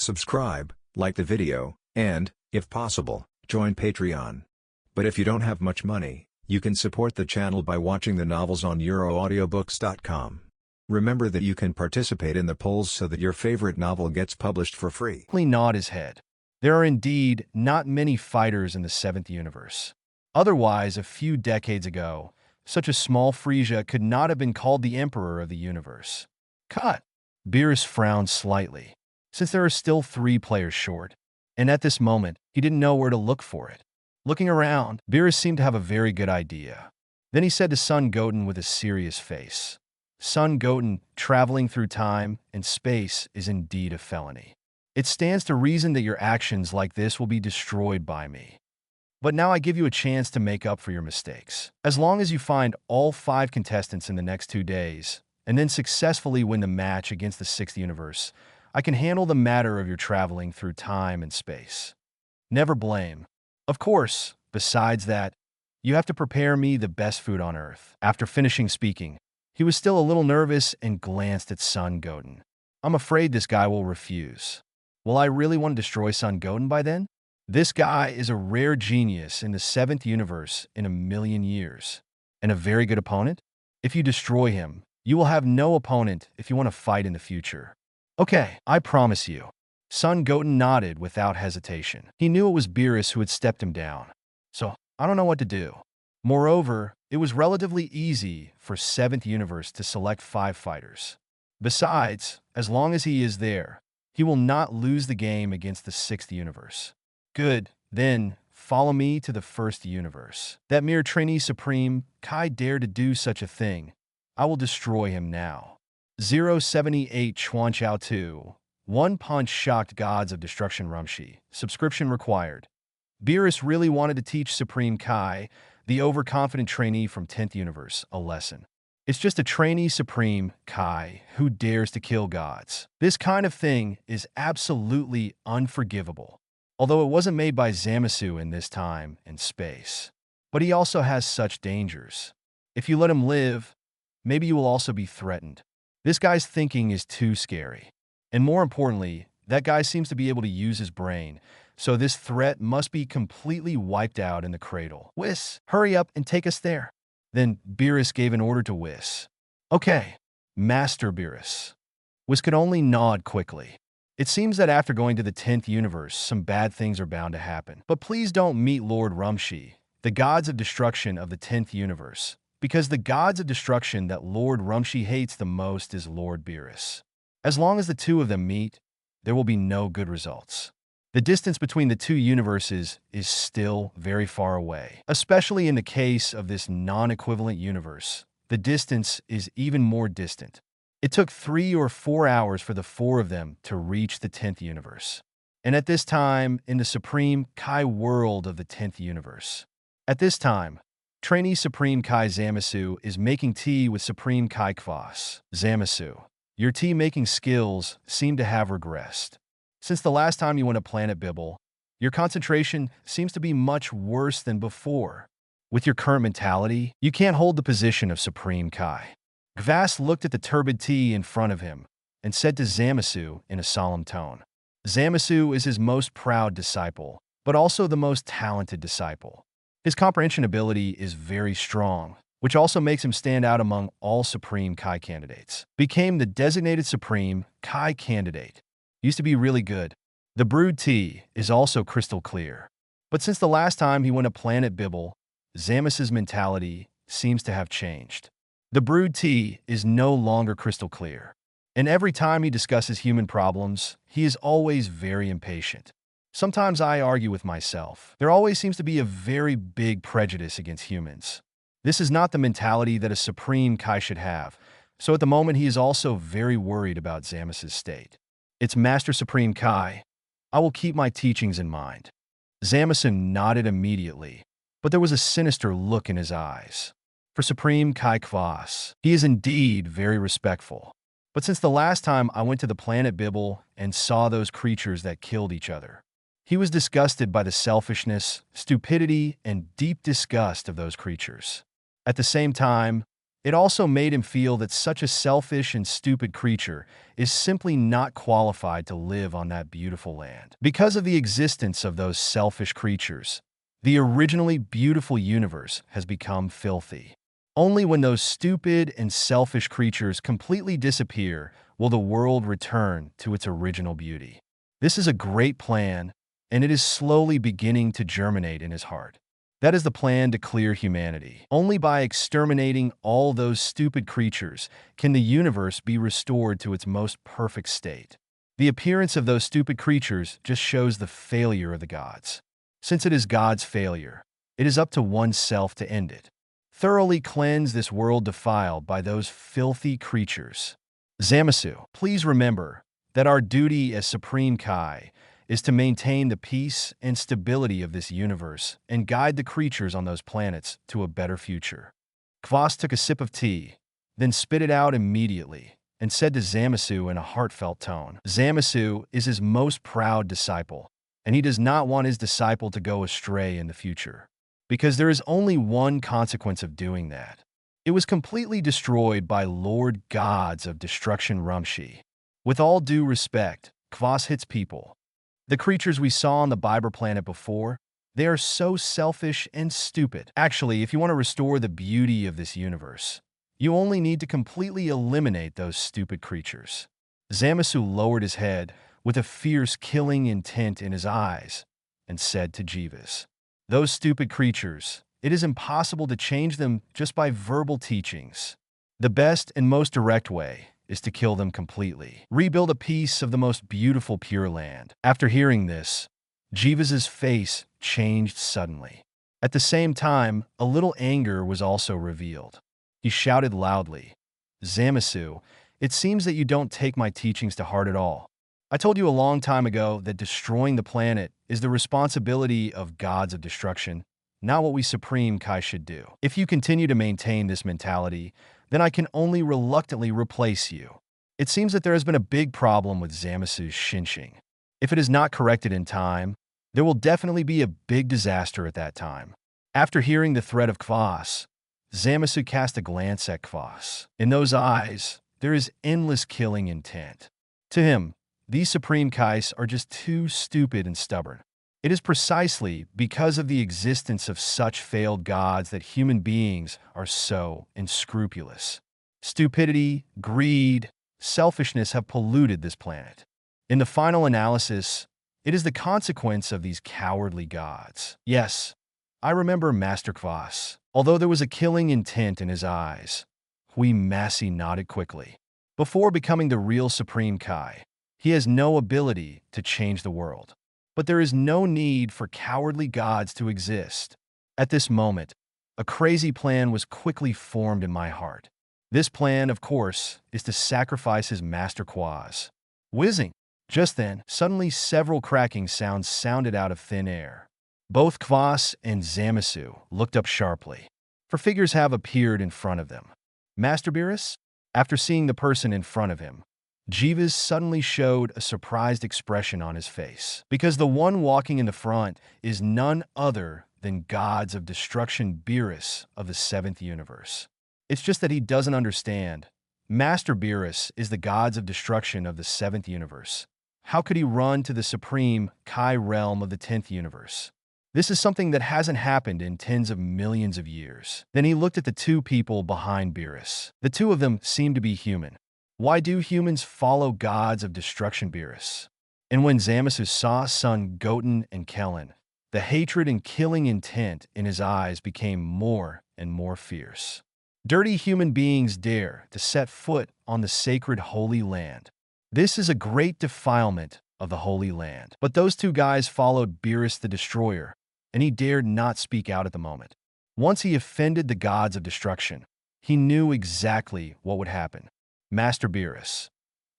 subscribe, like the video, and, if possible, join Patreon. But if you don't have much money, you can support the channel by watching the novels on euroaudiobooks.com. Remember that you can participate in the polls so that your favorite novel gets published for free. He nod his head. There are indeed not many fighters in the 7th universe. Otherwise, a few decades ago, such a small Frisia could not have been called the Emperor of the universe. Cut. Beerus frowned slightly, since there are still 3 players short, and at this moment, he didn't know where to look for it. Looking around, Beerus seemed to have a very good idea. Then he said to Son Goten with a serious face, "Son Goten, traveling through time and space is indeed a felony. It stands to reason that your actions like this will be destroyed by me. But now I give you a chance to make up for your mistakes. As long as you find all 5 contestants in the next 2 days, and then successfully win the match against the 6th universe, I can handle the matter of your traveling through time and space. Never blame. Of course, besides that, you have to prepare me the best food on Earth." After finishing speaking, he was still a little nervous and glanced at Son Goten. "I'm afraid this guy will refuse. Will I really want to destroy Son Goten by then? This guy is a rare genius in the 7th universe in a million years, and a very good opponent. If you destroy him, you will have no opponent if you want to fight in the future." "Okay, I promise you." Son Goten nodded without hesitation. He knew it was Beerus who had stepped him down, so I don't know what to do. Moreover, it was relatively easy for 7th universe to select 5 fighters. Besides, as long as he is there, he will not lose the game against the 6th universe. "Good, then, follow me to the 1st universe. That mere trainee supreme, Kai dare to do such a thing. I will destroy him now." 078 Chuanchao 2. One Punch shocked gods of destruction Rumshi. Subscription required. Beerus really wanted to teach Supreme Kai, the overconfident trainee from 10th universe, a lesson. It's just a trainee Supreme Kai who dares to kill gods. This kind of thing is absolutely unforgivable. Although it wasn't made by Zamasu in this time and space. But he also has such dangers. If you let him live, maybe you will also be threatened. This guy's thinking is too scary. And more importantly, that guy seems to be able to use his brain, so this threat must be completely wiped out in the cradle. "Whis, hurry up and take us there." Then Beerus gave an order to Whis. "Okay, Master Beerus." Whis could only nod quickly. It seems that after going to the 10th universe, some bad things are bound to happen. But please don't meet Lord Rumshi, the gods of destruction of the 10th universe, because the gods of destruction that Lord Rumshi hates the most is Lord Beerus. As long as the 2 of them meet, there will be no good results. The distance between the 2 universes is still very far away. Especially in the case of this non-equivalent universe, the distance is even more distant. It took 3 or 4 hours for the 4 of them to reach the 10th universe. And at this time, in the Supreme Kai world of the 10th universe. At this time, trainee Supreme Kai Zamasu is making tea with Supreme Kai Kvass. "Zamasu, your tea-making skills seem to have regressed. Since the last time you went to Planet Bibble, your concentration seems to be much worse than before. With your current mentality, you can't hold the position of Supreme Kai." Kvass looked at the turbid tea in front of him and said to Zamasu in a solemn tone. Zamasu is his most proud disciple, but also the most talented disciple. His comprehension ability is very strong, which also makes him stand out among all Supreme Kai candidates. Became the designated Supreme Kai candidate. Used to be really good. The brewed tea is also crystal clear. But since the last time he went to Planet Bibble, Zamasus's mentality seems to have changed. The brewed tea is no longer crystal clear. And every time he discusses human problems, he is always very impatient. Sometimes I argue with myself. There always seems to be a very big prejudice against humans. This is not the mentality that a Supreme Kai should have, so at the moment he is also very worried about Zamasus's state. "It's Master Supreme Kai. I will keep my teachings in mind." Zamasu nodded immediately, but there was a sinister look in his eyes. For Supreme Kai Kvass, he is indeed very respectful. But since the last time I went to the Planet Bibble and saw those creatures that killed each other, he was disgusted by the selfishness, stupidity, and deep disgust of those creatures. At the same time, It also made him feel that such a selfish and stupid creature is simply not qualified to live on that beautiful land. Because of the existence of those selfish creatures, the originally beautiful universe has become filthy. Only when those stupid and selfish creatures completely disappear will the world return to its original beauty. This is a great plan, and it is slowly beginning to germinate in his heart. That is the plan to clear humanity. Only by exterminating all those stupid creatures can the universe be restored to its most perfect state. The appearance of those stupid creatures just shows the failure of the gods. Since it is God's failure, it is up to oneself to end it. Thoroughly cleanse this world defiled by those filthy creatures. Zamasu, please remember that our duty as Supreme Kai is to maintain the peace and stability of this universe and guide the creatures on those planets to a better future. Kvas took a sip of tea, then spit it out immediately, and said to Zamasu in a heartfelt tone. Zamasu is his most proud disciple, and he does not want his disciple to go astray in the future. Because there is only one consequence of doing that. It was completely destroyed by Lord Gods of Destruction Rumshi. With all due respect, Kvas hits people. The creatures we saw on the Biber planet before, they are so selfish and stupid. Actually, if you want to restore the beauty of this universe, you only need to completely eliminate those stupid creatures. Zamasu lowered his head with a fierce killing intent in his eyes and said to Jivas, "Those stupid creatures, it is impossible to change them just by verbal teachings. The best and most direct way is to kill them completely. Rebuild a piece of the most beautiful Pure Land." After hearing this, Jivas's face changed suddenly. At the same time, a little anger was also revealed. He shouted loudly, "Zamasu, it seems that you don't take my teachings to heart at all. I told you a long time ago that destroying the planet is the responsibility of gods of destruction, not what we Supreme Kai should do. If you continue to maintain this mentality, then I can only reluctantly replace you." It seems that there has been a big problem with Zamasu's Shinshing. If it is not corrected in time, there will definitely be a big disaster at that time. After hearing the threat of Kvas, Zamasu cast a glance at Kvas. In those eyes, there is endless killing intent. To him, these Supreme Kais are just too stupid and stubborn. It is precisely because of the existence of such failed gods that human beings are so unscrupulous. Stupidity, greed, selfishness have polluted this planet. In the final analysis, it is the consequence of these cowardly gods. Yes, I remember Master Kvas. Although there was a killing intent in his eyes, Hui Masi nodded quickly. Before becoming the real Supreme Kai, he has no ability to change the world. But there is no need for cowardly gods to exist. At this moment, a crazy plan was quickly formed in my heart. This plan, of course, is to sacrifice his Master Quas. Whizzing! Just then, suddenly several cracking sounds sounded out of thin air. Both Kvas and Zamasu looked up sharply, for figures have appeared in front of them. Master Beerus? After seeing the person in front of him, Jivas suddenly showed a surprised expression on his face, because the one walking in the front is none other than Gods of Destruction Beerus of the 7th universe. It's just that he doesn't understand. Master Beerus is the Gods of Destruction of the 7th universe. How could he run to the Supreme Kai realm of the 10th universe? This is something that hasn't happened in tens of millions of years. Then he looked at the two people behind Beerus. The two of them seemed to be human. Why do humans follow Gods of Destruction Beerus? And when Zamasu saw Son Goten and Kellen, the hatred and killing intent in his eyes became more and more fierce. Dirty human beings dare to set foot on the sacred Holy Land. This is a great defilement of the Holy Land. But those two guys followed Beerus the Destroyer, and he dared not speak out at the moment. Once he offended the Gods of Destruction, he knew exactly what would happen. Master Beerus,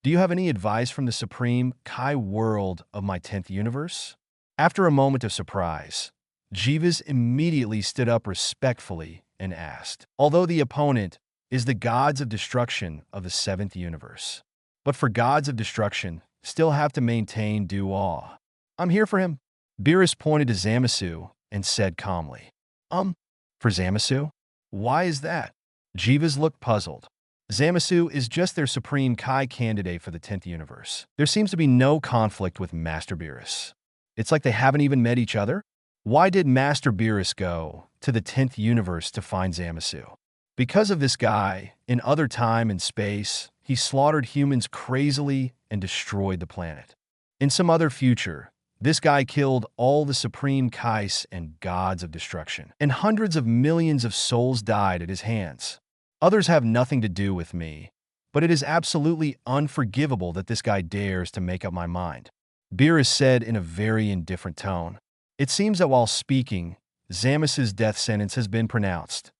do you have any advice from the Supreme Kai world of my 10th universe? After a moment of surprise, Jivas immediately stood up respectfully and asked, although the opponent is the Gods of Destruction of the 7th universe. But for Gods of Destruction, still have to maintain due awe. I'm here for him. Beerus pointed to Zamasu and said calmly, For Zamasu? Why is that? Jivas looked puzzled. Zamasu is just their Supreme Kai candidate for the 10th universe. There seems to be no conflict with Master Beerus. It's like they haven't even met each other? Why did Master Beerus go to the 10th universe to find Zamasu? Because of this guy, in other time and space, he slaughtered humans crazily and destroyed the planet. In some other future, this guy killed all the Supreme Kais and gods of destruction, and hundreds of millions of souls died at his hands. Others have nothing to do with me, but it is absolutely unforgivable that this guy dares to make up my mind. Beerus said in a very indifferent tone. It seems that while speaking, Zamasu's death sentence has been pronounced.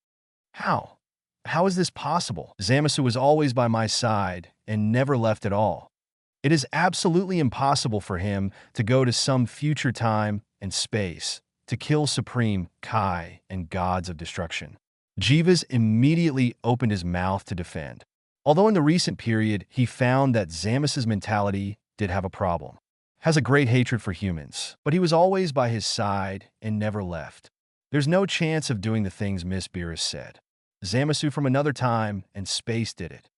How? How is this possible? Zamasu was always by my side and never left at all. It is absolutely impossible for him to go to some future time and space to kill Supreme Kai and gods of destruction. Jivas immediately opened his mouth to defend. Although in the recent period he found that Zamasu's mentality did have a problem. Has a great hatred for humans, but he was always by his side and never left. There's no chance of doing the things Miss Beerus said. Zamasu from another time and space did it.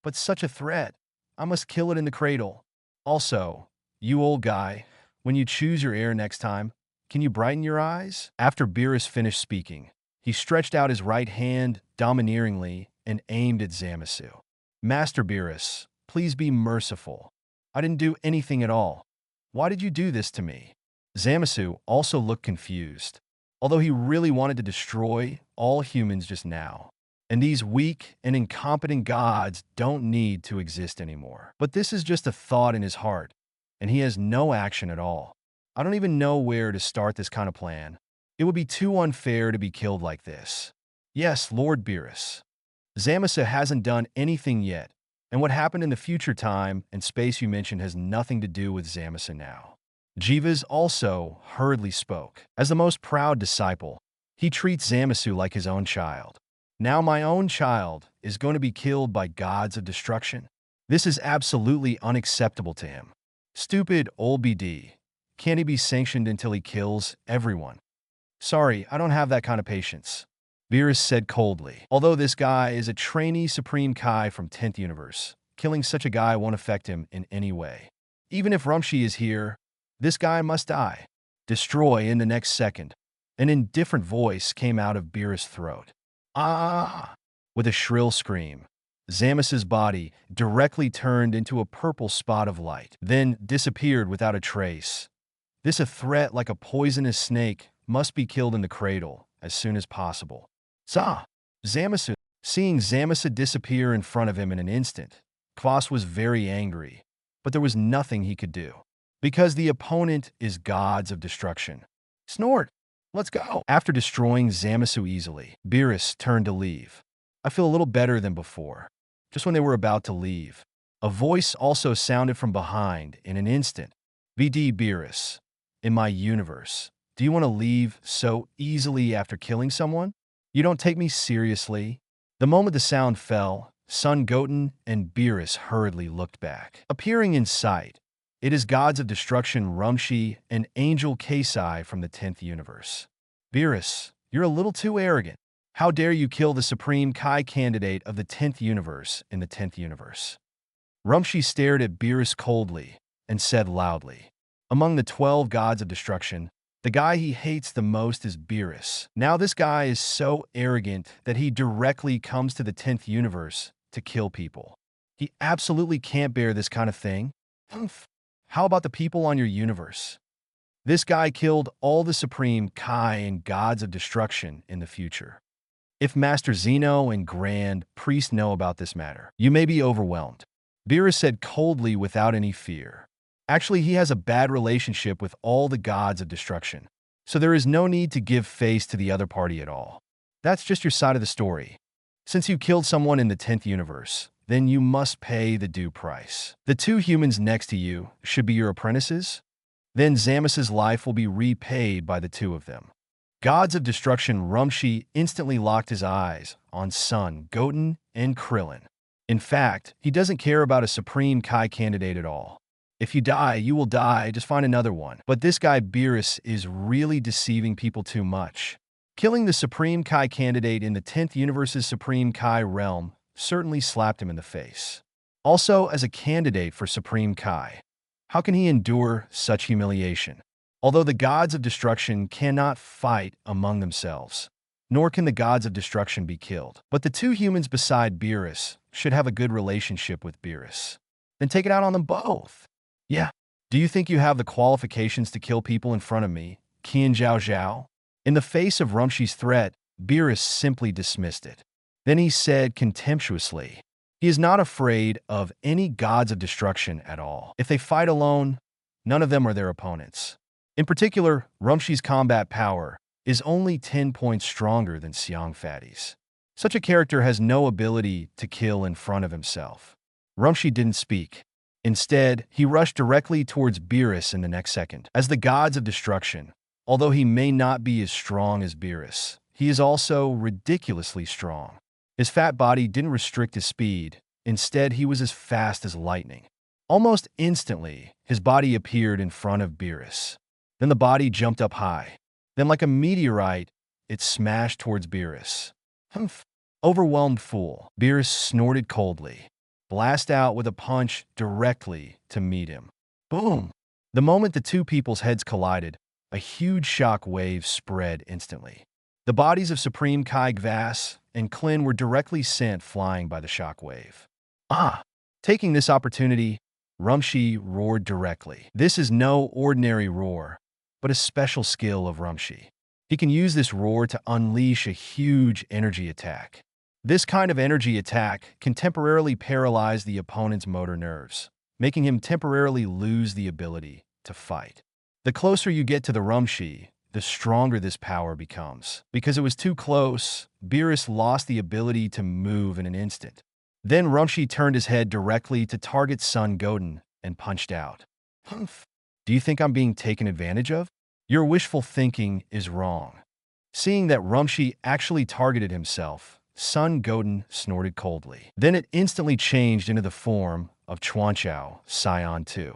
But such a threat. I must kill it in the cradle. Also, you old guy, when you choose your heir next time, can you brighten your eyes? After Beerus finished speaking, he stretched out his right hand domineeringly and aimed at Zamasu. Master Beerus, please be merciful. I didn't do anything at all. Why did you do this to me? Zamasu also looked confused, although he really wanted to destroy all humans just now. And these weak and incompetent gods don't need to exist anymore. But this is just a thought in his heart, and he has no action at all. I don't even know where to start this kind of plan. It would be too unfair to be killed like this. Yes, Lord Beerus. Zamasu hasn't done anything yet, and what happened in the future time and space you mentioned has nothing to do with Zamasu now. Jivas also hurriedly spoke. As the most proud disciple, he treats Zamasu like his own child. Now my own child is going to be killed by gods of destruction? This is absolutely unacceptable to him. Stupid old BD. Can't he be sanctioned until he kills everyone? Sorry, I don't have that kind of patience. Beerus said coldly. Although this guy is a trainee Supreme Kai from 10th Universe, killing such a guy won't affect him in any way. Even if Rumshi is here, this guy must die. Destroy in the next second. An indifferent voice came out of Beerus' throat. Ah! With a shrill scream, Zamasus's body directly turned into a purple spot of light, then disappeared without a trace. This a threat like a poisonous snake must be killed in the cradle as soon as possible. Zah! Zamasu. Seeing Zamasu disappear in front of him in an instant, Kvass was very angry, but there was nothing he could do. Because the opponent is gods of destruction. Snort! Let's go! After destroying Zamasu easily, Beerus turned to leave. I feel a little better than before. Just when they were about to leave, a voice also sounded from behind in an instant. BD Beerus, in my universe, do you want to leave so easily after killing someone? You don't take me seriously. The moment the sound fell, Son Goten and Beerus hurriedly looked back. Appearing in sight, it is gods of destruction Rumshi and Angel Kasai from the 10th universe. Beerus, you're a little too arrogant. How dare you kill the Supreme Kai candidate of the 10th universe in the 10th universe? Rumshi stared at Beerus coldly and said loudly, among the 12 gods of destruction, the guy he hates the most is Beerus. Now this guy is so arrogant that he directly comes to the 10th universe to kill people. He absolutely can't bear this kind of thing. Humph. How about the people on your universe? This guy killed all the Supreme Kai and gods of destruction in the future. If Master Zeno and Grand Priest know about this matter, you may be overwhelmed. Beerus said coldly without any fear. Actually, he has a bad relationship with all the gods of destruction, so there is no need to give face to the other party at all. That's just your side of the story. Since you killed someone in the 10th universe, then you must pay the due price. The two humans next to you should be your apprentices. Then Zamasus's life will be repaid by the two of them. Gods of destruction Rumshi instantly locked his eyes on Son Goten and Krillin. In fact, he doesn't care about a Supreme Kai candidate at all. If you die, you will die, just find another one. But this guy Beerus is really deceiving people too much. Killing the Supreme Kai candidate in the 10th Universe's Supreme Kai realm certainly slapped him in the face. Also, as a candidate for Supreme Kai, how can he endure such humiliation? Although the gods of destruction cannot fight among themselves, nor can the gods of destruction be killed. But the two humans beside Beerus should have a good relationship with Beerus. Then take it out on them both. Yeah. Do you think you have the qualifications to kill people in front of me, Qian Zhao Zhao? In the face of Rumshi's threat, Beerus simply dismissed it. Then he said contemptuously, he is not afraid of any gods of destruction at all. If they fight alone, none of them are their opponents. In particular, Rumshi's combat power is only 10 points stronger than Xiang Fatty's. Such a character has no ability to kill in front of himself. Rumshi didn't speak. Instead, he rushed directly towards Beerus in the next second. As the gods of destruction, although he may not be as strong as Beerus, he is also ridiculously strong. His fat body didn't restrict his speed. Instead, he was as fast as lightning. Almost instantly, his body appeared in front of Beerus. Then the body jumped up high. Then, like a meteorite, it smashed towards Beerus. Humph. Overwhelmed fool, Beerus snorted coldly, blast out with a punch directly to meet him. Boom! The moment the two people's heads collided, a huge shock wave spread instantly. The bodies of Supreme Kai Gvas and Klin were directly sent flying by the shock wave. Taking this opportunity, Rumshi roared directly. This is no ordinary roar, but a special skill of Rumshi. He can use this roar to unleash a huge energy attack. This kind of energy attack can temporarily paralyze the opponent's motor nerves, making him temporarily lose the ability to fight. The closer you get to the Rumshi, the stronger this power becomes. Because it was too close, Beerus lost the ability to move in an instant. Then Rumshi turned his head directly to target Son Goten and punched out. Humph. Do you think I'm being taken advantage of? Your wishful thinking is wrong. Seeing that Rumshi actually targeted himself, Son Goten snorted coldly. Then it instantly changed into the form of Chuanchao Scion 2.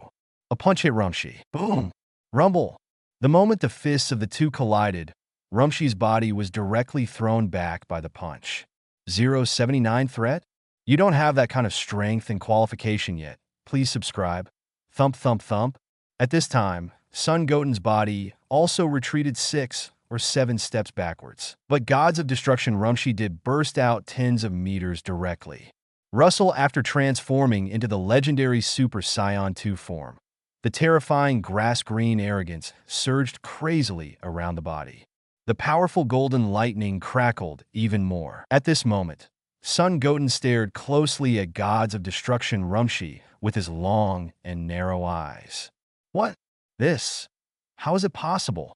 A punch hit Rumshi. Boom! Rumble! The moment the fists of the two collided, Rumshi's body was directly thrown back by the punch. 079 threat? You don't have that kind of strength and qualification yet. Please subscribe. Thump, thump, thump. At this time, Son Goten's body also retreated 6 or 7 steps backwards. But Gods of Destruction Rumshi did burst out tens of meters directly. Russell after transforming into the legendary Super Saiyan 2 form. The terrifying grass-green arrogance surged crazily around the body. The powerful golden lightning crackled even more. At this moment, Son Goten stared closely at Gods of Destruction Rumshi with his long and narrow eyes. What? This? How is it possible?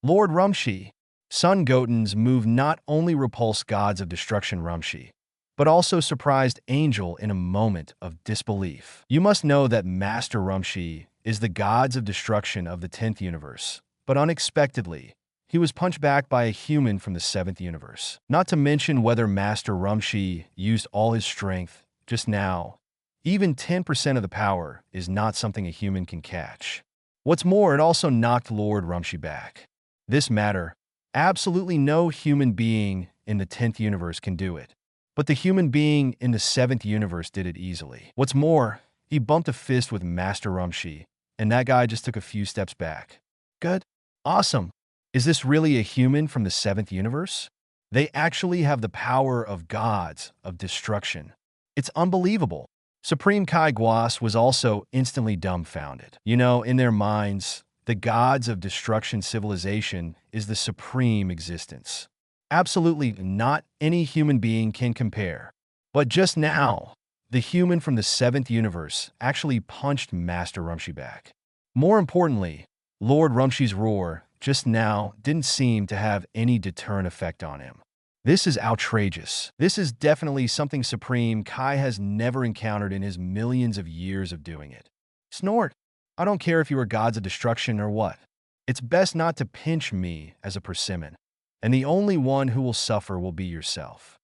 Lord Rumshi. Son Goten's move not only repulsed Gods of Destruction Rumshi, but also surprised Angel in a moment of disbelief. You must know that Master Rumshi is the Gods of Destruction of the 10th universe, but unexpectedly, he was punched back by a human from the 7th universe. Not to mention whether Master Rumshi used all his strength just now. Even 10% of the power is not something a human can catch. What's more, it also knocked Lord Rumshi back. This matter, absolutely no human being in the 10th universe can do it. But the human being in the 7th universe did it easily. What's more, he bumped a fist with Master Rumshi, and that guy just took a few steps back. Good. Awesome. Is this really a human from the 7th universe? They actually have the power of gods of destruction. It's unbelievable. Supreme Kai Guas was also instantly dumbfounded. You know, in their minds, the gods of destruction civilization is the supreme existence. Absolutely not any human being can compare. But just now, the human from the 7th universe actually punched Master Rumshi back. More importantly, Lord Rumshi's roar just now didn't seem to have any deterrent effect on him. This is outrageous. This is definitely something Supreme Kai has never encountered in his millions of years of doing it. Snort. I don't care if you are gods of destruction or what. It's best not to pinch me as a persimmon, and the only one who will suffer will be yourself.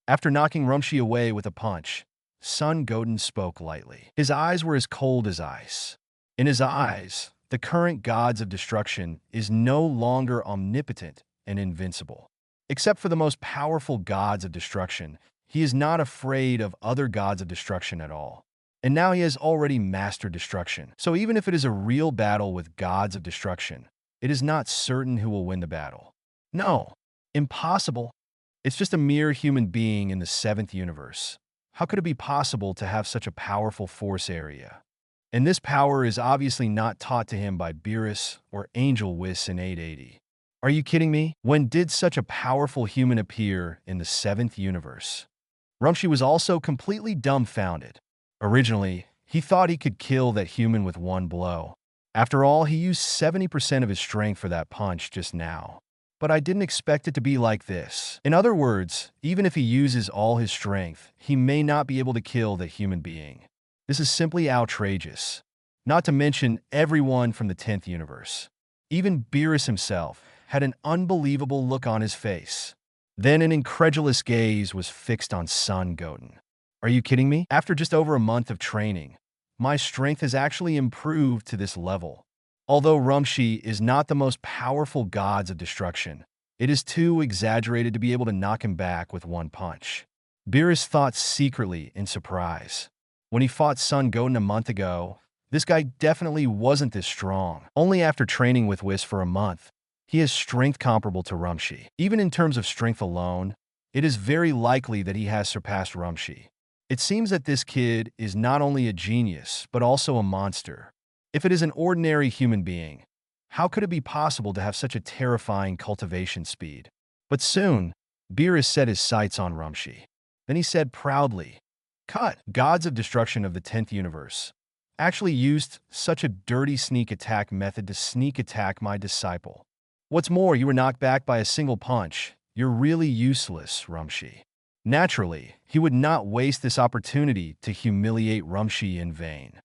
After knocking Rumshi away with a punch, Son Goten spoke lightly. His eyes were as cold as ice. In his eyes, the current gods of destruction is no longer omnipotent and invincible. Except for the most powerful gods of destruction, he is not afraid of other gods of destruction at all. And now he has already mastered destruction. So even if it is a real battle with gods of destruction, it is not certain who will win the battle. No, impossible. It's just a mere human being in the 7th universe. How could it be possible to have such a powerful force area? And this power is obviously not taught to him by Beerus or Angel Whis in 880. Are you kidding me? When did such a powerful human appear in the 7th universe? Rumshi was also completely dumbfounded. Originally, he thought he could kill that human with one blow. After all, he used 70% of his strength for that punch just now. But I didn't expect it to be like this. In other words, even if he uses all his strength, he may not be able to kill that human being. This is simply outrageous. Not to mention everyone from the 10th universe. Even Beerus himself had an unbelievable look on his face. Then an incredulous gaze was fixed on Son Goten. Are you kidding me? After just over a month of training, my strength has actually improved to this level. Although Rumshi is not the most powerful gods of destruction, it is too exaggerated to be able to knock him back with one punch. Beerus thought secretly in surprise. When he fought Son Goten a month ago, this guy definitely wasn't this strong. Only after training with Whis for a month, he has strength comparable to Rumshi. Even in terms of strength alone, it is very likely that he has surpassed Rumshi. It seems that this kid is not only a genius, but also a monster. If it is an ordinary human being, how could it be possible to have such a terrifying cultivation speed? But soon, Beerus set his sights on Rumshi. Then he said proudly, "Cut! Gods of destruction of the 10th universe actually used such a dirty sneak attack method to sneak attack my disciple. What's more, you were knocked back by a single punch. You're really useless, Rumshi." Naturally, he would not waste this opportunity to humiliate Rumshi in vain.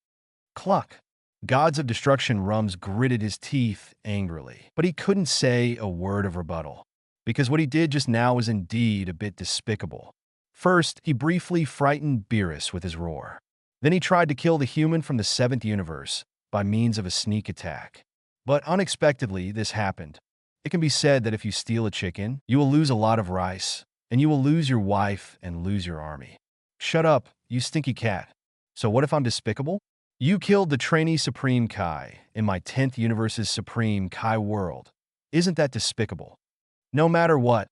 Cluck! Gods of Destruction Rums gritted his teeth angrily, but he couldn't say a word of rebuttal, because what he did just now was indeed a bit despicable. First, he briefly frightened Beerus with his roar. Then he tried to kill the human from the 7th universe by means of a sneak attack. But unexpectedly, this happened. It can be said that if you steal a chicken, you will lose a lot of rice, and you will lose your wife and lose your army. Shut up, you stinky cat. So what if I'm despicable? You killed the trainee Supreme Kai in my 10th universe's Supreme Kai world. Isn't that despicable? No matter what,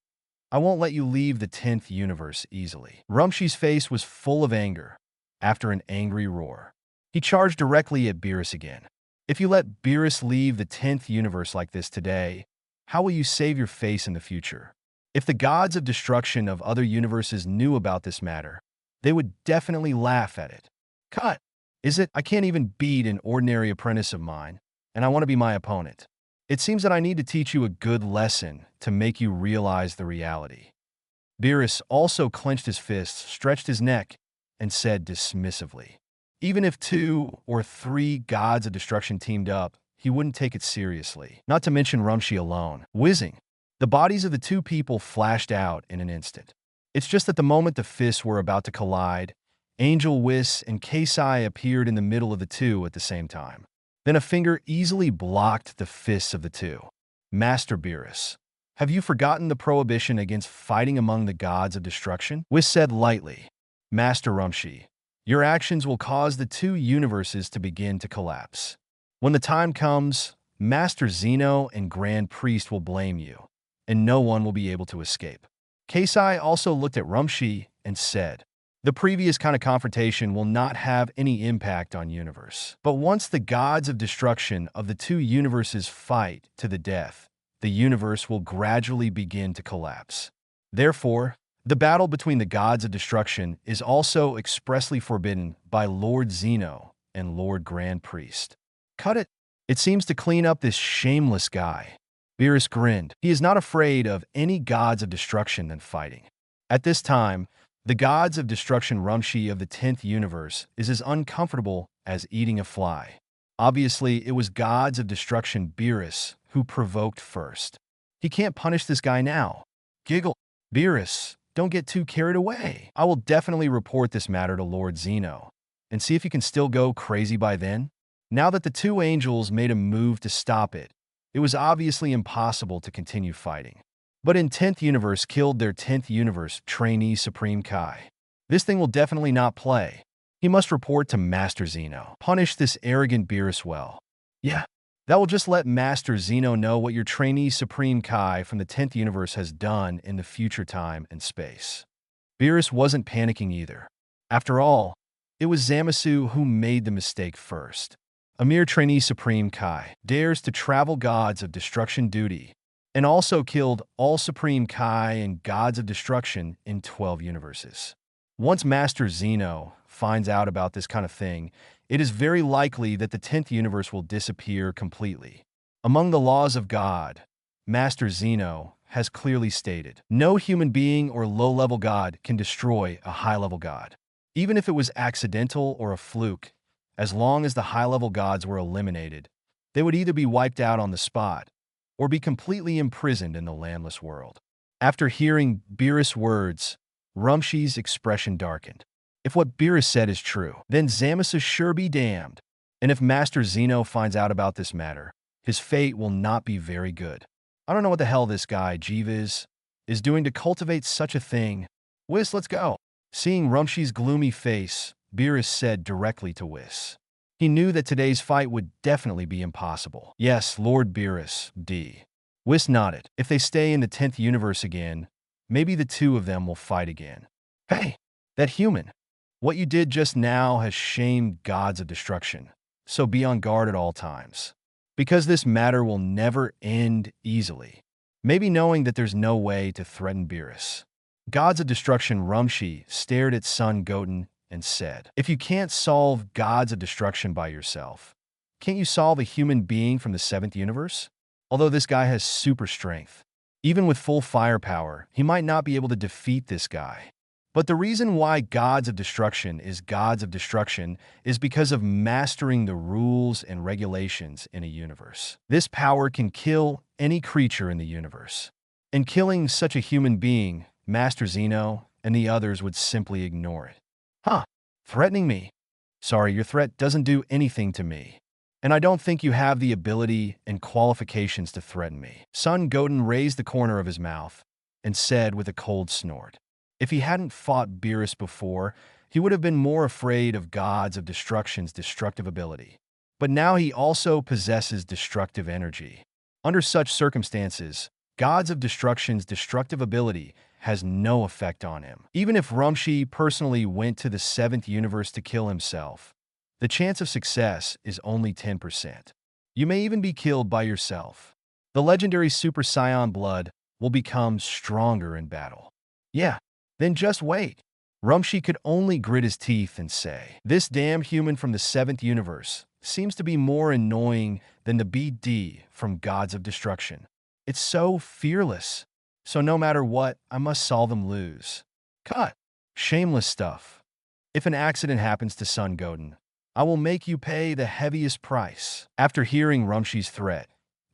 I won't let you leave the 10th universe easily. Rumshi's face was full of anger. After an angry roar, he charged directly at Beerus again. If you let Beerus leave the 10th universe like this today, how will you save your face in the future? If the gods of destruction of other universes knew about this matter, they would definitely laugh at it. Cut! Is it? I can't even beat an ordinary apprentice of mine, and I want to be my opponent. It seems that I need to teach you a good lesson to make you realize the reality. Beerus also clenched his fists, stretched his neck, and said dismissively, even if 2 or 3 gods of destruction teamed up, he wouldn't take it seriously. Not to mention Rumshi alone. Whizzing. The bodies of the 2 people flashed out in an instant. It's just that the moment the fists were about to collide, Angel Whis and Keisai appeared in the middle of the 2 at the same time. Then a finger easily blocked the fists of the 2. Master Beerus, have you forgotten the prohibition against fighting among the gods of destruction? Whis said lightly. Master Rumshi, your actions will cause the 2 universes to begin to collapse. When the time comes, Master Zeno and Grand Priest will blame you, and no one will be able to escape. Keisai also looked at Rumshi and said, the previous kind of confrontation will not have any impact on universe. But once the gods of destruction of the 2 universes fight to the death, the universe will gradually begin to collapse. Therefore, the battle between the gods of destruction is also expressly forbidden by Lord Zeno and Lord Grand Priest. Cut it. It seems to clean up this shameless guy. Beerus grinned. He is not afraid of any gods of destruction than fighting. At this time, the gods of destruction Rumshi of the 10th universe is as uncomfortable as eating a fly. Obviously, it was gods of destruction Beerus who provoked first. He can't punish this guy now. Giggle. Beerus, don't get too carried away. I will definitely report this matter to Lord Zeno, and see if he can still go crazy by then. Now that the 2 angels made a move to stop it, it was obviously impossible to continue fighting. but in 10th Universe killed their 10th Universe trainee Supreme Kai. This thing will definitely not play. He must report to Master Zeno. Punish this arrogant Beerus well. Yeah, that will just let Master Zeno know what your trainee Supreme Kai from the 10th Universe has done in the future time and space. Beerus wasn't panicking either. After all, it was Zamasu who made the mistake first. A mere trainee Supreme Kai dares to travel gods of destruction duty and also killed all Supreme Kai and gods of destruction in 12 universes. Once Master Zeno finds out about this kind of thing, it is very likely that the 10th universe will disappear completely. Among the laws of God, Master Zeno has clearly stated, no human being or low-level god can destroy a high-level god. Even if it was accidental or a fluke, as long as the high-level gods were eliminated, they would either be wiped out on the spot or be completely imprisoned in the landless world. After hearing Beerus' words, Rumshi's expression darkened. If what Beerus said is true, then Zamasu sure be damned. And if Master Zeno finds out about this matter, his fate will not be very good. I don't know what the hell this guy, Jeeves, is doing to cultivate such a thing. Whis, let's go. Seeing Rumshi's gloomy face, Beerus said directly to Whis. He knew that today's fight would definitely be impossible. Yes, Lord Beerus, D. Whis nodded. If they stay in the 10th universe again, maybe the two of them will fight again. Hey, that human. What you did just now has shamed gods of destruction, so be on guard at all times. Because this matter will never end easily. Maybe knowing that there's no way to threaten Beerus. Gods of destruction Rumshi stared at Son Goten and said, if you can't solve gods of destruction by yourself, can't you solve a human being from the 7th universe? Although this guy has super strength, even with full firepower, he might not be able to defeat this guy. But the reason why gods of destruction is gods of destruction is because of mastering the rules and regulations in a universe. This power can kill any creature in the universe. And killing such a human being, Master Zeno and the others would simply ignore it. Huh, threatening me? Sorry, your threat doesn't do anything to me. And I don't think you have the ability and qualifications to threaten me. Son Goten raised the corner of his mouth and said with a cold snort. If he hadn't fought Beerus before, he would have been more afraid of gods of destruction's destructive ability. But now he also possesses destructive energy. Under such circumstances, gods of destruction's destructive ability has no effect on him. Even if Rumshi personally went to the 7th universe to kill himself, the chance of success is only 10%. You may even be killed by yourself. The legendary Super Saiyan blood will become stronger in battle. Yeah, then just wait. Rumshi could only grit his teeth and say, this damn human from the 7th universe seems to be more annoying than the BD from Gods of Destruction. It's so fearless. So no matter what, I must solve them lose. Cut. Shameless stuff. If an accident happens to Son Goten, I will make you pay the heaviest price. After hearing Rumshi's threat,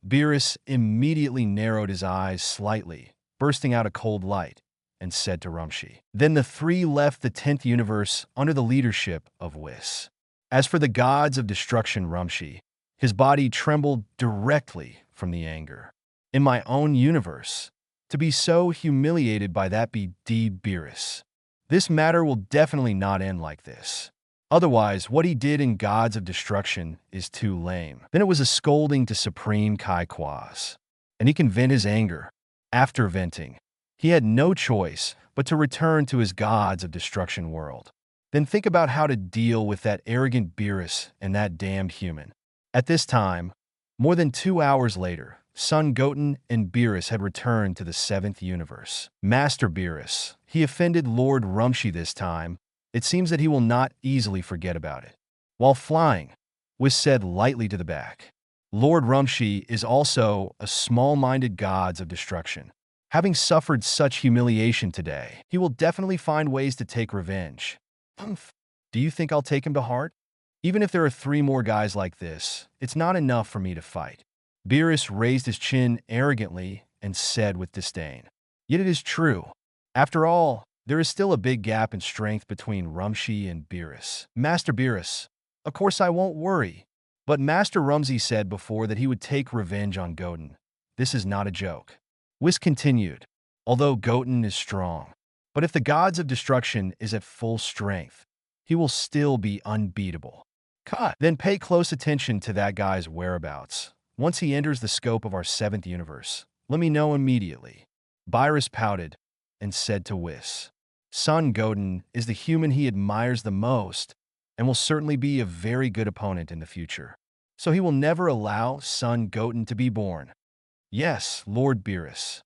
Beerus immediately narrowed his eyes slightly, bursting out a cold light, and said to Rumshi. Then the three left the 10th universe under the leadership of Whis. As for the gods of destruction Rumshi, his body trembled directly from the anger. In my own universe, to be so humiliated by that BD Beerus. This matter will definitely not end like this. Otherwise, what he did in Gods of Destruction is too lame. Then it was a scolding to Supreme Kai Quas. And he can vent his anger. After venting, he had no choice but to return to his Gods of Destruction world. Then think about how to deal with that arrogant Beerus and that damned human. At this time, more than 2 hours later, Son Goten and Beerus had returned to the 7th universe. Master Beerus, he offended Lord Rumshi this time. It seems that he will not easily forget about it. While flying, Whis said lightly to the back, Lord Rumshi is also a small-minded gods of destruction. Having suffered such humiliation today, he will definitely find ways to take revenge. Humph. Do you think I'll take him to heart? Even if there are 3 more guys like this, it's not enough for me to fight. Beerus raised his chin arrogantly and said with disdain. Yet it is true. After all, there is still a big gap in strength between Rumshi and Beerus. Master Beerus, of course I won't worry. But Master Rumshi said before that he would take revenge on Goten. This is not a joke. Whis continued, although Goten is strong. But if the gods of destruction is at full strength, he will still be unbeatable. Cut. Then pay close attention to that guy's whereabouts. Once he enters the scope of our 7th universe, let me know immediately. Beerus pouted and said to Whis, Son Goten is the human he admires the most and will certainly be a very good opponent in the future. So he will never allow Son Goten to be born. Yes, Lord Beerus.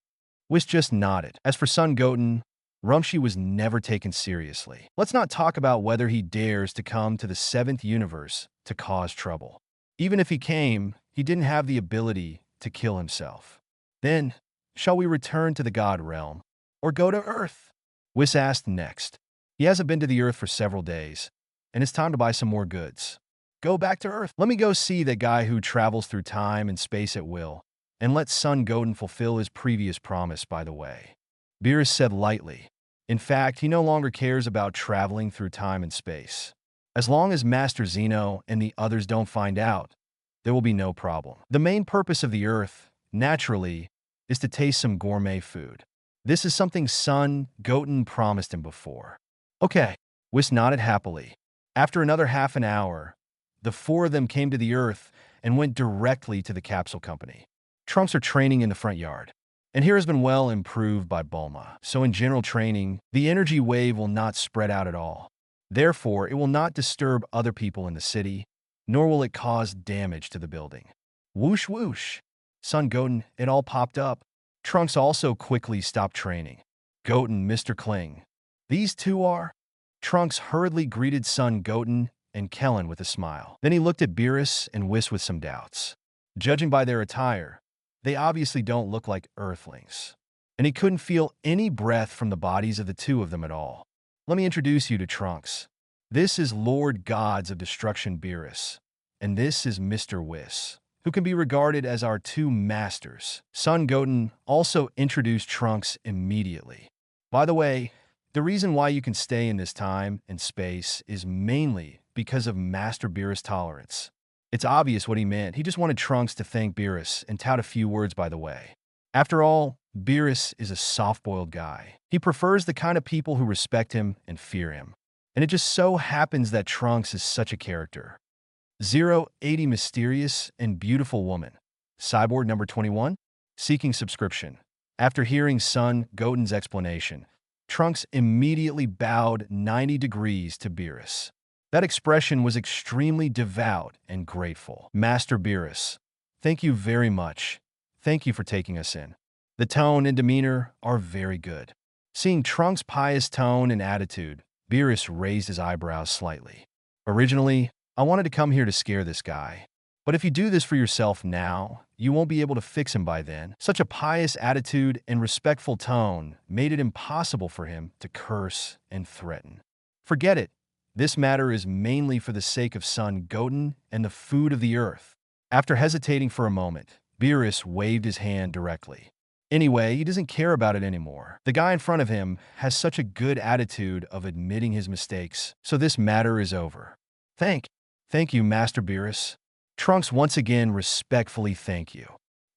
Whis just nodded. As for Son Goten, Rumshi was never taken seriously. Let's not talk about whether he dares to come to the 7th universe to cause trouble. Even if he came, he didn't have the ability to kill himself. Then, shall we return to the God realm or go to Earth? Whis asked next. He hasn't been to the Earth for several days, and it's time to buy some more goods. Go back to Earth. Let me go see that guy who travels through time and space at will, and let Son Goten fulfill his previous promise, by the way. Beerus said lightly. In fact, he no longer cares about traveling through time and space. As long as Master Zeno and the others don't find out, there will be no problem. The main purpose of the Earth, naturally, is to taste some gourmet food. This is something Son Goten promised him before. Okay, Whis nodded happily. After another half an hour, the 4 of them came to the Earth and went directly to the capsule company. Trunks are training in the front yard, and here has been well improved by Bulma. So in general training, the energy wave will not spread out at all. Therefore, it will not disturb other people in the city, nor will it cause damage to the building. Whoosh whoosh. Son Goten, it all popped up. Trunks also quickly stopped training. Goten, Mr. Kling. These two are? Trunks hurriedly greeted Son Goten and Kellen with a smile. Then he looked at Beerus and Whis with some doubts. Judging by their attire, they obviously don't look like Earthlings. And he couldn't feel any breath from the bodies of the 2 of them at all. Let me introduce you to Trunks. This is Lord Gods of Destruction Beerus, and this is Mr. Whis, who can be regarded as our 2 masters. Son Goten also introduced Trunks immediately. By the way, the reason why you can stay in this time and space is mainly because of Master Beerus' tolerance. It's obvious what he meant. He just wanted Trunks to thank Beerus and tout a few words by the way. After all, Beerus is a soft-boiled guy. He prefers the kind of people who respect him and fear him. And it just so happens that Trunks is such a character. 080 Mysterious and Beautiful Woman. Cyborg number 21? Seeking subscription. After hearing Son Goten's explanation, Trunks immediately bowed 90 degrees to Beerus. That expression was extremely devout and grateful. Master Beerus, thank you very much. Thank you for taking us in. The tone and demeanor are very good. Seeing Trunks' pious tone and attitude, Beerus raised his eyebrows slightly. Originally, I wanted to come here to scare this guy. But if you do this for yourself now, you won't be able to fix him by then. Such a pious attitude and respectful tone made it impossible for him to curse and threaten. Forget it. This matter is mainly for the sake of Son Goten and the food of the earth. After hesitating for a moment, Beerus waved his hand directly. Anyway, he doesn't care about it anymore. The guy in front of him has such a good attitude of admitting his mistakes, so this matter is over. Thank you, Master Beerus. Trunks once again respectfully thank you.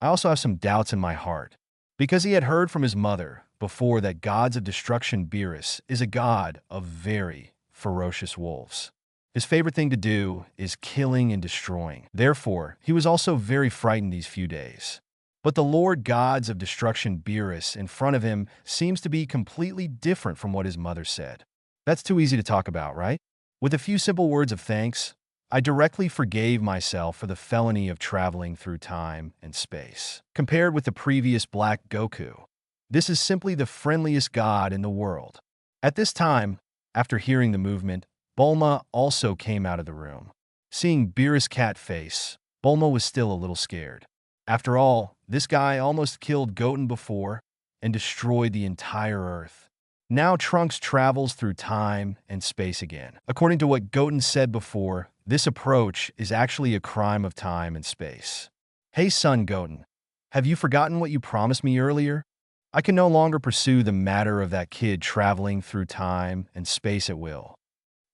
I also have some doubts in my heart, because he had heard from his mother before that gods of destruction Beerus is a god of very ferocious wolves. His favorite thing to do is killing and destroying. Therefore, he was also very frightened these few days. But the Lord Gods of Destruction Beerus in front of him seems to be completely different from what his mother said. That's too easy to talk about, right? With a few simple words of thanks, I directly forgave myself for the felony of traveling through time and space. Compared with the previous Black Goku, this is simply the friendliest god in the world. At this time, after hearing the movement, Bulma also came out of the room. Seeing Beerus' cat face, Bulma was still a little scared. After all, this guy almost killed Goten before and destroyed the entire Earth. Now Trunks travels through time and space again. According to what Goten said before, this approach is actually a crime of time and space. Hey Son Goten, have you forgotten what you promised me earlier? I can no longer pursue the matter of that kid traveling through time and space at will.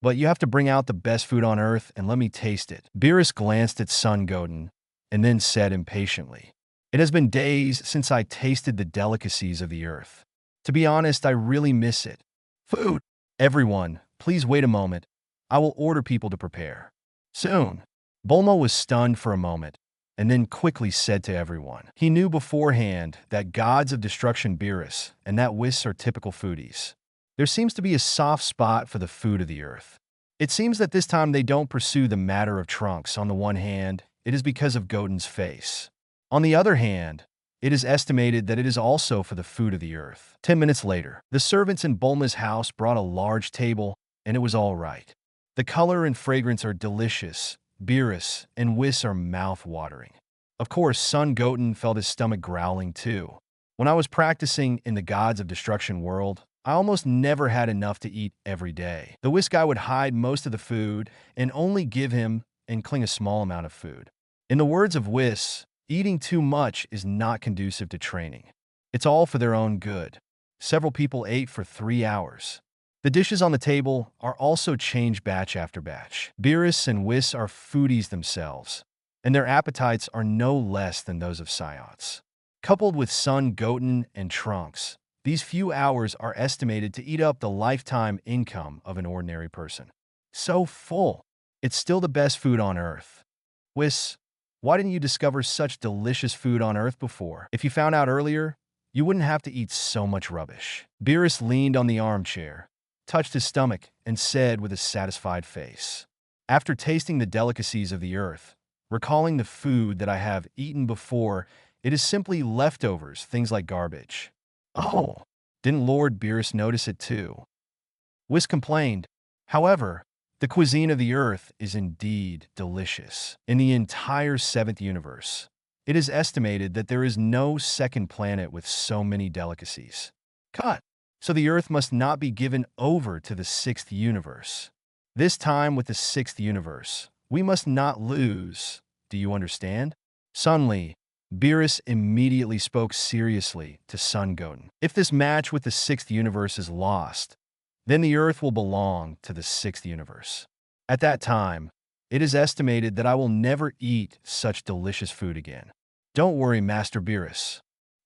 But you have to bring out the best food on Earth and let me taste it. Beerus glanced at Son Goten and then said impatiently, It has been days since I tasted the delicacies of the earth. To be honest, I really miss it. Food! Everyone, please wait a moment. I will order people to prepare. Soon. Bulma was stunned for a moment, and then quickly said to everyone. He knew beforehand that gods of destruction Beerus and that Whis are typical foodies. There seems to be a soft spot for the food of the earth. It seems that this time they don't pursue the matter of Trunks. On the one hand, it is because of Goten's face. On the other hand, it is estimated that it is also for the food of the earth. 10 minutes later, the servants in Bulma's house brought a large table, and it was all right. The color and fragrance are delicious. Beerus and Whis are mouth-watering. Of course, Son Goten felt his stomach growling too. When I was practicing in the Gods of Destruction world, I almost never had enough to eat every day. The Whis guy would hide most of the food and only give him and Kling a small amount of food. In the words of Whis, eating too much is not conducive to training. It's all for their own good. Several people ate for 3 hours. The dishes on the table are also changed batch after batch. Beerus and Whis are foodies themselves, and their appetites are no less than those of Saiyans. Coupled with Son Goten and Trunks, these few hours are estimated to eat up the lifetime income of an ordinary person. So full. It's still the best food on Earth. Whis, why didn't you discover such delicious food on Earth before? If you found out earlier, you wouldn't have to eat so much rubbish. Beerus leaned on the armchair, touched his stomach, and said with a satisfied face, after tasting the delicacies of the earth, recalling the food that I have eaten before, it is simply leftovers, things like garbage. Oh, didn't Lord Beerus notice it too? Whis complained. However, the cuisine of the earth is indeed delicious. In the entire 7th universe, it is estimated that there is no second planet with so many delicacies. Cut. So the earth must not be given over to the 6th universe. This time with the 6th universe, we must not lose. Do you understand? Suddenly, Beerus immediately spoke seriously to Son Goten. If this match with the 6th universe is lost, then the earth will belong to the 6th universe. At that time, it is estimated that I will never eat such delicious food again. Don't worry, Master Beerus.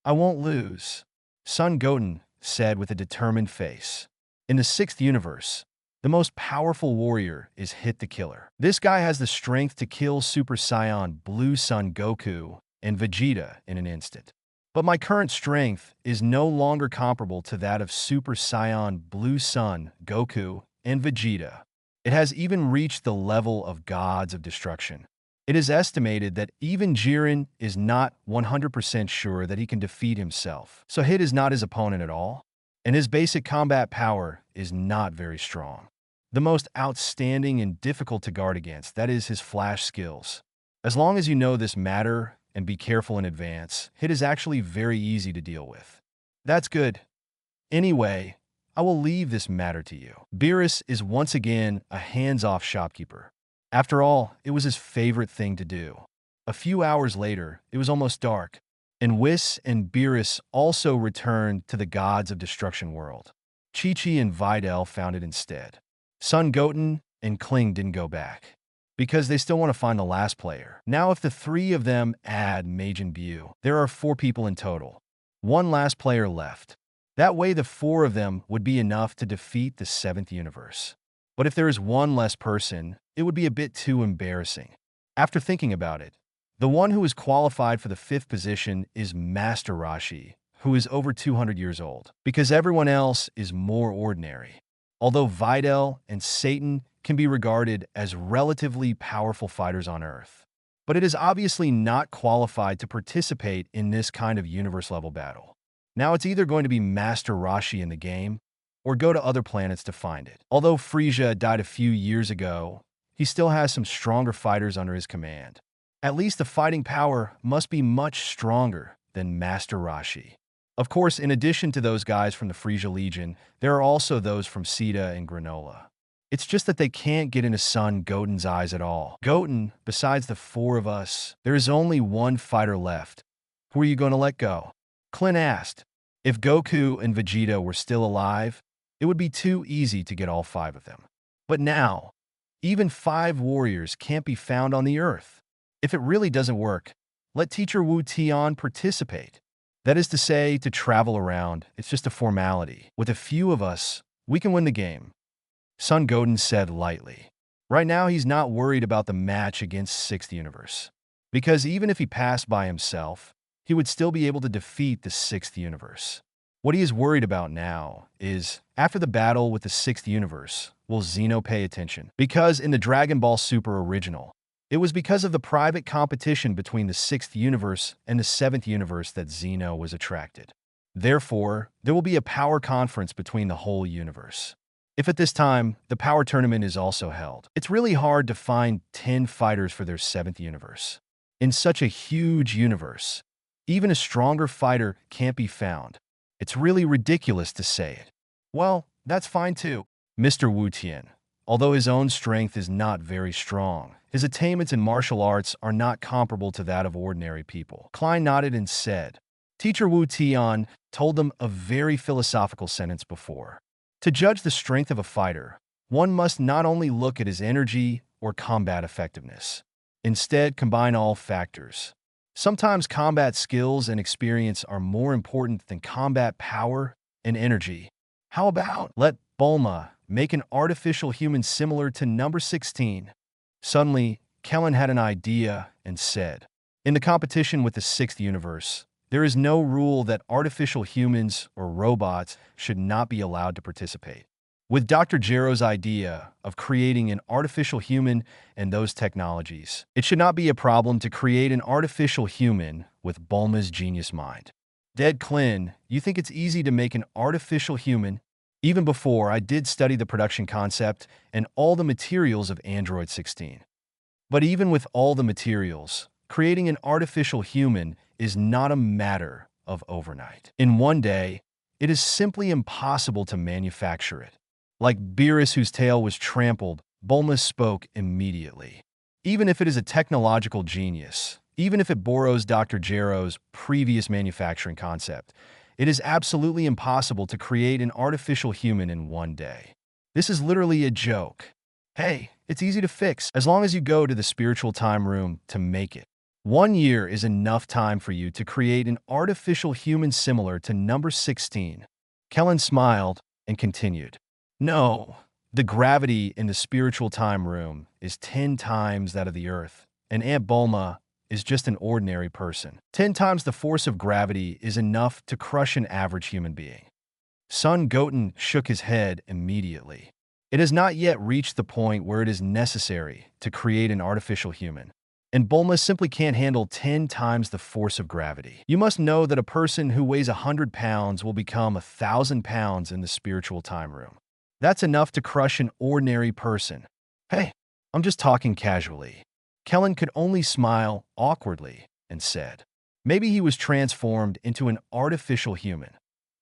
I won't lose. Son Goten said with a determined face. In the 6th universe, the most powerful warrior is Hit the Killer. This guy has the strength to kill Super Saiyan Blue Son Goku and Vegeta in an instant. But my current strength is no longer comparable to that of Super Saiyan Blue Son Goku and Vegeta. It has even reached the level of gods of destruction. It is estimated that even Jiren is not 100% sure that he can defeat himself. So Hit is not his opponent at all, and his basic combat power is not very strong. The most outstanding and difficult to guard against, that is his flash skills. As long as you know this matter and be careful in advance, Hit is actually very easy to deal with. That's good. Anyway, I will leave this matter to you. Beerus is once again a hands-off shopkeeper. After all, it was his favorite thing to do. A few hours later, it was almost dark, and Whis and Beerus also returned to the Gods of Destruction world. Chi-Chi and Videl found it instead. Son Goten and Kling didn't go back, because they still want to find the last player. Now if the 3 of them add Majin Buu, there are 4 people in total. 1 last player left. That way the 4 of them would be enough to defeat the 7th universe. But if there is 1 less person, it would be a bit too embarrassing. After thinking about it, the one who is qualified for the 5th position is Master Roshi, who is over 200 years old, because everyone else is more ordinary. Although Videl and Satan can be regarded as relatively powerful fighters on Earth, but it is obviously not qualified to participate in this kind of universe-level battle. Now it's either going to be Master Roshi in the game, or go to other planets to find it. Although Frieza died a few years ago, he still has some stronger fighters under his command. At least the fighting power must be much stronger than Master Roshi. Of course, in addition to those guys from the Frieza Legion, there are also those from Sita and Granola. It's just that they can't get into Son Goten's eyes at all. Goten, besides the 4 of us, there is only 1 fighter left. Who are you going to let go? Clint asked. If Goku and Vegeta were still alive, it would be too easy to get all 5 of them. But now, even 5 warriors can't be found on the Earth. If it really doesn't work, let teacher Wu Tian participate. That is to say, to travel around, it's just a formality. With a few of us, we can win the game, Son Goten said lightly. Right now, he's not worried about the match against Sixth Universe. Because even if he passed by himself, he would still be able to defeat the Sixth Universe. What he is worried about now is, after the battle with the Sixth Universe, will Zeno pay attention? Because in the Dragon Ball Super original, it was because of the private competition between the Sixth Universe and the Seventh Universe that Zeno was attracted. Therefore, there will be a power conference between the whole universe. If at this time, the power tournament is also held, it's really hard to find 10 fighters for their Seventh Universe. In such a huge universe, even a stronger fighter can't be found. It's really ridiculous to say it. Well, that's fine too. Mr. Wu Tian, although his own strength is not very strong, his attainments in martial arts are not comparable to that of ordinary people. Klein nodded and said, Teacher Wu Tian told them a very philosophical sentence before. To judge the strength of a fighter, one must not only look at his energy or combat effectiveness. Instead, combine all factors. Sometimes combat skills and experience are more important than combat power and energy. How about let Bulma make an artificial human similar to number 16? Suddenly, Kellen had an idea and said, in the competition with the Sixth Universe, there is no rule that artificial humans or robots should not be allowed to participate. With Dr. Gero's idea of creating an artificial human and those technologies, it should not be a problem to create an artificial human with Bulma's genius mind. Dead Clin, you think it's easy to make an artificial human? Even before, I did study the production concept and all the materials of Android 16. But even with all the materials, creating an artificial human is not a matter of overnight. In one day, it is simply impossible to manufacture it. Like Beerus, whose tail was trampled, Bulma spoke immediately. Even if it is a technological genius, even if it borrows Dr. Gero's previous manufacturing concept, it is absolutely impossible to create an artificial human in one day. This is literally a joke. Hey, it's easy to fix as long as you go to the spiritual time room to make it. 1 year is enough time for you to create an artificial human similar to number 16. Kellen smiled and continued. No, the gravity in the spiritual time room is 10 times that of the Earth, and Aunt Bulma is just an ordinary person. 10 times the force of gravity is enough to crush an average human being. Son Goten shook his head immediately. It has not yet reached the point where it is necessary to create an artificial human, and Bulma simply can't handle 10 times the force of gravity. You must know that a person who weighs 100 pounds will become 1,000 pounds in the spiritual time room. That's enough to crush an ordinary person. Hey, I'm just talking casually. Kellen could only smile awkwardly and said, maybe he was transformed into an artificial human,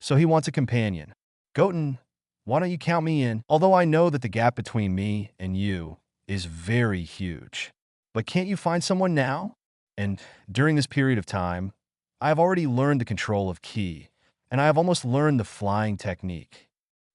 so he wants a companion. Goten, why don't you count me in? Although I know that the gap between me and you is very huge. But can't you find someone now? And during this period of time, I have already learned the control of ki, and I have almost learned the flying technique.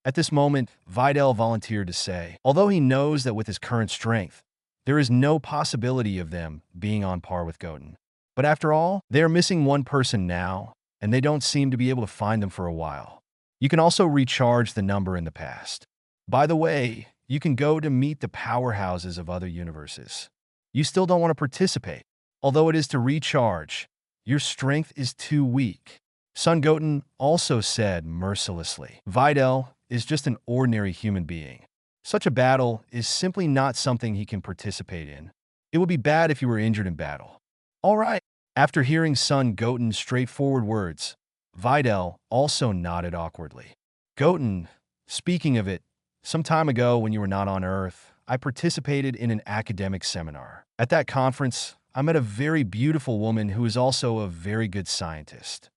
At this moment, Videl volunteered to say, although he knows that with his current strength, there is no possibility of them being on par with Goten. But after all, they are missing one person now, and they don't seem to be able to find them for a while. You can also recharge the number in the past. By the way, you can go to meet the powerhouses of other universes. You still don't want to participate. Although it is to recharge, your strength is too weak. Son Goten also said mercilessly. Videl is just an ordinary human being. Such a battle is simply not something he can participate in. It would be bad if you were injured in battle. All right. After hearing Son Goten's straightforward words, Videl also nodded awkwardly. Goten, speaking of it, some time ago when you were not on Earth, I participated in an academic seminar. At that conference, I met a very beautiful woman who is also a very good scientist.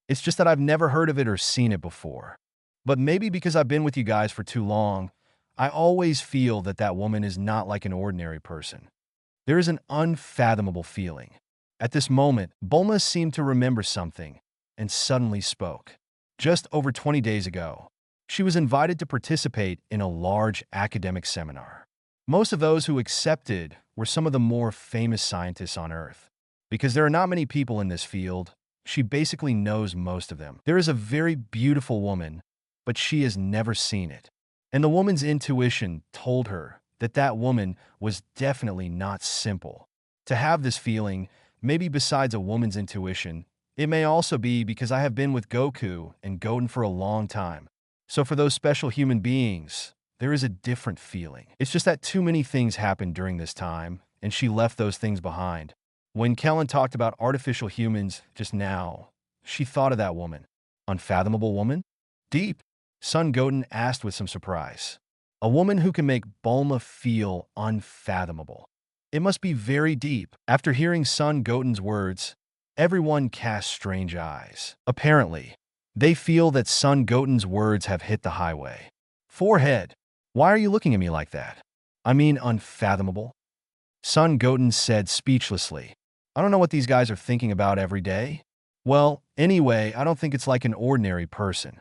It's just that I've never heard of it or seen it before. But maybe because I've been with you guys for too long, I always feel that that woman is not like an ordinary person. There is an unfathomable feeling. At this moment, Bulma seemed to remember something and suddenly spoke. Just over 20 days ago, she was invited to participate in a large academic seminar. Most of those who accepted were some of the more famous scientists on Earth. Because there are not many people in this field, she basically knows most of them. There is a very beautiful woman, but she has never seen it. And the woman's intuition told her that that woman was definitely not simple. To have this feeling, maybe besides a woman's intuition, it may also be because I have been with Goku and Goten for a long time. So for those special human beings, there is a different feeling. It's just that too many things happened during this time, and she left those things behind. When Kellen talked about artificial humans just now, she thought of that woman. Unfathomable woman? Deep, Son Goten asked with some surprise. A woman who can make Bulma feel unfathomable. It must be very deep. After hearing Son Goten's words, everyone cast strange eyes. Apparently, they feel that Son Goten's words have hit the highway. Forehead, why are you looking at me like that? I mean unfathomable? Son Goten said speechlessly. I don't know what these guys are thinking about every day. Well, anyway, I don't think it's like an ordinary person.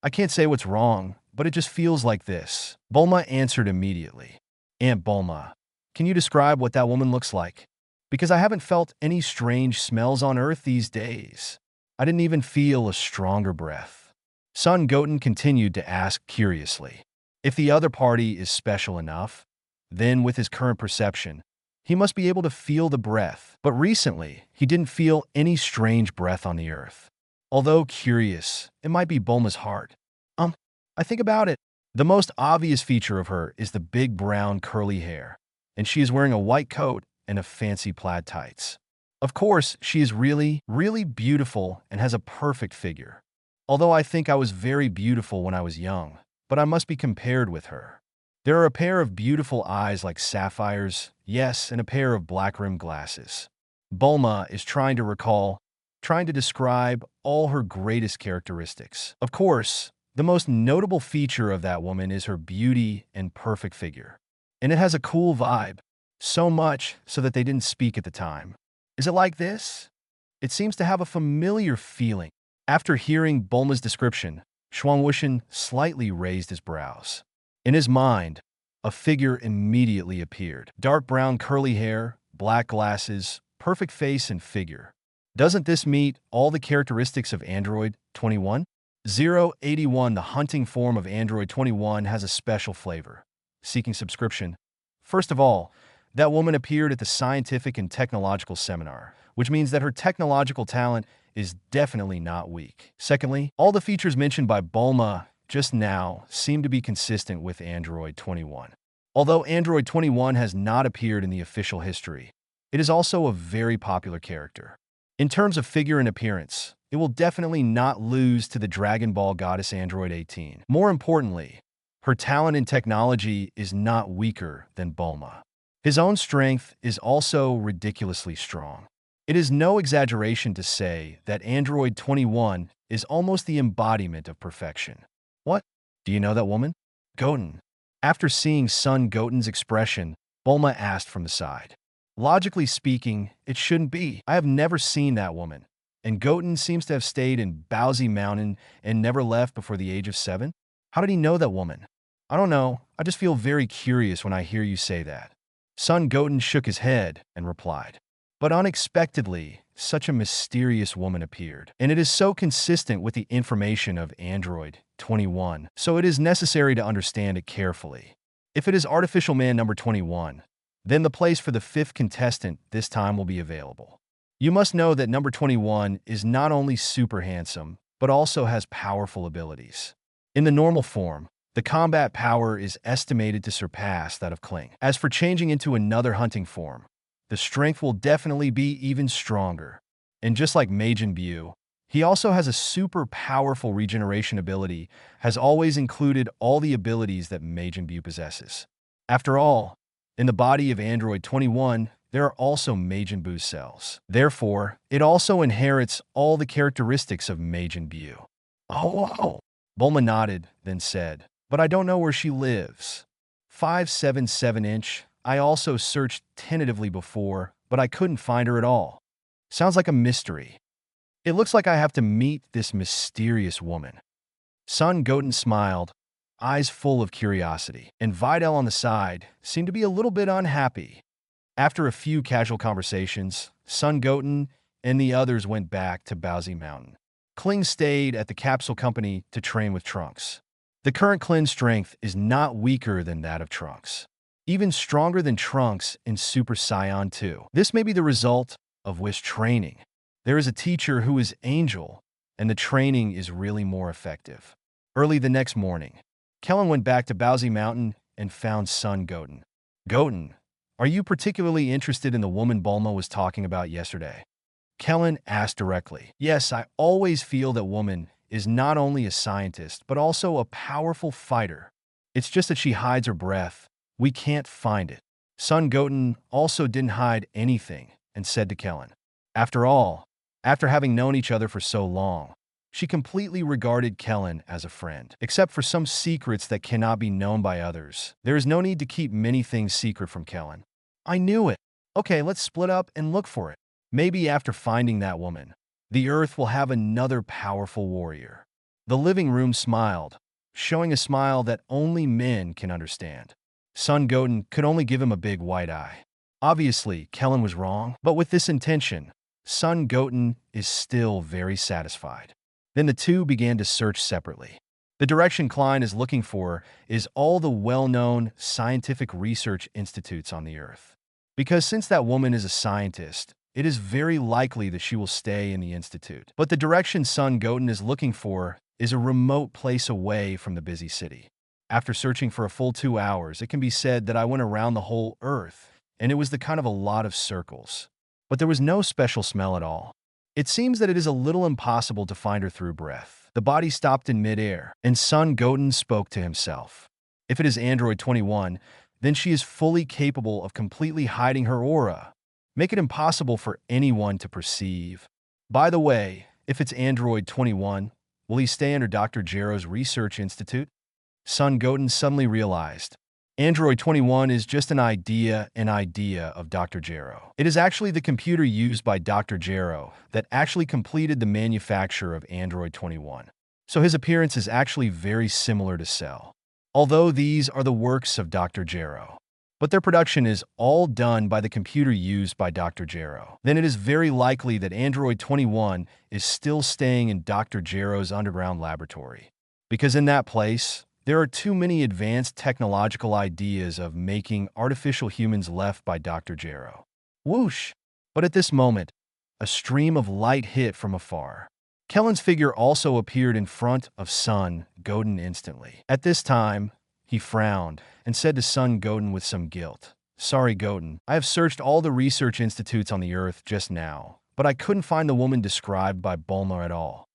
I can't say what's wrong, but it just feels like this. Bulma answered immediately. Aunt Bulma, can you describe what that woman looks like? Because I haven't felt any strange smells on Earth these days. I didn't even feel a stronger breath. Son Goten continued to ask curiously. If the other party is special enough, then with his current perception, he must be able to feel the breath. But recently, he didn't feel any strange breath on the Earth. Although curious, it might be Bulma's heart. I think about it. The most obvious feature of her is the big brown curly hair, and she is wearing a white coat and a fancy plaid tights. Of course, she is really, really beautiful and has a perfect figure. Although I think I was very beautiful when I was young, but I must be compared with her. There are a pair of beautiful eyes like sapphires, yes, and a pair of black-rimmed glasses. Bulma is trying to describe all her greatest characteristics. Of course, the most notable feature of that woman is her beauty and perfect figure. And it has a cool vibe, so much so that they didn't speak at the time. Is it like this? It seems to have a familiar feeling. After hearing Bulma's description, Chuanchao slightly raised his brows. In his mind, a figure immediately appeared. Dark brown curly hair, black glasses, perfect face and figure. Doesn't this meet all the characteristics of Android 21? 081, the hunting form of Android 21, has a special flavor. Seeking subscription. First of all, that woman appeared at the scientific and technological seminar, which means that her technological talent is definitely not weak. Secondly, all the features mentioned by Bulma just now seem to be consistent with Android 21. Although Android 21 has not appeared in the official history, it is also a very popular character. In terms of figure and appearance, it will definitely not lose to the Dragon Ball goddess Android 18. More importantly, her talent in technology is not weaker than Bulma. His own strength is also ridiculously strong. It is no exaggeration to say that Android 21 is almost the embodiment of perfection. What? Do you know that woman? Goten. After seeing Son Goten's expression, Bulma asked from the side. Logically speaking, it shouldn't be. I have never seen that woman. And Goten seems to have stayed in Baozi Mountain and never left before the age of 7? How did he know that woman? I don't know. I just feel very curious when I hear you say that. Son Goten shook his head and replied. But unexpectedly, such a mysterious woman appeared. And it is so consistent with the information of Android 21, so it is necessary to understand it carefully. If it is Artificial Man number 21, then the place for the 5th contestant this time will be available. You must know that number 21 is not only super handsome, but also has powerful abilities. In the normal form, the combat power is estimated to surpass that of Kling. As for changing into another hunting form, the strength will definitely be even stronger. And just like Majin Buu, he also has a super powerful regeneration ability, has always included all the abilities that Majin Buu possesses. After all, in the body of Android 21, there are also Majin Buu cells. Therefore, it also inherits all the characteristics of Majin Buu. Oh. Bulma nodded, then said, but I don't know where she lives. 577-inch. I also searched tentatively before, but I couldn't find her at all. Sounds like a mystery. It looks like I have to meet this mysterious woman. Son Goten smiled, eyes full of curiosity, and Videl on the side seemed to be a little bit unhappy. After a few casual conversations, Son Goten and the others went back to Baozi Mountain. Kling stayed at the capsule company to train with Trunks. The current Klin's strength is not weaker than that of Trunks, even stronger than Trunks in Super Saiyan 2. This may be the result of Whis training. There is a teacher who is Angel, and the training is really more effective. Early the next morning, Kellen went back to Baozi Mountain and found Son Goten. Goten, are you particularly interested in the woman Bulma was talking about yesterday? Kellen asked directly. Yes, I always feel that woman is not only a scientist, but also a powerful fighter. It's just that she hides her breath. We can't find it. Son Goten also didn't hide anything and said to Kellen. After all, after having known each other for so long, she completely regarded Kellen as a friend. Except for some secrets that cannot be known by others, there is no need to keep many things secret from Kellen. I knew it. Okay, let's split up and look for it. Maybe after finding that woman, the Earth will have another powerful warrior. The living room smiled, showing a smile that only men can understand. Son Goten could only give him a big white eye. Obviously, Kellen was wrong, but with this intention, Son Goten is still very satisfied. Then the two began to search separately. The direction Klein is looking for is all the well-known scientific research institutes on the Earth. Because since that woman is a scientist, it is very likely that she will stay in the institute. But the direction Son Goten is looking for is a remote place away from the busy city. After searching for a full 2 hours, it can be said that I went around the whole Earth, and it was the kind of a lot of circles. But there was no special smell at all. It seems that it is a little impossible to find her through breath. The body stopped in midair, and Son Goten spoke to himself. If it is Android 21, then she is fully capable of completely hiding her aura. Make it impossible for anyone to perceive. By the way, if it's Android 21, will he stay under Dr. Gero's Research Institute? Son Goten suddenly realized. Android 21 is just an idea of Dr. Gero. It is actually the computer used by Dr. Gero that actually completed the manufacture of Android 21. So his appearance is actually very similar to Cell. Although these are the works of Dr. Gero, but their production is all done by the computer used by Dr. Gero, then it is very likely that Android 21 is still staying in Dr. Gero's underground laboratory. Because in that place, there are too many advanced technological ideas of making artificial humans left by Dr. Gero. Whoosh! But at this moment, a stream of light hit from afar. Kellen's figure also appeared in front of Son Goten instantly. At this time, he frowned and said to Son Goten with some guilt, Sorry, Goten, I have searched all the research institutes on the Earth just now, but I couldn't find the woman described by Bulma at all.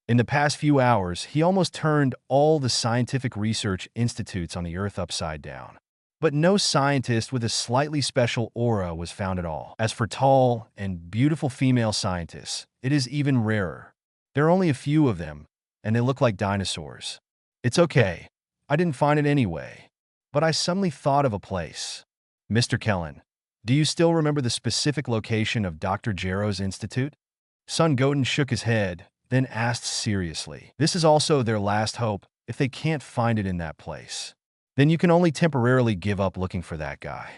In the past few hours, he almost turned all the scientific research institutes on the Earth upside down. But no scientist with a slightly special aura was found at all. As for tall and beautiful female scientists, it is even rarer. There are only a few of them, and they look like dinosaurs. It's okay. I didn't find it anyway. But I suddenly thought of a place. Mr. Kellen, do you still remember the specific location of Dr. Gero's institute? Son Goten shook his head, then asked seriously. This is also their last hope. If they can't find it in that place, then you can only temporarily give up looking for that guy.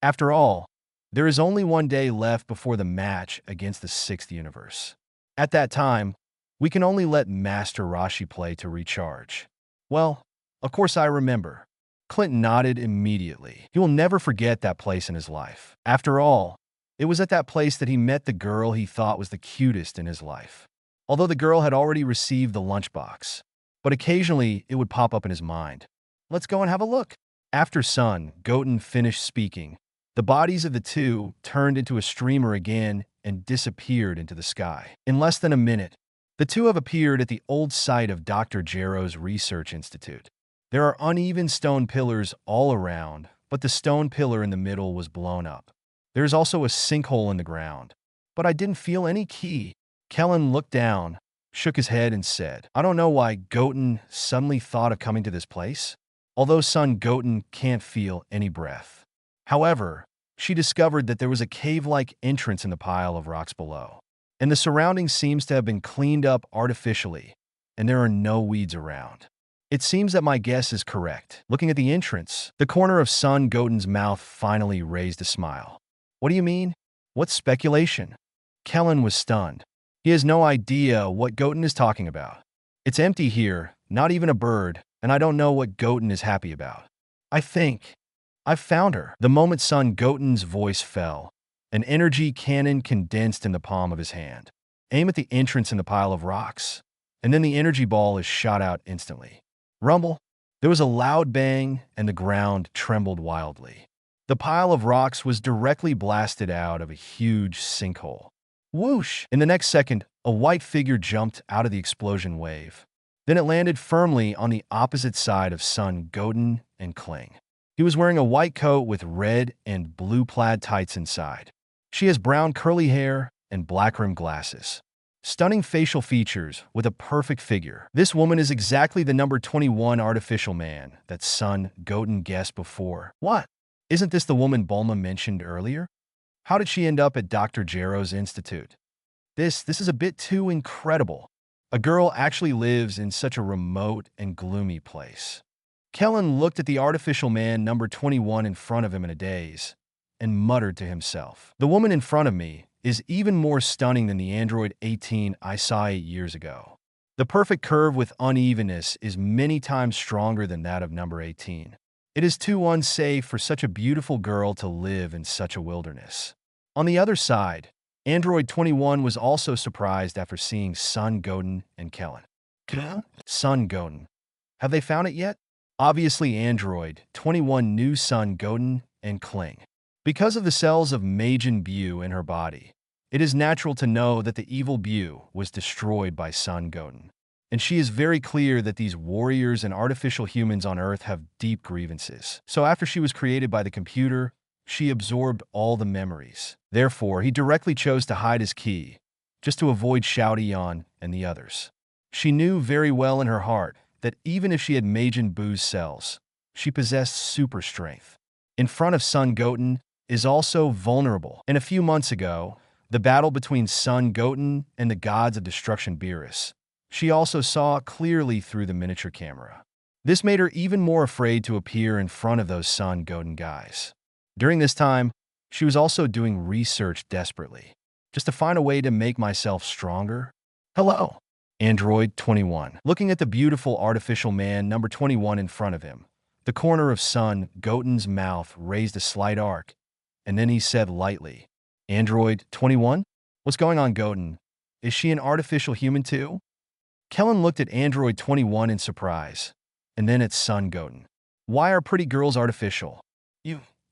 After all, there is only one day left before the match against the 6th universe. At that time, we can only let Master Roshi play to recharge. Well, of course I remember. Clint nodded immediately. He will never forget that place in his life. After all, it was at that place that he met the girl he thought was the cutest in his life. Although the girl had already received the lunchbox, but occasionally it would pop up in his mind. Let's go and have a look. After Son Goten finished speaking, the bodies of the two turned into a streamer again and disappeared into the sky. In less than a minute, the two have appeared at the old site of Dr. Gero's Research Institute. There are uneven stone pillars all around, but the stone pillar in the middle was blown up. There is also a sinkhole in the ground, but I didn't feel any key. Kellen looked down, shook his head, and said, I don't know why Goten suddenly thought of coming to this place, although Son Goten can't feel any breath. However, she discovered that there was a cave-like entrance in the pile of rocks below, and the surroundings seems to have been cleaned up artificially, and there are no weeds around. It seems that my guess is correct. Looking at the entrance, the corner of Son Goten's mouth finally raised a smile. What do you mean? What's speculation? Kellen was stunned. He has no idea what Goten is talking about. It's empty here, not even a bird, and I don't know what Goten is happy about. I think I've found her. The moment Son Goten's voice fell, an energy cannon condensed in the palm of his hand. Aim at the entrance in the pile of rocks, and then the energy ball is shot out instantly. Rumble. There was a loud bang, and the ground trembled wildly. The pile of rocks was directly blasted out of a huge sinkhole. Whoosh! In the next second, a white figure jumped out of the explosion wave. Then it landed firmly on the opposite side of Son Goten and Kling. He was wearing a white coat with red and blue plaid tights inside. She has brown curly hair and black-rimmed glasses. Stunning facial features with a perfect figure. This woman is exactly the number 21 artificial man that Son Goten guessed before. What? Isn't this the woman Bulma mentioned earlier? How did she end up at Dr. Gero's institute? This is a bit too incredible. A girl actually lives in such a remote and gloomy place. Kellen looked at the artificial man number 21 in front of him in a daze and muttered to himself. The woman in front of me is even more stunning than the android 18 I saw 8 years ago. The perfect curve with unevenness is many times stronger than that of number 18. It is too unsafe for such a beautiful girl to live in such a wilderness. On the other side, Android 21 was also surprised after seeing Son Goten and Kellen. Son Goten. Have they found it yet? Obviously, Android 21 knew Son Goten and Kling. Because of the cells of Majin Buu in her body, it is natural to know that the evil Buu was destroyed by Son Goten. And she is very clear that these warriors and artificial humans on Earth have deep grievances. So after she was created by the computer, she absorbed all the memories. Therefore, he directly chose to hide his key, just to avoid Shao Yan and the others. She knew very well in her heart that even if she had Majin Buu's cells, she possessed super strength. In front of Son Goten is also vulnerable. And a few months ago, the battle between Son Goten and the gods of destruction Beerus, she also saw clearly through the miniature camera. This made her even more afraid to appear in front of those Son Goten guys. During this time, she was also doing research desperately, just to find a way to make myself stronger. Hello, Android 21. Looking at the beautiful artificial man number 21 in front of him, the corner of Son Goten's mouth raised a slight arc, and then he said lightly, Android 21? What's going on, Goten? Is she an artificial human too? Kellen looked at Android 21 in surprise, and then at Son Goten. Why are pretty girls artificial?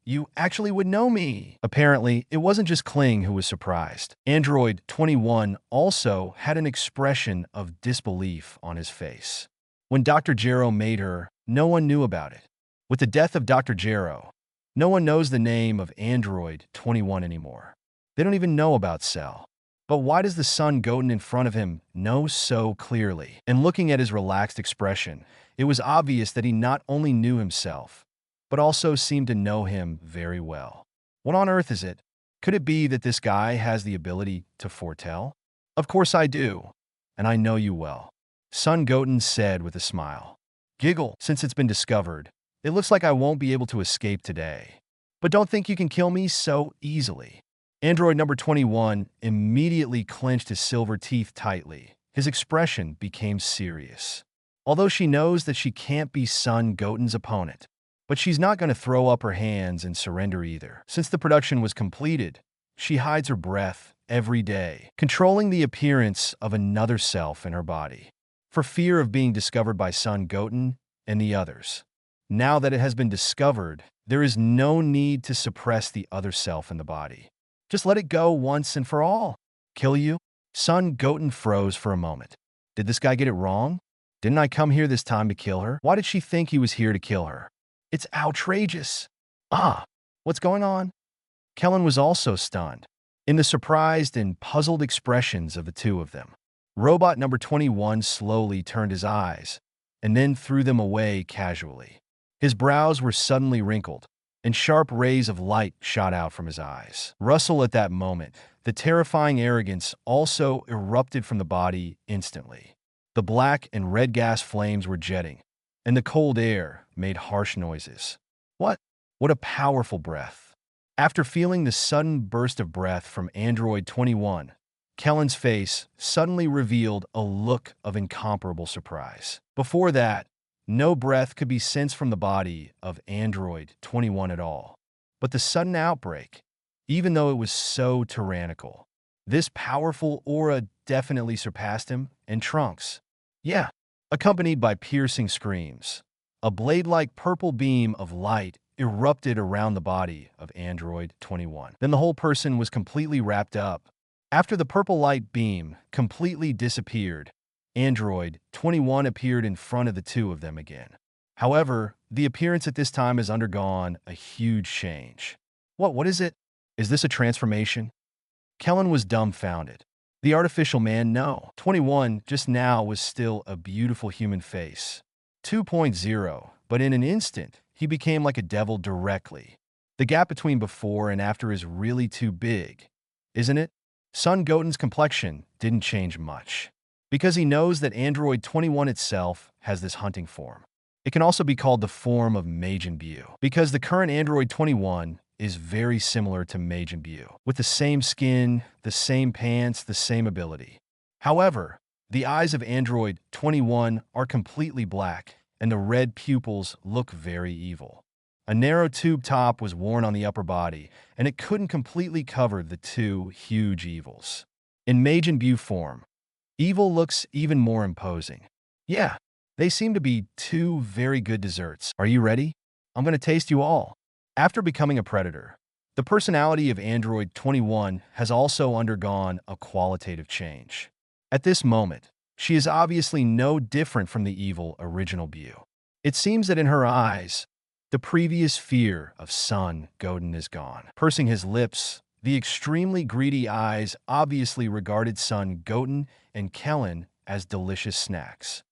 You actually would know me. Apparently, it wasn't just Kling who was surprised. Android 21 also had an expression of disbelief on his face. When Dr. Gero made her, no one knew about it. With the death of Dr. Gero, no one knows the name of Android 21 anymore. They don't even know about Cell. But why does the Son Goten in front of him know so clearly? And looking at his relaxed expression, it was obvious that he not only knew himself, but also seemed to know him very well. What on earth is it? Could it be that this guy has the ability to foretell? Of course I do, and I know you well, Son Goten said with a smile. Giggle, since it's been discovered. It looks like I won't be able to escape today. But don't think you can kill me so easily. Android number 21 immediately clenched his silver teeth tightly. His expression became serious. Although she knows that she can't be Son Goten's opponent, but she's not going to throw up her hands and surrender either. Since the production was completed, she hides her breath every day, controlling the appearance of another self in her body, for fear of being discovered by Son Goten and the others. Now that it has been discovered, there is no need to suppress the other self in the body. Just let it go once and for all. Kill you? Son Goten froze for a moment. Did this guy get it wrong? Didn't I come here this time to kill her? Why did she think he was here to kill her? It's outrageous. What's going on? Kellen was also stunned, in the surprised and puzzled expressions of the two of them. Robot number 21 slowly turned his eyes, and then threw them away casually. His brows were suddenly wrinkled, and sharp rays of light shot out from his eyes. Russell at that moment, the terrifying arrogance also erupted from the body instantly. The black and red gas flames were jetting, and the cold air made harsh noises. What a powerful breath. After feeling the sudden burst of breath from Android 21, Kellen's face suddenly revealed a look of incomparable surprise. Before that, no breath could be sensed from the body of Android 21 at all. But the sudden outbreak, even though it was so tyrannical, this powerful aura definitely surpassed him and Trunks. Yeah, accompanied by piercing screams. A blade-like purple beam of light erupted around the body of Android 21. Then the whole person was completely wrapped up. After the purple light beam completely disappeared, Android 21 appeared in front of the two of them again. However, the appearance at this time has undergone a huge change. What is it? Is this a transformation? Kellen was dumbfounded. The artificial man, no. 21 just now was still a beautiful human face. 2.0, but in an instant, he became like a devil directly. The gap between before and after is really too big, isn't it? Son Goten's complexion didn't change much, because he knows that Android 21 itself has this hunting form. It can also be called the form of Majin Buu, because the current Android 21 is very similar to Majin Buu, with the same skin, the same pants, the same ability. However, the eyes of Android 21 are completely black, and the red pupils look very evil. A narrow tube top was worn on the upper body, and it couldn't completely cover the two huge evils. In Majin Buu form, evil looks even more imposing. Yeah, they seem to be two very good desserts. Are you ready? I'm going to taste you all. After becoming a predator, the personality of Android 21 has also undergone a qualitative change. At this moment, she is obviously no different from the evil original Buu. It seems that in her eyes, the previous fear of Son Goten is gone. Pursing his lips, the extremely greedy eyes obviously regarded Son Goten and Kellen as delicious snacks.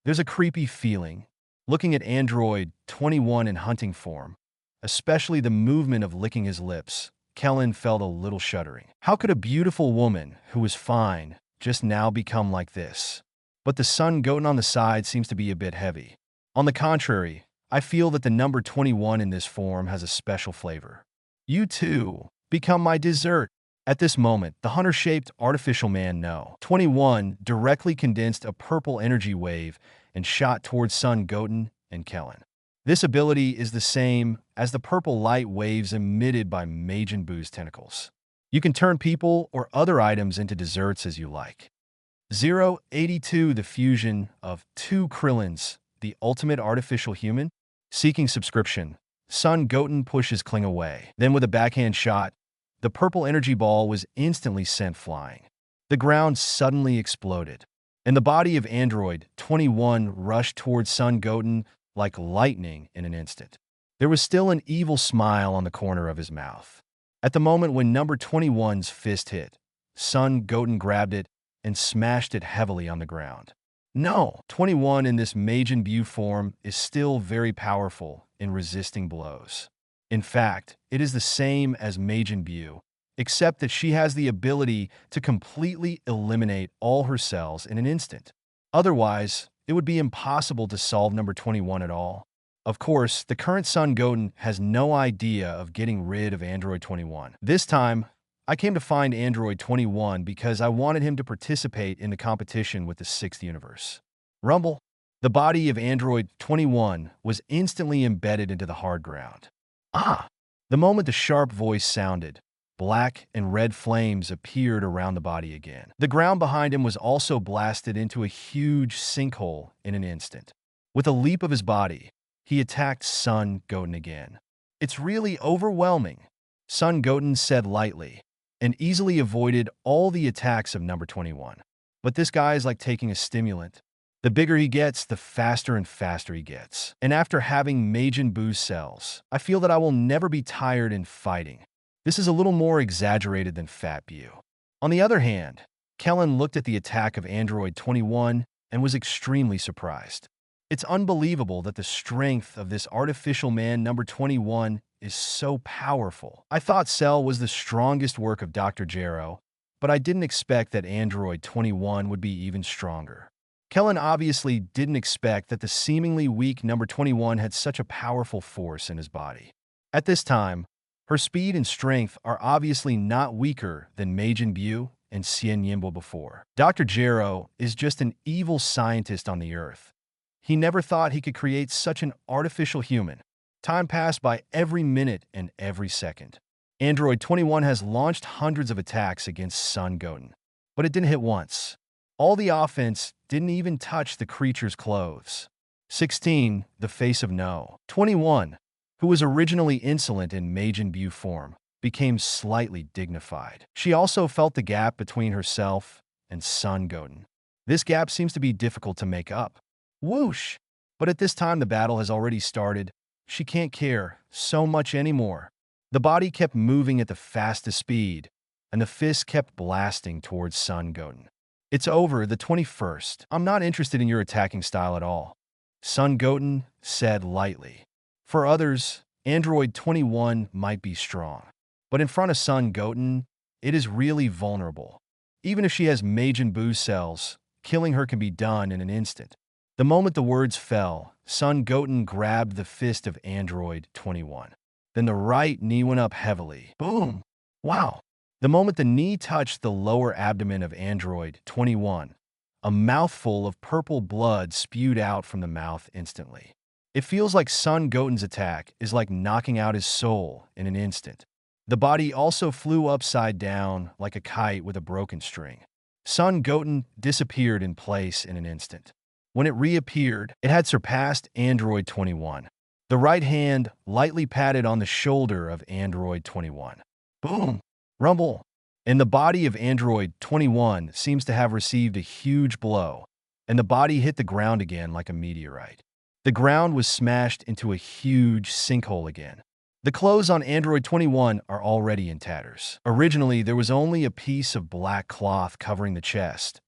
There's a creepy feeling. Looking at Android 21 in hunting form, especially the movement of licking his lips, Kellen felt a little shuddering. How could a beautiful woman who was fine just now become like this? But the Son Goten on the side seems to be a bit heavy. On the contrary, I feel that the number 21 in this form has a special flavor. You too, become my dessert. At this moment, the hunter-shaped artificial man, no. 21 directly condensed a purple energy wave and shot towards Son Goten and Kellen. This ability is the same as the purple light waves emitted by Majin Buu's tentacles. You can turn people or other items into desserts as you like. 082 The fusion of two Krillins, the ultimate artificial human. Seeking subscription, Son Goten pushes Kling away. Then with a backhand shot, the purple energy ball was instantly sent flying. The ground suddenly exploded, and the body of Android 21 rushed towards Son Goten like lightning in an instant. There was still an evil smile on the corner of his mouth. At the moment when number 21's fist hit, Son Goten grabbed it and smashed it heavily on the ground. No, 21 in this Majin Buu form is still very powerful in resisting blows. In fact, it is the same as Majin Buu, except that she has the ability to completely eliminate all her cells in an instant. Otherwise, it would be impossible to solve number 21 at all. Of course, the current Son Goten has no idea of getting rid of Android 21. This time, I came to find Android 21 because I wanted him to participate in the competition with the 6th universe. Rumble. The body of Android 21 was instantly embedded into the hard ground. The moment the sharp voice sounded, black and red flames appeared around the body again. The ground behind him was also blasted into a huge sinkhole in an instant. With a leap of his body, he attacked Son Goten again. It's really overwhelming, Son Goten said lightly, and easily avoided all the attacks of number 21. But this guy is like taking a stimulant. The bigger he gets, the faster and faster he gets. And after having Majin Buu's cells, I feel that I will never be tired in fighting. This is a little more exaggerated than Fat Buu. On the other hand, Kellen looked at the attack of Android 21 and was extremely surprised. It's unbelievable that the strength of this artificial man number 21 is so powerful. I thought Cell was the strongest work of Dr. Gero, but I didn't expect that Android 21 would be even stronger. Kellen obviously didn't expect that the seemingly weak number 21 had such a powerful force in his body. At this time, Her speed and strength are obviously not weaker than Majin Buu and Xian Yimbo before. Dr. Gero is just an evil scientist on the Earth. He never thought he could create such an artificial human. Time passed by every minute and every second. Android 21 has launched hundreds of attacks against Son Goten, but it didn't hit once. All the offense didn't even touch the creature's clothes. 16. The face of No. 21, who was originally insolent in Majin Buu form, became slightly dignified. She also felt the gap between herself and Son Goten. This gap seems to be difficult to make up. Whoosh! But at this time the battle has already started. She can't care so much anymore. The body kept moving at the fastest speed, and the fist kept blasting towards Son Goten. It's over, the 21st. I'm not interested in your attacking style at all, Son Goten said lightly. For others, Android 21 might be strong, but in front of Son Goten, it is really vulnerable. Even if she has Majin Buu cells, killing her can be done in an instant. The moment the words fell, Son Goten grabbed the fist of Android 21. Then the right knee went up heavily. Boom! Wow! The moment the knee touched the lower abdomen of Android 21, a mouthful of purple blood spewed out from the mouth instantly. It feels like Son Goten's attack is like knocking out his soul in an instant. The body also flew upside down like a kite with a broken string. Son Goten disappeared in place in an instant. When it reappeared, it had surpassed Android 21. The right hand lightly patted on the shoulder of Android 21. Boom! Rumble! And the body of Android 21 seems to have received a huge blow, and the body hit the ground again like a meteorite. The ground was smashed into a huge sinkhole again. The clothes on Android 21 are already in tatters. Originally, there was only a piece of black cloth covering the chest,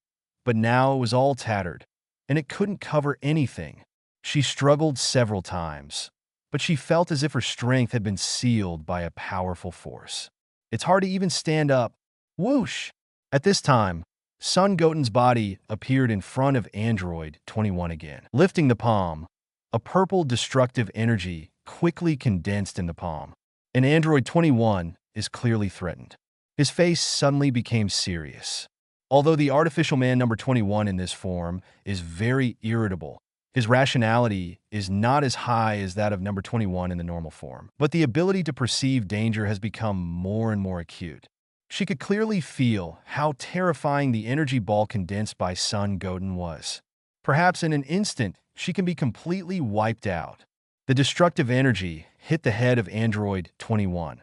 but now it was all tattered, and it couldn't cover anything. She struggled several times, but she felt as if her strength had been sealed by a powerful force. It's hard to even stand up. Whoosh! At this time, Son Goten's body appeared in front of Android 21 again. Lifting the palm, a purple destructive energy quickly condensed in the palm, and Android 21 is clearly threatened. His face suddenly became serious. Although the artificial man number 21 in this form is very irritable, his rationality is not as high as that of number 21 in the normal form. But the ability to perceive danger has become more and more acute. She could clearly feel how terrifying the energy ball condensed by Son Goten was. Perhaps in an instant, she can be completely wiped out. The destructive energy hit the head of Android 21,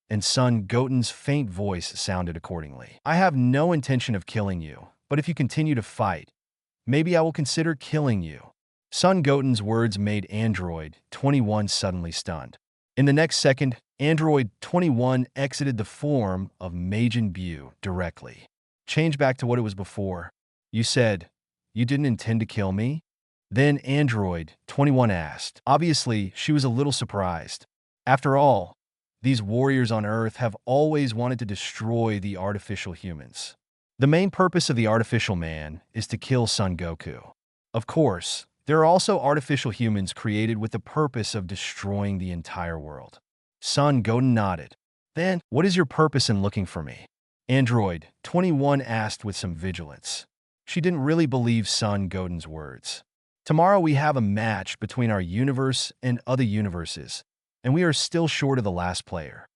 and Son Goten's faint voice sounded accordingly. I have no intention of killing you, but if you continue to fight, maybe I will consider killing you. Son Goten's words made Android 21 suddenly stunned. In the next second, Android 21 exited the form of Majin Buu directly. Change back to what it was before. You said, you didn't intend to kill me? Then Android 21 asked. Obviously, she was a little surprised. After all, these warriors on Earth have always wanted to destroy the artificial humans. The main purpose of the artificial man is to kill Son Goku. Of course, there are also artificial humans created with the purpose of destroying the entire world. Son Goten nodded. Then, what is your purpose in looking for me? Android 21 asked with some vigilance. She didn't really believe Son Goten's words. Tomorrow we have a match between our universe and other universes, and we are still short of the last player.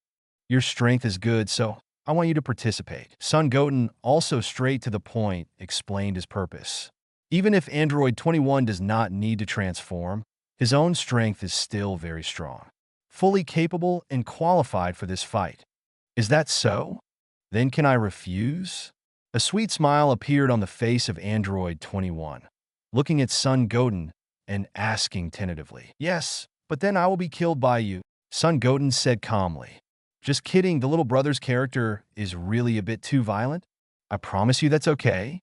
Your strength is good, so I want you to participate. Son Goten, also straight to the point, explained his purpose. Even if Android 21 does not need to transform, his own strength is still very strong, fully capable and qualified for this fight. Is that so? Then can I refuse? A sweet smile appeared on the face of Android 21, looking at Son Goten and asking tentatively. Yes, but then I will be killed by you, Son Goten said calmly. Just kidding, the little brother's character is really a bit too violent. I promise you that's okay.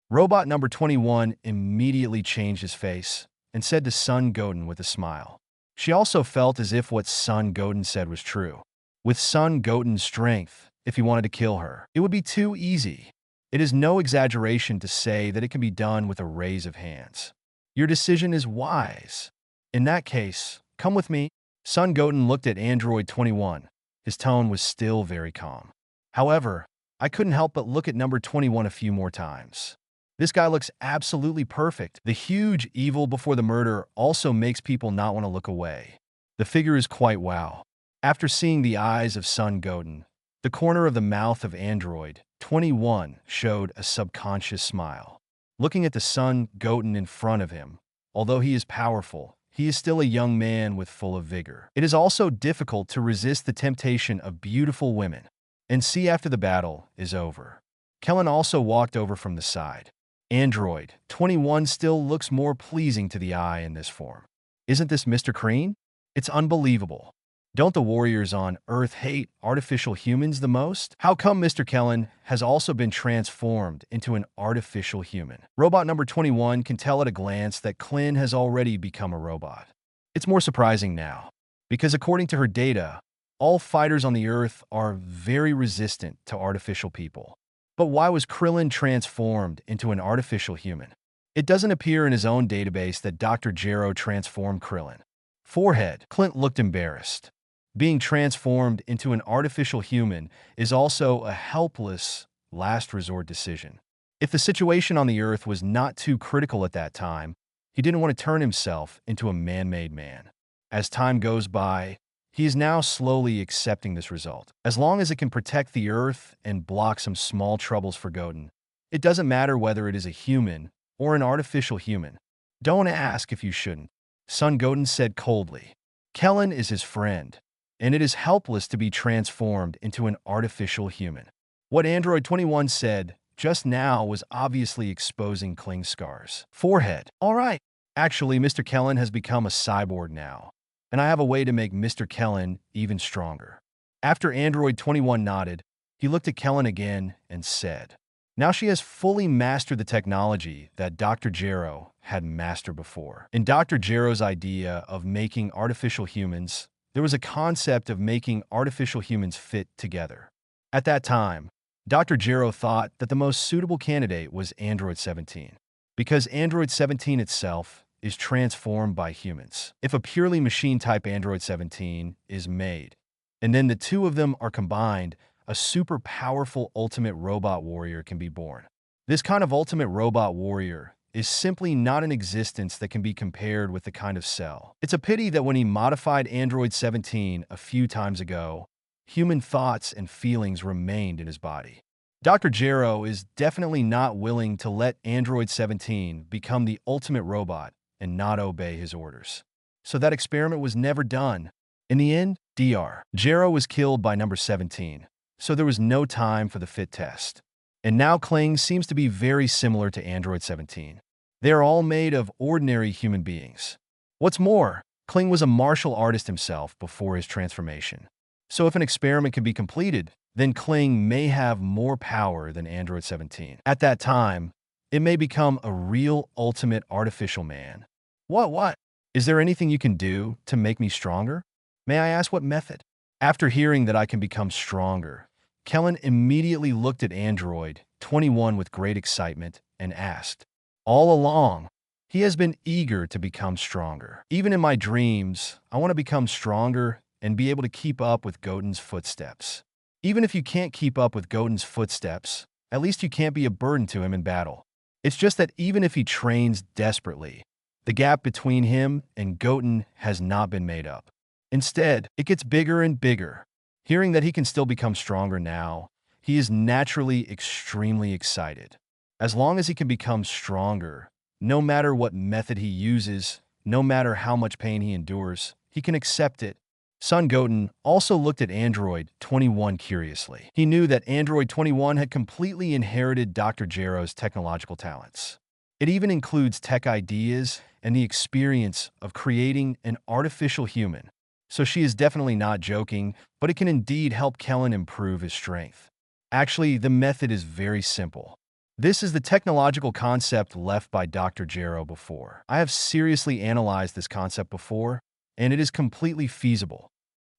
Robot number 21 immediately changed his face and said to Son Goten with a smile. She also felt as if what Son Goten said was true. With Son Goten's strength, if he wanted to kill her, it would be too easy. It is no exaggeration to say that it can be done with a raise of hands. Your decision is wise. In that case, come with me. Son Goten looked at Android 21, His tone was still very calm. However, I couldn't help but look at number 21 a few more times. This guy looks absolutely perfect. The huge evil before the murder also makes people not want to look away. The figure is quite wow. After seeing the eyes of Son Goten, the corner of the mouth of Android 21 showed a subconscious smile. Looking at the Son Goten in front of him, although he is powerful, he is still a young man with full of vigor. It is also difficult to resist the temptation of beautiful women. And see after the battle is over. Kellen also walked over from the side. Android 21 still looks more pleasing to the eye in this form. Isn't this Mr. Kreen? It's unbelievable. Don't the warriors on Earth hate artificial humans the most? How come Mr. Kellen has also been transformed into an artificial human? Robot number 21 can tell at a glance that Klin has already become a robot. It's more surprising now, because according to her data, all fighters on the Earth are very resistant to artificial people. But why was Krillin transformed into an artificial human? It doesn't appear in his own database that Dr. Gero transformed Krillin. Forehead. Clint looked embarrassed. Being transformed into an artificial human is also a helpless, last resort decision. If the situation on the Earth was not too critical at that time, he didn't want to turn himself into a man-made man. As time goes by, he is now slowly accepting this result. As long as it can protect the Earth and block some small troubles for Goten, it doesn't matter whether it is a human or an artificial human. Don't ask if you shouldn't. Son Goten said coldly. Kellen is his friend, and it is helpless to be transformed into an artificial human. What Android 21 said just now was obviously exposing Kling's scars. Forehead. All right. Actually, Mr. Kellen has become a cyborg now, and I have a way to make Mr. Kellen even stronger. After Android 21 nodded, he looked at Kellen again and said, now she has fully mastered the technology that Dr. Gero had mastered before. In Dr. Gero's idea of making artificial humans, there was a concept of making artificial humans fit together. At that time, Dr. Gero thought that the most suitable candidate was Android 17, because Android 17 itself is transformed by humans. If a purely machine-type Android 17 is made, and then the two of them are combined, a super powerful ultimate robot warrior can be born. This kind of ultimate robot warrior is simply not an existence that can be compared with the kind of cell. It's a pity that when he modified Android 17 a few times ago, human thoughts and feelings remained in his body. Dr. Gero is definitely not willing to let Android 17 become the ultimate robot and not obey his orders. So that experiment was never done. In the end, Dr. Gero was killed by number 17, so there was no time for the fit test. And now Kling seems to be very similar to Android 17. They are all made of ordinary human beings. What's more, Kling was a martial artist himself before his transformation. So if an experiment can be completed, then Kling may have more power than Android 17. At that time, it may become a real ultimate artificial man. What? Is there anything you can do to make me stronger? May I ask what method? After hearing that I can become stronger, Kellen immediately looked at Android 21 with great excitement and asked, all along, he has been eager to become stronger. Even in my dreams, I want to become stronger and be able to keep up with Goten's footsteps. Even if you can't keep up with Goten's footsteps, at least you can't be a burden to him in battle. It's just that even if he trains desperately, the gap between him and Goten has not been made up. Instead, it gets bigger and bigger. Hearing that he can still become stronger now, he is naturally extremely excited. As long as he can become stronger, no matter what method he uses, no matter how much pain he endures, he can accept it. Son Goten also looked at Android 21 curiously. He knew that Android 21 had completely inherited Dr. Gero's technological talents. It even includes tech ideas and the experience of creating an artificial human. So she is definitely not joking, but it can indeed help Kellen improve his strength. Actually, the method is very simple. This is the technological concept left by Dr. Gero before. I have seriously analyzed this concept before, and it is completely feasible.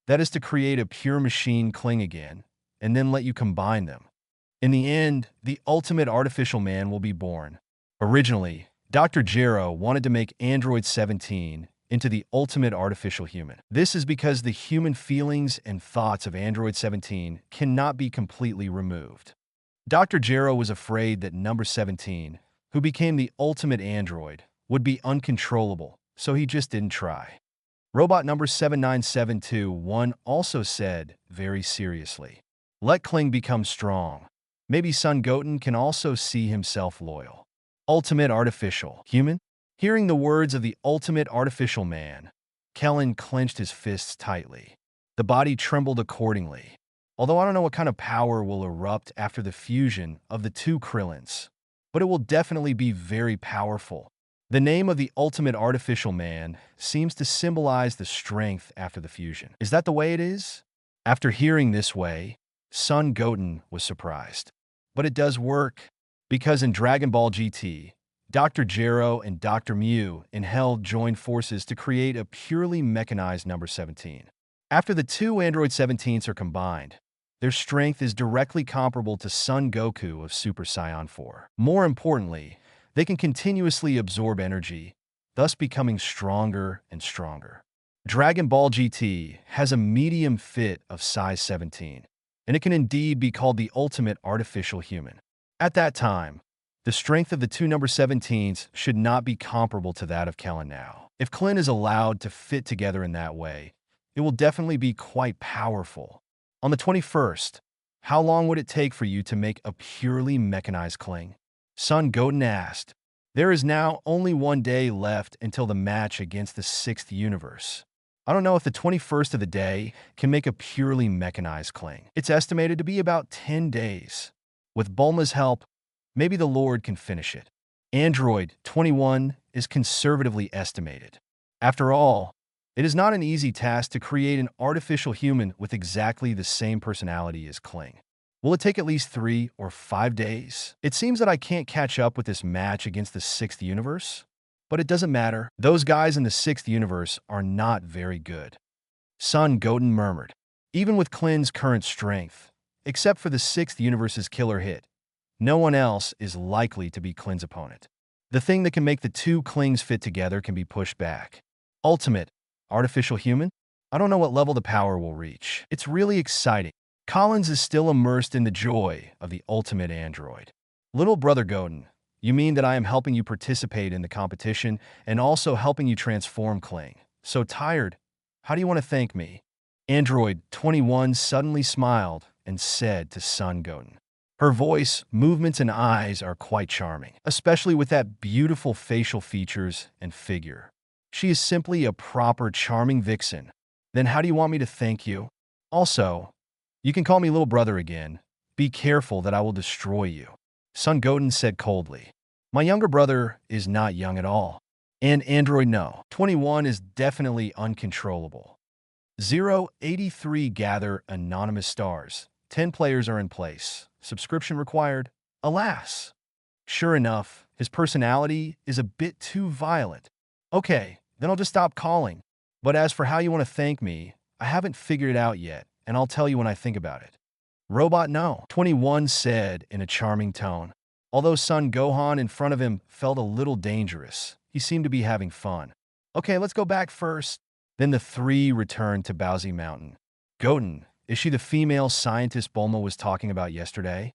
That is to create a pure machine Kling again, and then let you combine them. In the end, the ultimate artificial man will be born. Originally, Dr. Gero wanted to make Android 17 into the ultimate artificial human. This is because the human feelings and thoughts of Android 17 cannot be completely removed. Dr. Gero was afraid that number 17, who became the ultimate android, would be uncontrollable, so he just didn't try. Robot number 79721 also said, very seriously, "Let Kling become strong. Maybe Son Goten can also see himself loyal." Ultimate artificial human? Hearing the words of the ultimate artificial man, Kellen clenched his fists tightly. The body trembled accordingly. Although I don't know what kind of power will erupt after the fusion of the two Krillins, but it will definitely be very powerful. The name of the ultimate artificial man seems to symbolize the strength after the fusion. Is that the way it is? After hearing this way, Son Goten was surprised. But it does work, because in Dragon Ball GT, Dr. Gero and Dr. Mew in Hell joined forces to create a purely mechanized number 17. After the two Android 17s are combined, their strength is directly comparable to Son Goku of Super Saiyan 4. More importantly, they can continuously absorb energy, thus becoming stronger and stronger. Dragon Ball GT has a medium fit of size 17, and it can indeed be called the ultimate artificial human. At that time, the strength of the two number 17s should not be comparable to that of Kellen now. If Klin is allowed to fit together in that way, it will definitely be quite powerful. On the 21st, how long would it take for you to make a purely mechanized Kling? Son Goten asked. There is now only 1 day left until the match against the 6th universe. I don't know if the 21st of the day can make a purely mechanized Kling. It's estimated to be about 10 days. With Bulma's help, maybe the Lord can finish it. Android 21 is conservatively estimated. After all, it is not an easy task to create an artificial human with exactly the same personality as Kling. Will it take at least 3 or 5 days? It seems that I can't catch up with this match against the 6th universe. But it doesn't matter. Those guys in the 6th universe are not very good. Son Goten murmured. Even with Klin's current strength, except for the 6th universe's killer hit, no one else is likely to be Klin's opponent. The thing that can make the two Klings fit together can be pushed back. Ultimate artificial human? I don't know what level the power will reach. It's really exciting. Collins is still immersed in the joy of the ultimate android. Little brother Goten, you mean that I am helping you participate in the competition and also helping you transform Kling? So tired. How do you want to thank me? Android 21 suddenly smiled and said to Son Goten. Her voice, movements, and eyes are quite charming, especially with that beautiful facial features and figure. She is simply a proper charming vixen. Then how do you want me to thank you? Also, you can call me little brother again. Be careful that I will destroy you. Son Goten said coldly. My younger brother is not young at all. And Android no. 21 is definitely uncontrollable. 083 gather anonymous stars. 10 players are in place. Subscription required. Alas. Sure enough, his personality is a bit too violent. Okay, then I'll just stop calling. But as for how you want to thank me, I haven't figured it out yet, and I'll tell you when I think about it. Robot no. 21 said in a charming tone. Although Son Gohan in front of him felt a little dangerous, he seemed to be having fun. Okay, let's go back first. Then the three returned to Bowsy Mountain. Goten, is she the female scientist Bulma was talking about yesterday?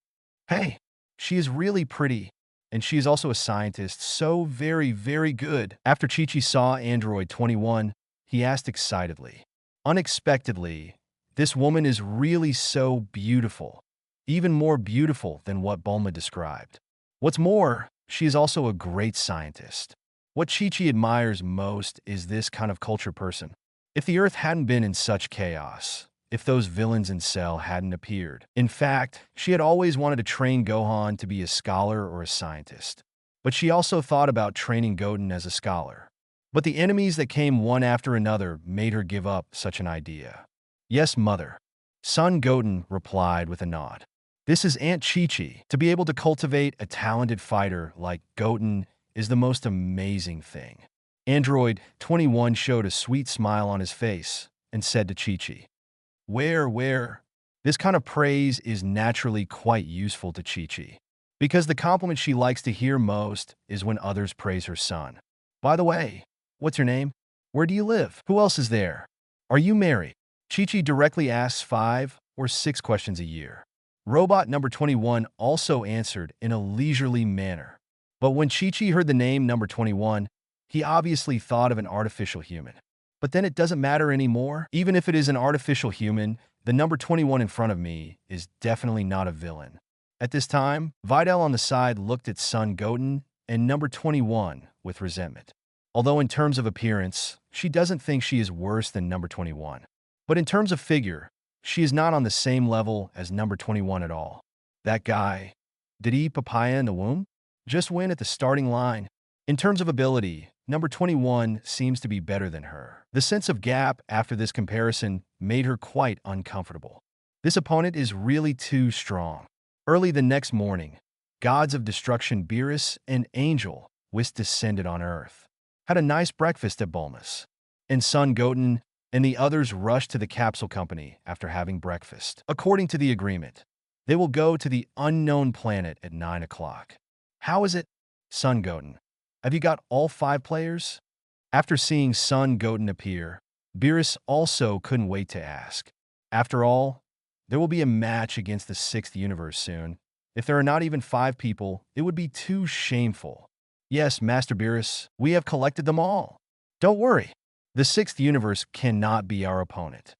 Hey, she is really pretty, and she is also a scientist, so very, very good. After Chi-Chi saw Android 21, he asked excitedly. Unexpectedly, this woman is really so beautiful, even more beautiful than what Bulma described. What's more, she is also a great scientist. What Chi-Chi admires most is this kind of culture person. If the Earth hadn't been in such chaos, if those villains in Cell hadn't appeared. In fact, she had always wanted to train Gohan to be a scholar or a scientist. But she also thought about training Goten as a scholar. But the enemies that came one after another made her give up such an idea. Yes, mother. Son Goten replied with a nod. This is Aunt Chi-Chi. To be able to cultivate a talented fighter like Goten is the most amazing thing. Android 21 showed a sweet smile on his face and said to Chi-Chi, Where? This kind of praise is naturally quite useful to Chi-Chi, because the compliment she likes to hear most is when others praise her son. By the way, what's your name? Where do you live? Who else is there? Are you married? Chi-Chi directly asks 5 or 6 questions a year. Robot number 21 also answered in a leisurely manner. But when Chi-Chi heard the name number 21, he obviously thought of an artificial human. But then it doesn't matter anymore. Even if it is an artificial human, the number 21 in front of me is definitely not a villain. At this time, Videl on the side looked at Son Goten and number 21 with resentment. Although in terms of appearance, she doesn't think she is worse than number 21. But in terms of figure, she is not on the same level as number 21 at all. That guy, did he eat papaya in the womb? Just win at the starting line. In terms of ability, number 21 seems to be better than her. The sense of gap after this comparison made her quite uncomfortable. This opponent is really too strong. Early the next morning, gods of destruction Beerus and Angel Whis descended on Earth. Had a nice breakfast at Bulma's. And Son Goten and the others rushed to the capsule company after having breakfast. According to the agreement, they will go to the unknown planet at 9 o'clock. How is it, Son Goten? Have you got all 5 players? After seeing Son Goten appear, Beerus also couldn't wait to ask. After all, there will be a match against the 6th universe soon. If there are not even 5 people, it would be too shameful. Yes, Master Beerus, we have collected them all. Don't worry, the 6th universe cannot be our opponent.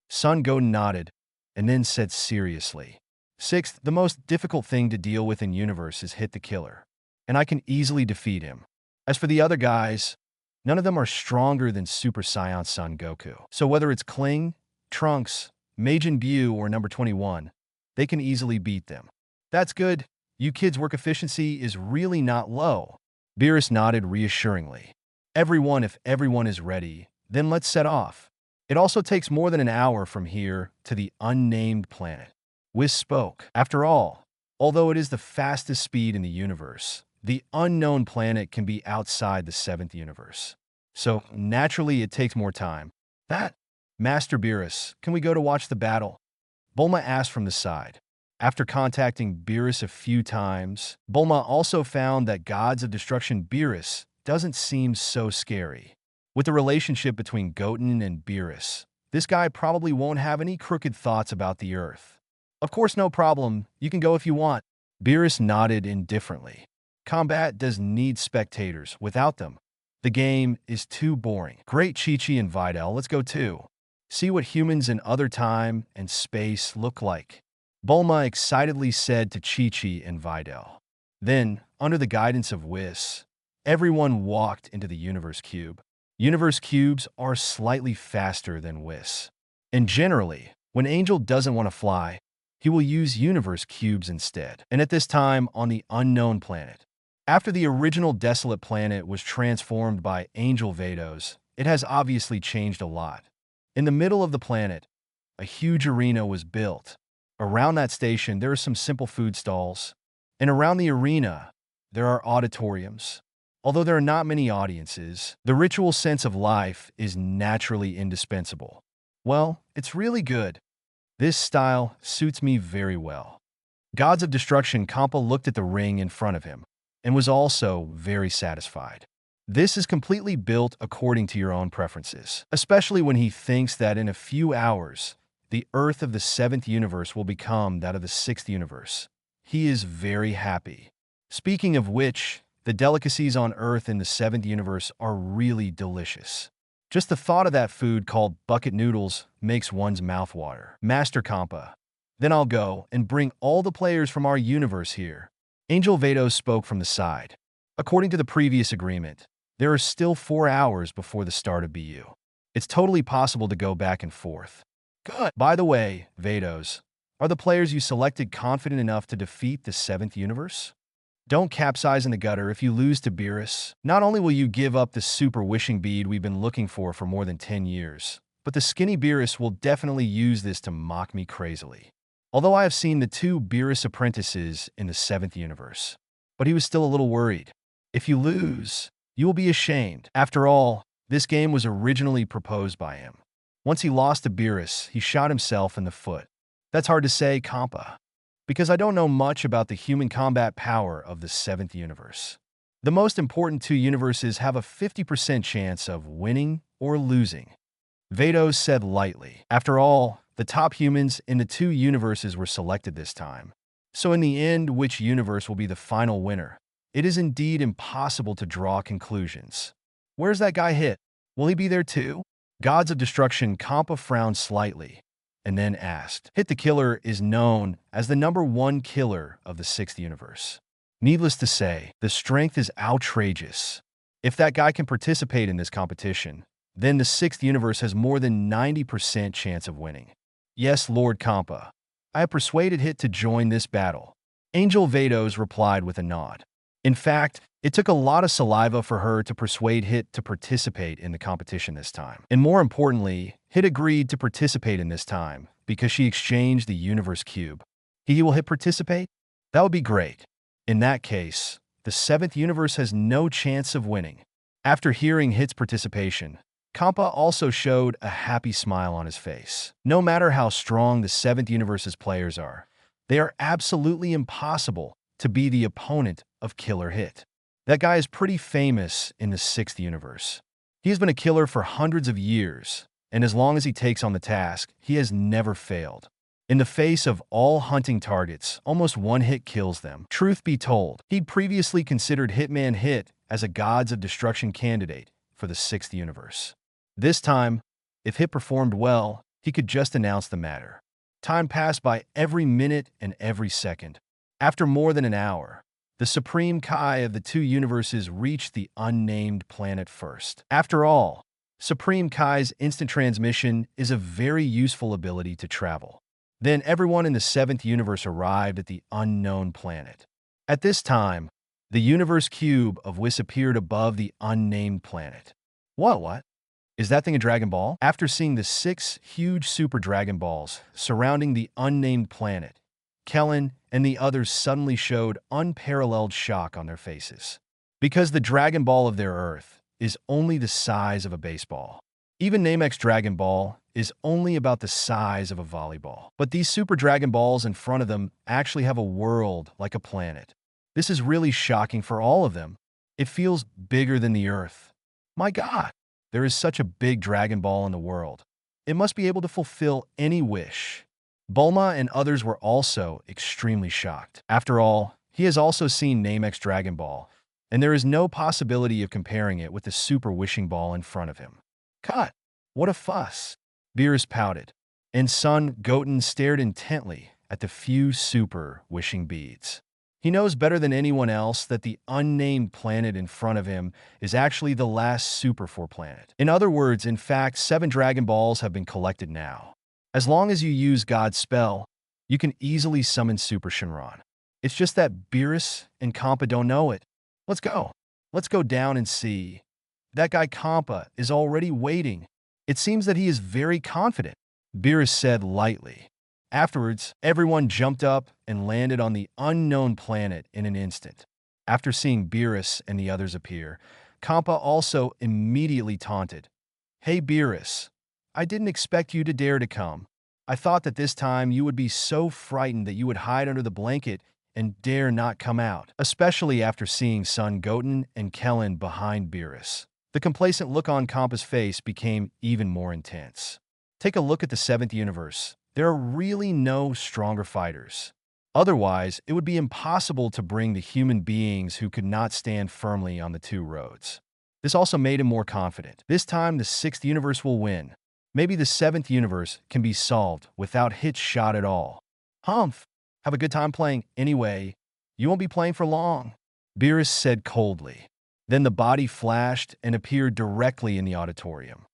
Son Goten nodded, and then said seriously, 6th, the most difficult thing to deal with in universe is Hit the Killer, and I can easily defeat him. As for the other guys, none of them are stronger than Super Saiyan Son Goku. So whether it's Kling, Trunks, Majin Buu, or number 21, they can easily beat them. That's good. You kids' work efficiency is really not low. Beerus nodded reassuringly. If everyone is ready, then let's set off. It also takes more than an hour from here to the unnamed planet. Whis spoke. After all, although it is the fastest speed in the universe, the unknown planet can be outside the 7th universe. So, naturally, it takes more time. Master Beerus, can we go to watch the battle? Bulma asked from the side. After contacting Beerus a few times, Bulma also found that Gods of Destruction Beerus doesn't seem so scary. With the relationship between Goten and Beerus, this guy probably won't have any crooked thoughts about the Earth. Of course, no problem. You can go if you want. Beerus nodded indifferently. Combat doesn't need spectators. Without them, the game is too boring. Great, Chi-Chi and Videl, let's go too. See what humans in other time and space look like. Bulma excitedly said to Chi-Chi and Videl. Then, under the guidance of Whis, everyone walked into the Universe Cube. Universe Cubes are slightly faster than Whis. And generally, when Angel doesn't want to fly, he will use Universe Cubes instead. And at this time, on the unknown planet. After the original desolate planet was transformed by Angel Vados, it has obviously changed a lot. In the middle of the planet, a huge arena was built. Around that station, there are some simple food stalls. And around the arena, there are auditoriums. Although there are not many audiences, the ritual sense of life is naturally indispensable. Well, it's really good. This style suits me very well. Gods of Destruction Kampa looked at the ring in front of him and was also very satisfied. This is completely built according to your own preferences, especially when he thinks that in a few hours, the Earth of the 7th universe will become that of the 6th universe. He is very happy. Speaking of which, the delicacies on Earth in the 7th universe are really delicious. Just the thought of that food called bucket noodles makes one's mouth water. Master Kampa, then I'll go and bring all the players from our universe here. Angel Vados spoke from the side. According to the previous agreement, there are still 4 hours before the start of BU. It's totally possible to go back and forth. Good. By the way, Vados, are the players you selected confident enough to defeat the 7th universe? Don't capsize in the gutter if you lose to Beerus. Not only will you give up the super wishing bead we've been looking for more than 10 years, but the skinny Beerus will definitely use this to mock me crazily. Although I have seen the 2 Beerus apprentices in the 7th universe. But he was still a little worried. If you lose, you will be ashamed. After all, this game was originally proposed by him. Once he lost to Beerus, he shot himself in the foot. That's hard to say, Kampa, because I don't know much about the human combat power of the 7th universe. The most important two universes have a 50% chance of winning or losing. Vados said lightly. After all, the top humans in the two universes were selected this time. So in the end, which universe will be the final winner? It is indeed impossible to draw conclusions. Where's that guy Hit? Will he be there too? Gods of Destruction Kampa frowned slightly, and then asked. Hit the Killer is known as the #1 killer of the 6th universe. Needless to say, the strength is outrageous. If that guy can participate in this competition, then the 6th universe has more than 90% chance of winning. Yes, Lord Kampa. I have persuaded Hit to join this battle. Angel Vados replied with a nod. In fact, it took a lot of saliva for her to persuade Hit to participate in the competition this time. And more importantly, Hit agreed to participate in this time because she exchanged the universe cube. Will Hit participate? That would be great. In that case, the 7th universe has no chance of winning. After hearing Hit's participation, Kampa also showed a happy smile on his face. No matter how strong the 7th universe's players are, they are absolutely impossible to be the opponent of Killer Hit. That guy is pretty famous in the 6th universe. He has been a killer for hundreds of years, and as long as he takes on the task, he has never failed. In the face of all hunting targets, almost one hit kills them. Truth be told, he'd previously considered Hitman Hit as a Gods of Destruction candidate for the 6th universe. This time, if Hit performed well, he could just announce the matter. Time passed by every minute and every second. After more than an hour, the Supreme Kai of the two universes reached the unnamed planet first. After all, Supreme Kai's instant transmission is a very useful ability to travel. Then everyone in the 7th universe arrived at the unknown planet. At this time, the universe cube of Whis appeared above the unnamed planet. What? Is that thing a Dragon Ball? After seeing the 6 huge Super Dragon Balls surrounding the unnamed planet, Kellen and the others suddenly showed unparalleled shock on their faces. Because the Dragon Ball of their Earth is only the size of a baseball. Even Namek's Dragon Ball is only about the size of a volleyball. But these Super Dragon Balls in front of them actually have a world like a planet. This is really shocking for all of them. It feels bigger than the Earth. My God, there is such a big Dragon Ball in the world. It must be able to fulfill any wish. Bulma and others were also extremely shocked. After all, he has also seen Namek's Dragon Ball, and there is no possibility of comparing it with the Super Wishing Ball in front of him. Cut! What a fuss! Beerus pouted, and Son Goten stared intently at the few super wishing beads. He knows better than anyone else that the unnamed planet in front of him is actually the last Super 4 planet. In other words, in fact, 7 Dragon Balls have been collected now. As long as you use God's spell, you can easily summon Super Shenron. It's just that Beerus and Kampa don't know it. Let's go. Let's go down and see. That guy Kampa is already waiting. It seems that he is very confident, Beerus said lightly. Afterwards, everyone jumped up and landed on the unknown planet in an instant. After seeing Beerus and the others appear, Kampa also immediately taunted. Hey Beerus, I didn't expect you to dare to come. I thought that this time you would be so frightened that you would hide under the blanket and dare not come out, especially after seeing Son Goten and Kellen behind Beerus. The complacent look on Kampa's face became even more intense. Take a look at the 7th universe. There are really no stronger fighters. Otherwise, it would be impossible to bring the human beings who could not stand firmly on the 2 roads. This also made him more confident. This time, the 6th universe will win. Maybe the 7th universe can be solved without Hit's shot at all. Humph! Have a good time playing. Anyway, you won't be playing for long, Beerus said coldly. Then the body flashed and appeared directly in the auditorium.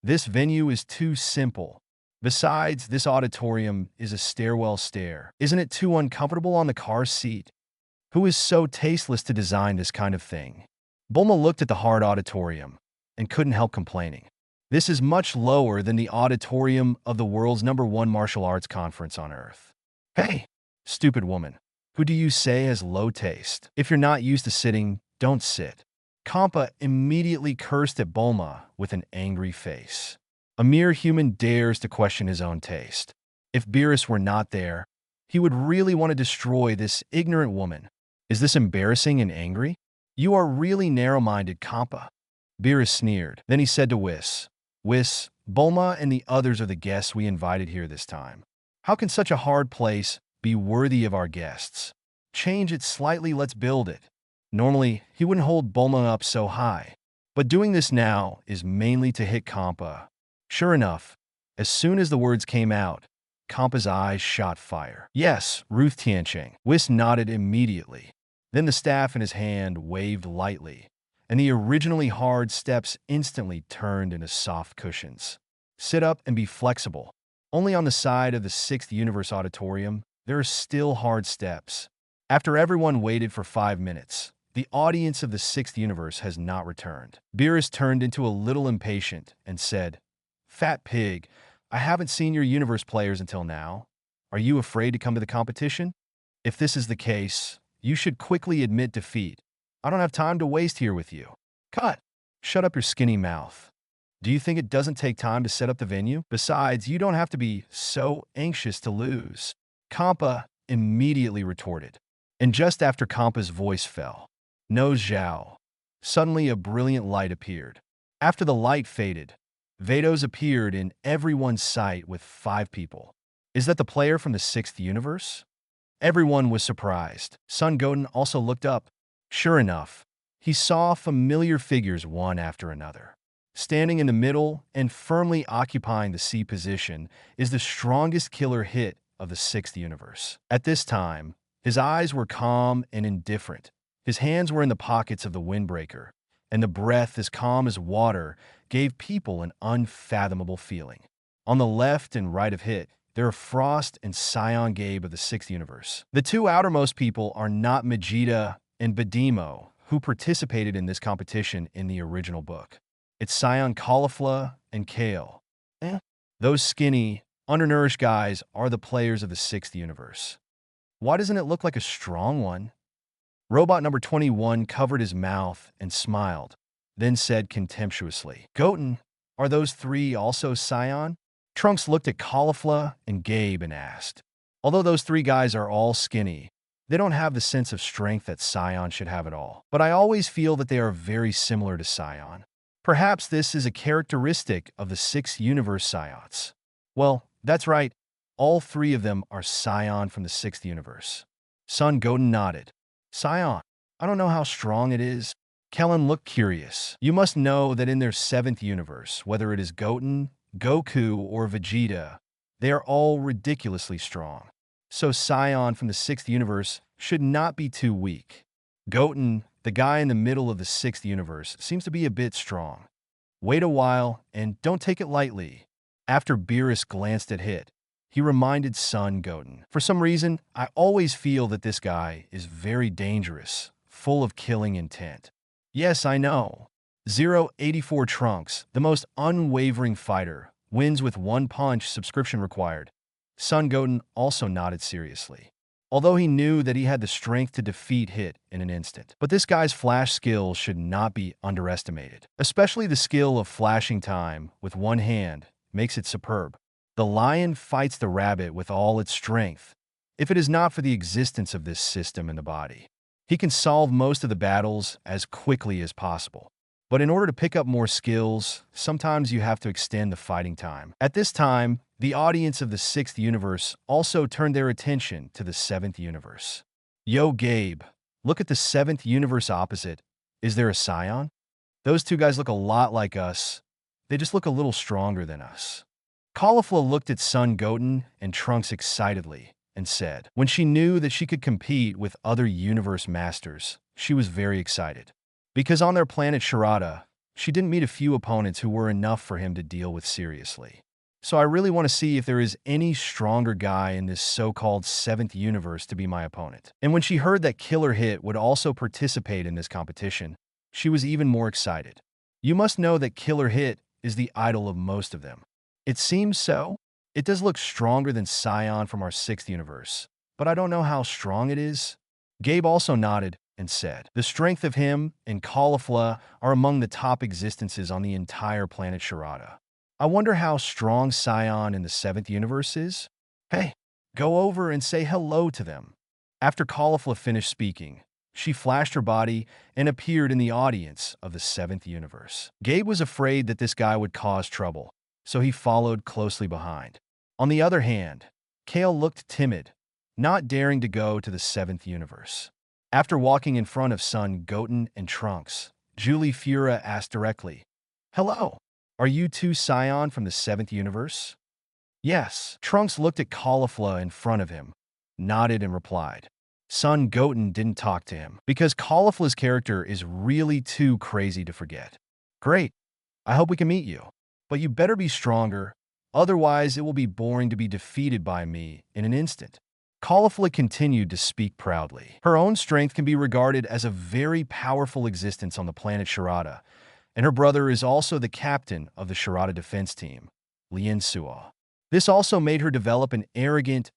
This venue is too simple. Besides, this auditorium is a stairwell stair. Isn't it too uncomfortable on the car seat? Who is so tasteless to design this kind of thing? Bulma looked at the hard auditorium and couldn't help complaining. This is much lower than the auditorium of the world's #1 martial arts conference on Earth. Hey, stupid woman, who do you say has low taste? If you're not used to sitting, don't sit. Kampa immediately cursed at Bulma with an angry face. A mere human dares to question his own taste. If Beerus were not there, he would really want to destroy this ignorant woman. Is this embarrassing and angry? You are really narrow-minded, Compa. Beerus sneered. Then he said to Whis, Whis, Bulma and the others are the guests we invited here this time. How can such a hard place be worthy of our guests? Change it slightly, let's build it. Normally, he wouldn't hold Bulma up so high, but doing this now is mainly to hit Compa. Sure enough, as soon as the words came out, Kompa's eyes shot fire. Yes, Ruth Tiancheng. Whis nodded immediately. Then the staff in his hand waved lightly, and the originally hard steps instantly turned into soft cushions. Sit up and be flexible. Only on the side of the 6th Universe Auditorium, there are still hard steps. After everyone waited for 5 minutes, the audience of the 6th Universe has not returned. Beerus turned into a little impatient and said, Fat pig, I haven't seen your universe players until now. Are you afraid to come to the competition? If this is the case, you should quickly admit defeat. I don't have time to waste here with you. Cut! Shut up your skinny mouth. Do you think it doesn't take time to set up the venue? Besides, you don't have to be so anxious to lose. Compa immediately retorted. And just after Kompa's voice fell, Nose Zhao. Suddenly a brilliant light appeared. After the light faded, Vados appeared in everyone's sight with 5 people. Is that the player from the 6th Universe? Everyone was surprised. Son Goten also looked up. Sure enough, he saw familiar figures one after another. Standing in the middle and firmly occupying the C position is the strongest killer hit of the 6th Universe. At this time, his eyes were calm and indifferent. His hands were in the pockets of the windbreaker, and the breath as calm as water gave people an unfathomable feeling. On the left and right of Hit, there are Frost and Scion Gabe of the 6th Universe. The 2 outermost people are not Vegeta and Badimo, who participated in this competition in the original book. It's Scion Caulifla and Kale. Those skinny, undernourished guys are the players of the 6th Universe. Why doesn't it look like a strong one? Robot number 21 covered his mouth and smiled, then said contemptuously, Goten, are those 3 also Scion? Trunks looked at Caulifla and Gabe and asked, although those 3 guys are all skinny, they don't have the sense of strength that Scion should have at all. But I always feel that they are very similar to Scion. Perhaps this is a characteristic of the 6th Universe Scions. Well, that's right. All 3 of them are Scion from the 6th Universe. Son Goten nodded. Scion, I don't know how strong it is. Kellen looked curious. You must know that in their 7th universe, whether it is Goten, Goku, or Vegeta, they are all ridiculously strong. So Scion from the 6th universe should not be too weak. Goten, the guy in the middle of the 6th universe, seems to be a bit strong. Wait a while and don't take it lightly. After Beerus glanced at Hit, he reminded Son Goten. For some reason, I always feel that this guy is very dangerous, full of killing intent. Yes, I know. 084 Trunks, the most unwavering fighter, wins with 1 punch, subscription required. Son Goten also nodded seriously, although he knew that he had the strength to defeat Hit in an instant. But this guy's flash skill should not be underestimated. Especially the skill of flashing time with 1 hand makes it superb. The lion fights the rabbit with all its strength. If it is not for the existence of this system in the body, he can solve most of the battles as quickly as possible. But in order to pick up more skills, sometimes you have to extend the fighting time. At this time, the audience of the 6th universe also turned their attention to the 7th universe. Yo, Gabe, look at the 7th universe opposite. Is there a Scion? Those 2 guys look a lot like us. They just look a little stronger than us. Caulifla looked at Son Goten and Trunks excitedly and said, when she knew that she could compete with other universe masters, she was very excited. Because on their planet Sharada, she didn't meet a few opponents who were enough for him to deal with seriously. So I really want to see if there is any stronger guy in this so-called 7th universe to be my opponent. And when she heard that Killer Hit would also participate in this competition, she was even more excited. You must know that Killer Hit is the idol of most of them. It seems so. It does look stronger than Scion from our 6th universe, but I don't know how strong it is. Gabe also nodded and said, the strength of him and Caulifla are among the top existences on the entire planet Sharada. I wonder how strong Scion in the 7th universe is? Hey, go over and say hello to them. After Caulifla finished speaking, She flashed her body and appeared in the audience of the 7th universe. Gabe was afraid that this guy would cause trouble, so he followed closely behind. On the other hand, Kale looked timid, not daring to go to the 7th universe. After walking in front of Son Goten and Trunks, Julie Fura asked directly, "Hello, are you two Scion from the 7th universe?" Yes. Trunks looked at Caulifla in front of him, nodded and replied. Son Goten didn't talk to him, because Caulifla's character is really too crazy to forget. "Great. I hope we can meet you. But you better be stronger, otherwise it will be boring to be defeated by me in an instant." Caulifla continued to speak proudly. Her own strength can be regarded as a very powerful existence on the planet Sharada, and her brother is also the captain of the Sharada defense team, Lien Suo. This also made her develop an arrogant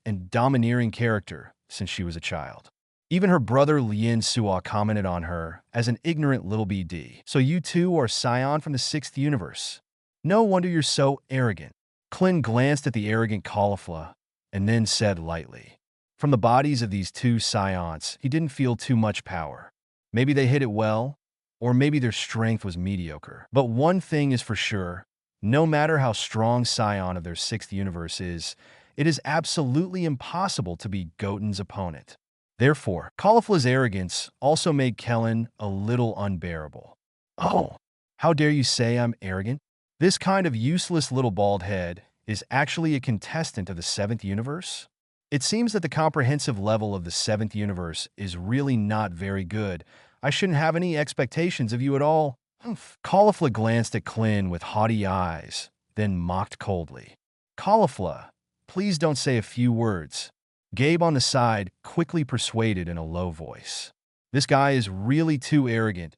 and domineering character since she was a child. Even her brother Lien Suo commented on her as an ignorant little BD. "So you two are Scion from the 6th universe. No wonder you're so arrogant." Clint glanced at the arrogant Caulifla and then said lightly, "From the bodies of these two Scions, he didn't feel too much power. Maybe they hit it well, or maybe their strength was mediocre. But one thing is for sure, no matter how strong Scion of their 6th universe is, it is absolutely impossible to be Goten's opponent." Therefore, Caulifla's arrogance also made Kellen a little unbearable. "Oh, how dare you say I'm arrogant? This kind of useless little bald head is actually a contestant of the 7th universe? It seems that the comprehensive level of the 7th universe is really not very good. I shouldn't have any expectations of you at all." Caulifla glanced at Clint with haughty eyes, then mocked coldly. "Caulifla, please don't say a few words." Gabe on the side quickly persuaded in a low voice. "This guy is really too arrogant.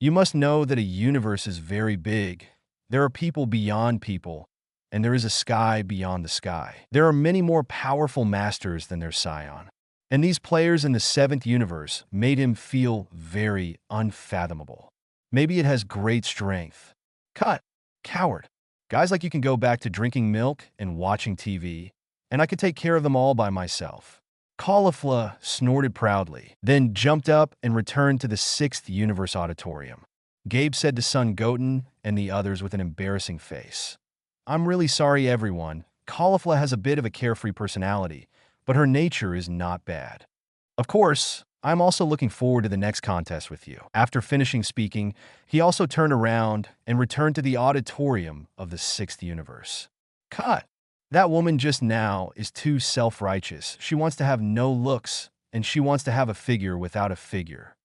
You must know that a universe is very big. There are people beyond people, and there is a sky beyond the sky. There are many more powerful masters than their Scion. And these players in the 7th universe made him feel very unfathomable. Maybe it has great strength. Cut. Coward. Guys like you can go back to drinking milk and watching TV, and I could take care of them all by myself." Caulifla snorted proudly, then jumped up and returned to the 6th universe auditorium. Gabe said to Son Goten and the others with an embarrassing face, "I'm really sorry, everyone. Caulifla has a bit of a carefree personality, but her nature is not bad. Of course, I'm also looking forward to the next contest with you." After finishing speaking, he also turned around and returned to the auditorium of the 6th universe. Cut. That woman just now is too self-righteous. She wants to have no looks, and she wants to have a figure without a figure.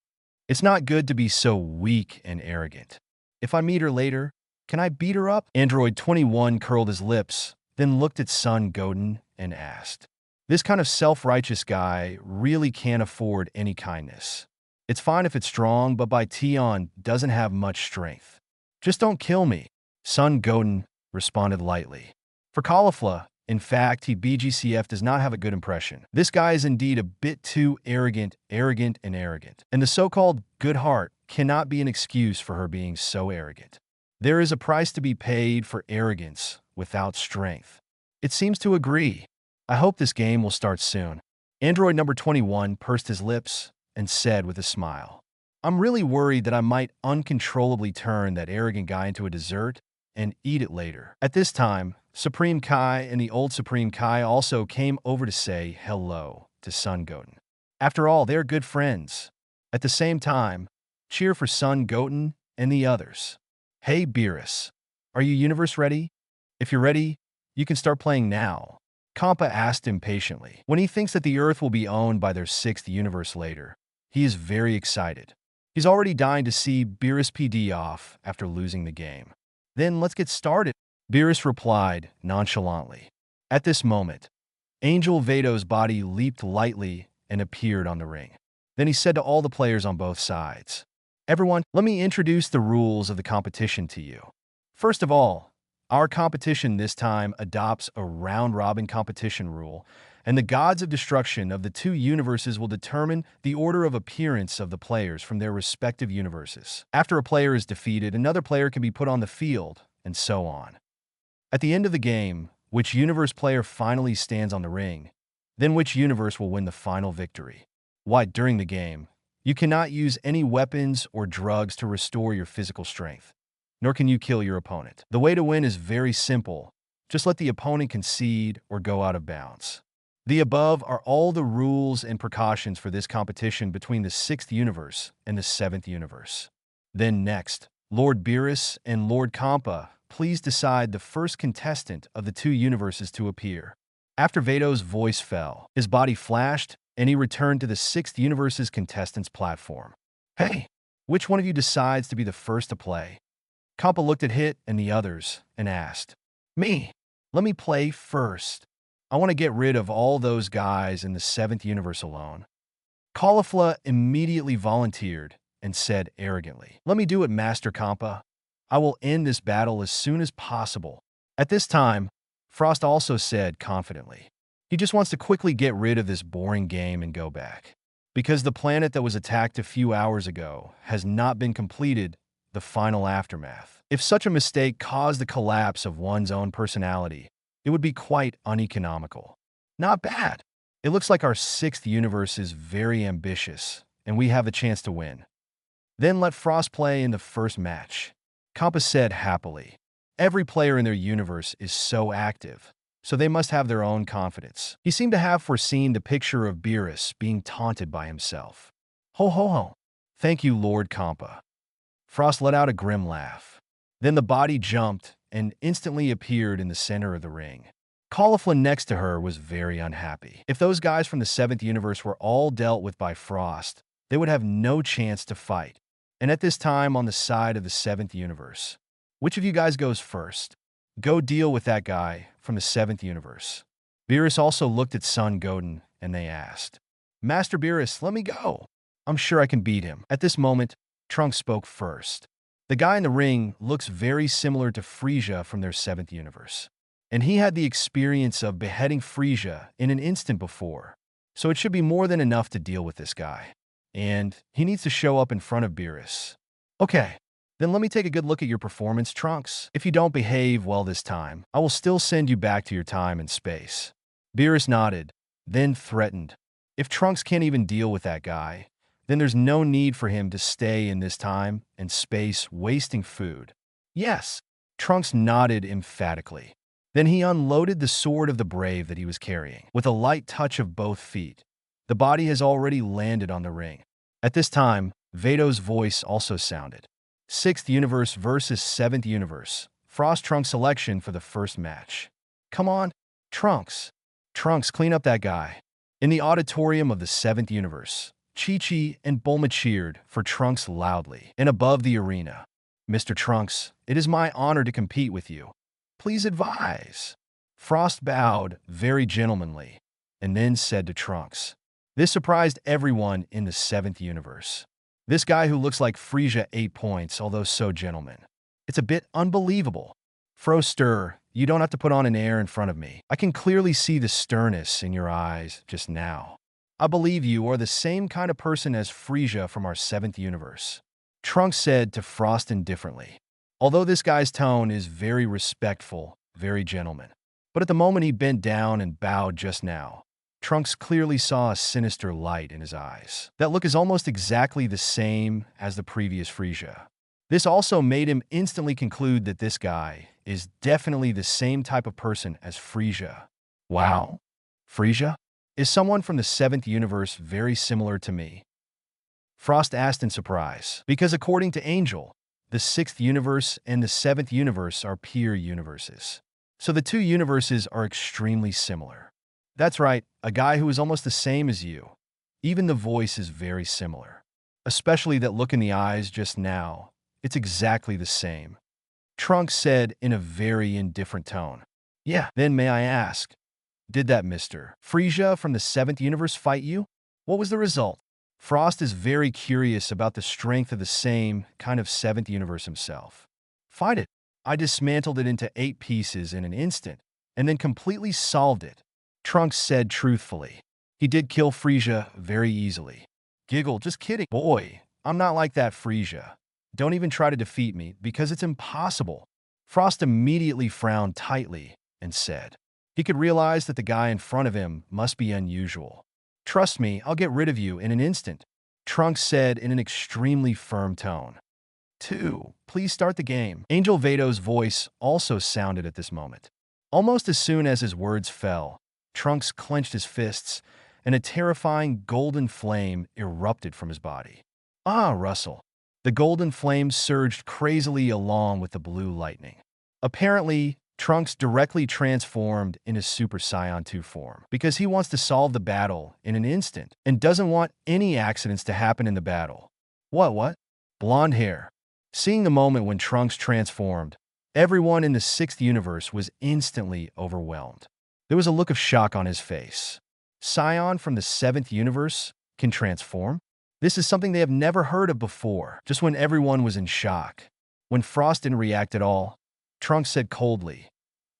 It's not good to be so weak and arrogant. If I meet her later, can I beat her up? Android 21 curled his lips, then looked at Son Goten and asked, "This kind of self-righteous guy really can't afford any kindness. It's fine if it's strong, but by Tion doesn't have much strength. Just don't kill me." Son Goten responded lightly. For Caulifla, in fact, BGCF does not have a good impression. This guy is indeed a bit too arrogant. And the so-called good heart cannot be an excuse for her being so arrogant. There is a price to be paid for arrogance without strength. It seems to agree. I hope this game will start soon. Android number 21 pursed his lips and said with a smile, "I'm really worried that I might uncontrollably turn that arrogant guy into a dessert and eat it later." At this time, Supreme Kai and the old Supreme Kai also came over to say hello to Son Goten. After all, they're good friends. At the same time, cheer for Son Goten and the others. "Hey, Beerus, are you universe ready? If you're ready, you can start playing now." Kampa asked impatiently. When he thinks that the Earth will be owned by their 6th universe later, he is very excited. He's already dying to see Beerus PD off after losing the game. "Then let's get started," Beerus replied nonchalantly. At this moment, Angel Vado's body leaped lightly and appeared on the ring. Then he said to all the players on both sides, "Everyone, let me introduce the rules of the competition to you. First of all, our competition this time adopts a round-robin competition rule, and the gods of destruction of the two universes will determine the order of appearance of the players from their respective universes. After a player is defeated, another player can be put on the field, and so on. At the end of the game, which universe player finally stands on the ring, Then which universe will win the final victory? Why, during the game, you cannot use any weapons or drugs to restore your physical strength, nor can you kill your opponent. The way to win is very simple. Just let the opponent concede or go out of bounds. The above are all the rules and precautions for this competition between the 6th universe and the 7th universe. Then next, Lord Beerus and Lord Kampa, please decide the first contestant of the 2 universes to appear. After Veto's voice fell, his body flashed, and he returned to the 6th universe's contestants' platform. Hey, which one of you decides to be the first to play? Kampa looked at Hit and the others and asked, Me. Let me play first. I want to get rid of all those guys in the 7th universe alone. Caulifla immediately volunteered and said arrogantly, Let me do it, Master Kampa. I will end this battle as soon as possible. At this time, Frost also said confidently, he just wants to quickly get rid of this boring game and go back. Because the planet that was attacked a few hours ago has not been completed, the final aftermath. If such a mistake caused the collapse of one's own personality, it would be quite uneconomical. Not bad. It looks like our 6th universe is very ambitious, and we have a chance to win. Then let Frost play in the first match. Kampa said happily. Every player in their universe is so active, so they must have their own confidence. He seemed to have foreseen the picture of Beerus being taunted by himself. Ho ho ho. Thank you, Lord Kampa. Frost let out a grim laugh. Then the body jumped and instantly appeared in the center of the ring. Caulifla next to her was very unhappy. If those guys from the 7th universe were all dealt with by Frost, they would have no chance to fight. And at this time on the side of the 7th universe. Which of you guys goes first? Go deal with that guy from the 7th universe. Beerus also looked at Son Goten and they asked, Master Beerus, let me go. I'm sure I can beat him. At this moment, Trunks spoke first. The guy in the ring looks very similar to Frieza from their 7th universe. And he had the experience of beheading Frieza in an instant before, so it should be more than enough to deal with this guy. And he needs to show up in front of Beerus. Okay, then let me take a good look at your performance, Trunks. If you don't behave well this time, I will still send you back to your time and space. Beerus nodded, then threatened. If Trunks can't even deal with that guy, then there's no need for him to stay in this time and space wasting food. Yes, Trunks nodded emphatically. Then he unloaded the sword of the brave that he was carrying. With a light touch of both feet, the body has already landed on the ring. At this time, Veto's voice also sounded. 6th universe versus 7th universe. Frost Trunks selection for the first match. Come on, Trunks. Trunks, clean up that guy. In the auditorium of the 7th universe, Chi-Chi and Bulma cheered for Trunks loudly. And above the arena, Mr. Trunks, it is my honor to compete with you. Please advise. Frost bowed very gentlemanly and then said to Trunks. This surprised everyone in the 7th universe. This guy who looks like Frieza 8 points, although so gentleman. It's a bit unbelievable. Froster, you don't have to put on an air in front of me. I can clearly see the sternness in your eyes just now. I believe you are the same kind of person as Frieza from our 7th universe. Trunks said to Frost indifferently. Although this guy's tone is very respectful, very gentleman. But at the moment he bent down and bowed just now, Trunks clearly saw a sinister light in his eyes. That look is almost exactly the same as the previous Frieza. This also made him instantly conclude that this guy is definitely the same type of person as Frieza. Wow. Frieza? Is someone from the 7th universe very similar to me? Frost asked in surprise, because according to Angel, the 6th universe and the 7th universe are peer universes. So the 2 universes are extremely similar. That's right, a guy who is almost the same as you. Even the voice is very similar. Especially that look in the eyes just now. It's exactly the same. Trunks said in a very indifferent tone. Yeah, then may I ask, did that Mr. Frieza from the 7th universe fight you? What was the result? Frost is very curious about the strength of the same kind of 7th universe himself. Fight it. I dismantled it into 8 pieces in an instant, and then completely solved it. Trunks said truthfully. He did kill Frieza very easily. Giggle, just kidding. Boy, I'm not like that Frieza. Don't even try to defeat me, because it's impossible. Frost immediately frowned tightly and said, He could realize that the guy in front of him must be unusual. "Trust me, I'll get rid of you in an instant," Trunks said in an extremely firm tone. "2. Please start the game." Angel Vado's voice also sounded at this moment. Almost as soon as his words fell, Trunks clenched his fists, and a terrifying golden flame erupted from his body. Ah, Russell. The golden flame surged crazily along with the blue lightning. Apparently, Trunks directly transformed into Super Saiyan 2 form because he wants to solve the battle in an instant and doesn't want any accidents to happen in the battle. What? Blonde hair. Seeing the moment when Trunks transformed, everyone in the 6th universe was instantly overwhelmed. There was a look of shock on his face. Saiyan from the 7th universe can transform? This is something they have never heard of before. Just when everyone was in shock, when Frost didn't react at all, Trunks said coldly,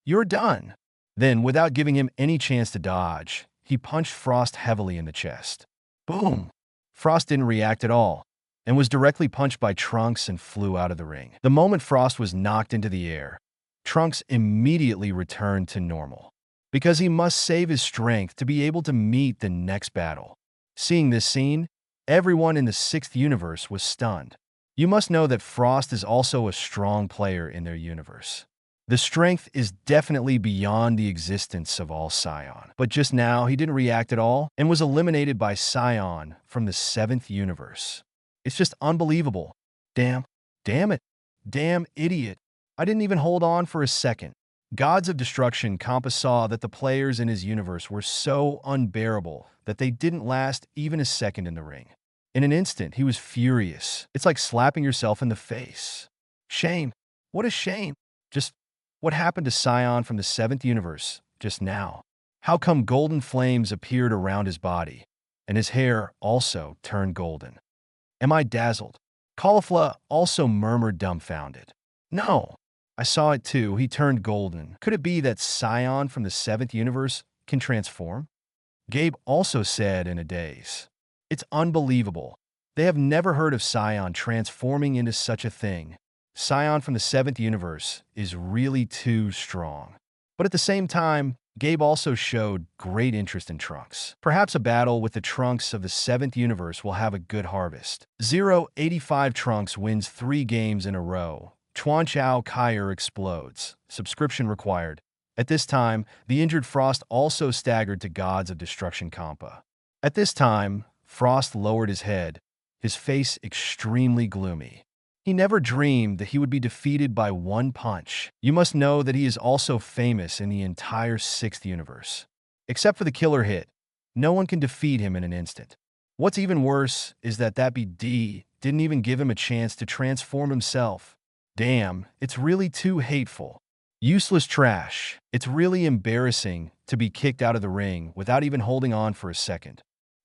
"You're done." Then, without giving him any chance to dodge, he punched Frost heavily in the chest. Boom! Frost didn't react at all, and was directly punched by Trunks and flew out of the ring. The moment Frost was knocked into the air, Trunks immediately returned to normal, because he must save his strength to be able to meet the next battle. Seeing this scene, everyone in the 6th universe was stunned. You must know that Frost is also a strong player in their universe. The strength is definitely beyond the existence of all Saiyan. But just now, he didn't react at all and was eliminated by Saiyan from the 7th universe. It's just unbelievable. Damn it, damn idiot. I didn't even hold on for a second. Gods of Destruction Kampa saw that the players in his universe were so unbearable that they didn't last even a second in the ring. In an instant, he was furious. It's like slapping yourself in the face. Shame. What a shame. Just what happened to Saiyan from the 7th universe just now? How come golden flames appeared around his body, and his hair also turned golden? Am I dazzled? Caulifla also murmured dumbfounded. No, I saw it too. He turned golden. Could it be that Saiyan from the 7th universe can transform? Gabe also said in a daze. It's unbelievable. They have never heard of Saiyan transforming into such a thing. Saiyan from the 7th universe is really too strong. But at the same time, Gabe also showed great interest in Trunks. Perhaps a battle with the Trunks of the 7th universe will have a good harvest. 085 Trunks wins 3 games in a row. Chuanchao Broly explodes. Subscription required. At this time, the injured Frost also staggered to Gods of Destruction Kampa. At this time, Frost lowered his head, his face extremely gloomy. He never dreamed that he would be defeated by one punch. You must know that he is also famous in the entire 6th universe. Except for the killer hit, no one can defeat him in an instant. What's even worse is that BD didn't even give him a chance to transform himself. Damn, it's really too hateful. Useless trash. It's really embarrassing to be kicked out of the ring without even holding on for a second.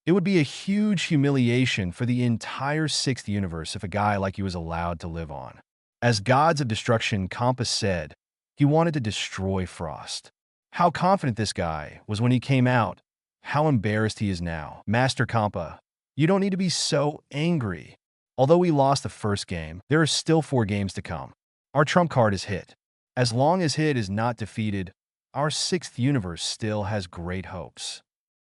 It would be a huge humiliation for the entire 6th universe if a guy like you was allowed to live on. As Gods of Destruction Kampa said, he wanted to destroy Frost. How confident this guy was when he came out. How embarrassed he is now. Master Kampa, you don't need to be so angry. Although we lost the first game, there are still 4 games to come. Our trump card is Hit. As long as Hit is not defeated, our 6th universe still has great hopes.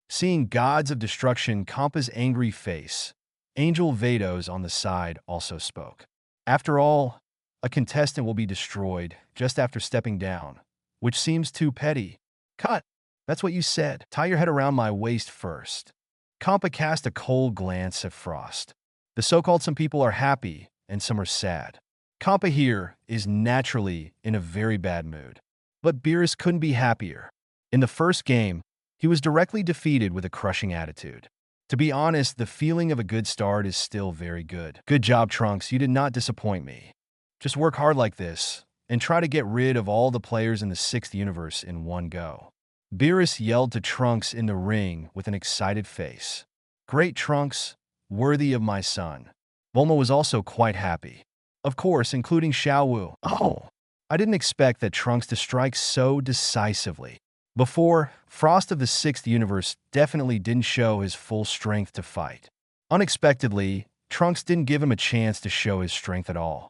Seeing Gods of Destruction Kampa's angry face, Angel Vados on the side also spoke. After all, a contestant will be destroyed just after stepping down, which seems too petty. Cut! That's what you said. Tie your head around my waist first. Kampa cast a cold glance at Frost. The so-called some people are happy and some are sad. Kampa here is naturally in a very bad mood. But Beerus couldn't be happier. In the first game, he was directly defeated with a crushing attitude. To be honest, the feeling of a good start is still very good. Good job, Trunks. You did not disappoint me. Just work hard like this, and try to get rid of all the players in the 6th universe in one go. Beerus yelled to Trunks in the ring with an excited face. Great, Trunks. Worthy of my son. Bulma was also quite happy. Of course, including Xiao Wu. Oh, I didn't expect that Trunks to strike so decisively. Before, Frost of the 6th universe definitely didn't show his full strength to fight. Unexpectedly, Trunks didn't give him a chance to show his strength at all.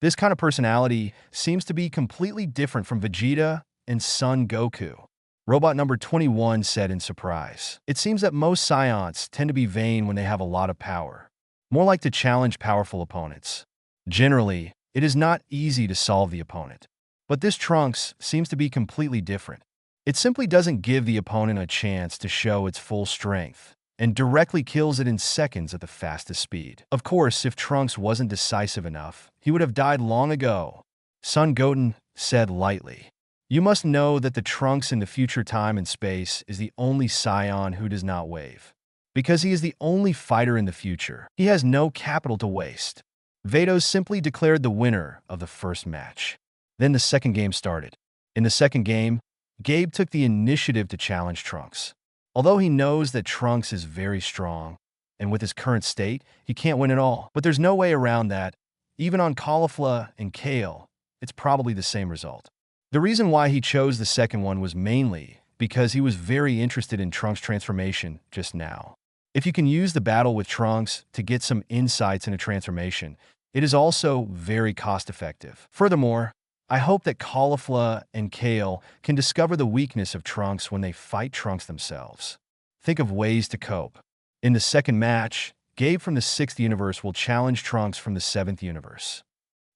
This kind of personality seems to be completely different from Vegeta and Son Goku. Robot number 21 said in surprise. It seems that most Scions tend to be vain when they have a lot of power, more like to challenge powerful opponents. Generally, it is not easy to solve the opponent. But this Trunks seems to be completely different. It simply doesn't give the opponent a chance to show its full strength, and directly kills it in seconds at the fastest speed. Of course, if Trunks wasn't decisive enough, he would have died long ago. Son Goten said lightly. You must know that the Trunks in the future time and space is the only Scion who does not wave. Because he is the only fighter in the future, he has no capital to waste. Vados simply declared the winner of the first match. Then the second game started. In the second game, Gabe took the initiative to challenge Trunks. Although he knows that Trunks is very strong, and with his current state, he can't win at all. But there's no way around that. Even on cauliflower and kale, it's probably the same result. The reason why he chose the second one was mainly because he was very interested in Trunks' transformation just now. If you can use the battle with Trunks to get some insights into transformation, it is also very cost-effective. Furthermore, I hope that cauliflower and kale can discover the weakness of Trunks when they fight Trunks themselves. Think of ways to cope. In the second match, Gabe from the 6th universe will challenge Trunks from the 7th universe.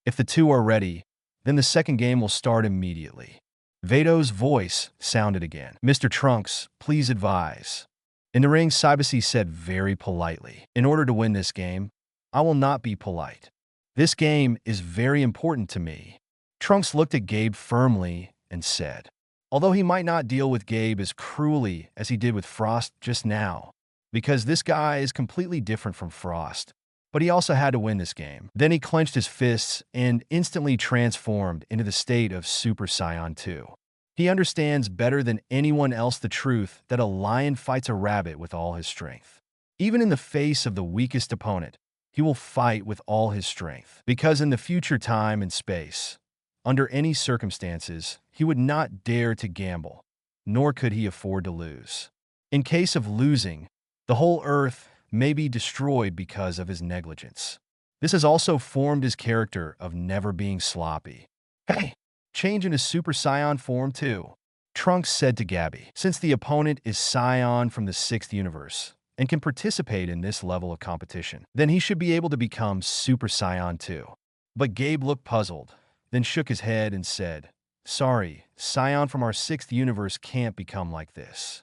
If the two are ready, then the second game will start immediately. Vados' voice sounded again. Mr. Trunks, please advise. In the ring, Cybasi said very politely, in order to win this game, I will not be polite. This game is very important to me. Trunks looked at Gabe firmly and said, although he might not deal with Gabe as cruelly as he did with Frost just now, because this guy is completely different from Frost, but he also had to win this game. Then he clenched his fists and instantly transformed into the state of Super Saiyan 2. He understands better than anyone else the truth that a lion fights a rabbit with all his strength. Even in the face of the weakest opponent, he will fight with all his strength. Because in the future time and space, under any circumstances, he would not dare to gamble, nor could he afford to lose. In case of losing, the whole Earth may be destroyed because of his negligence. This has also formed his character of never being sloppy. Hey, change into Super Saiyan form too, Trunks said to Gabby. Since the opponent is Scion from the 6th universe and can participate in this level of competition, then he should be able to become Super Saiyan 2. But Gabe looked puzzled, then shook his head and said, sorry, Scion from our 6th universe can't become like this.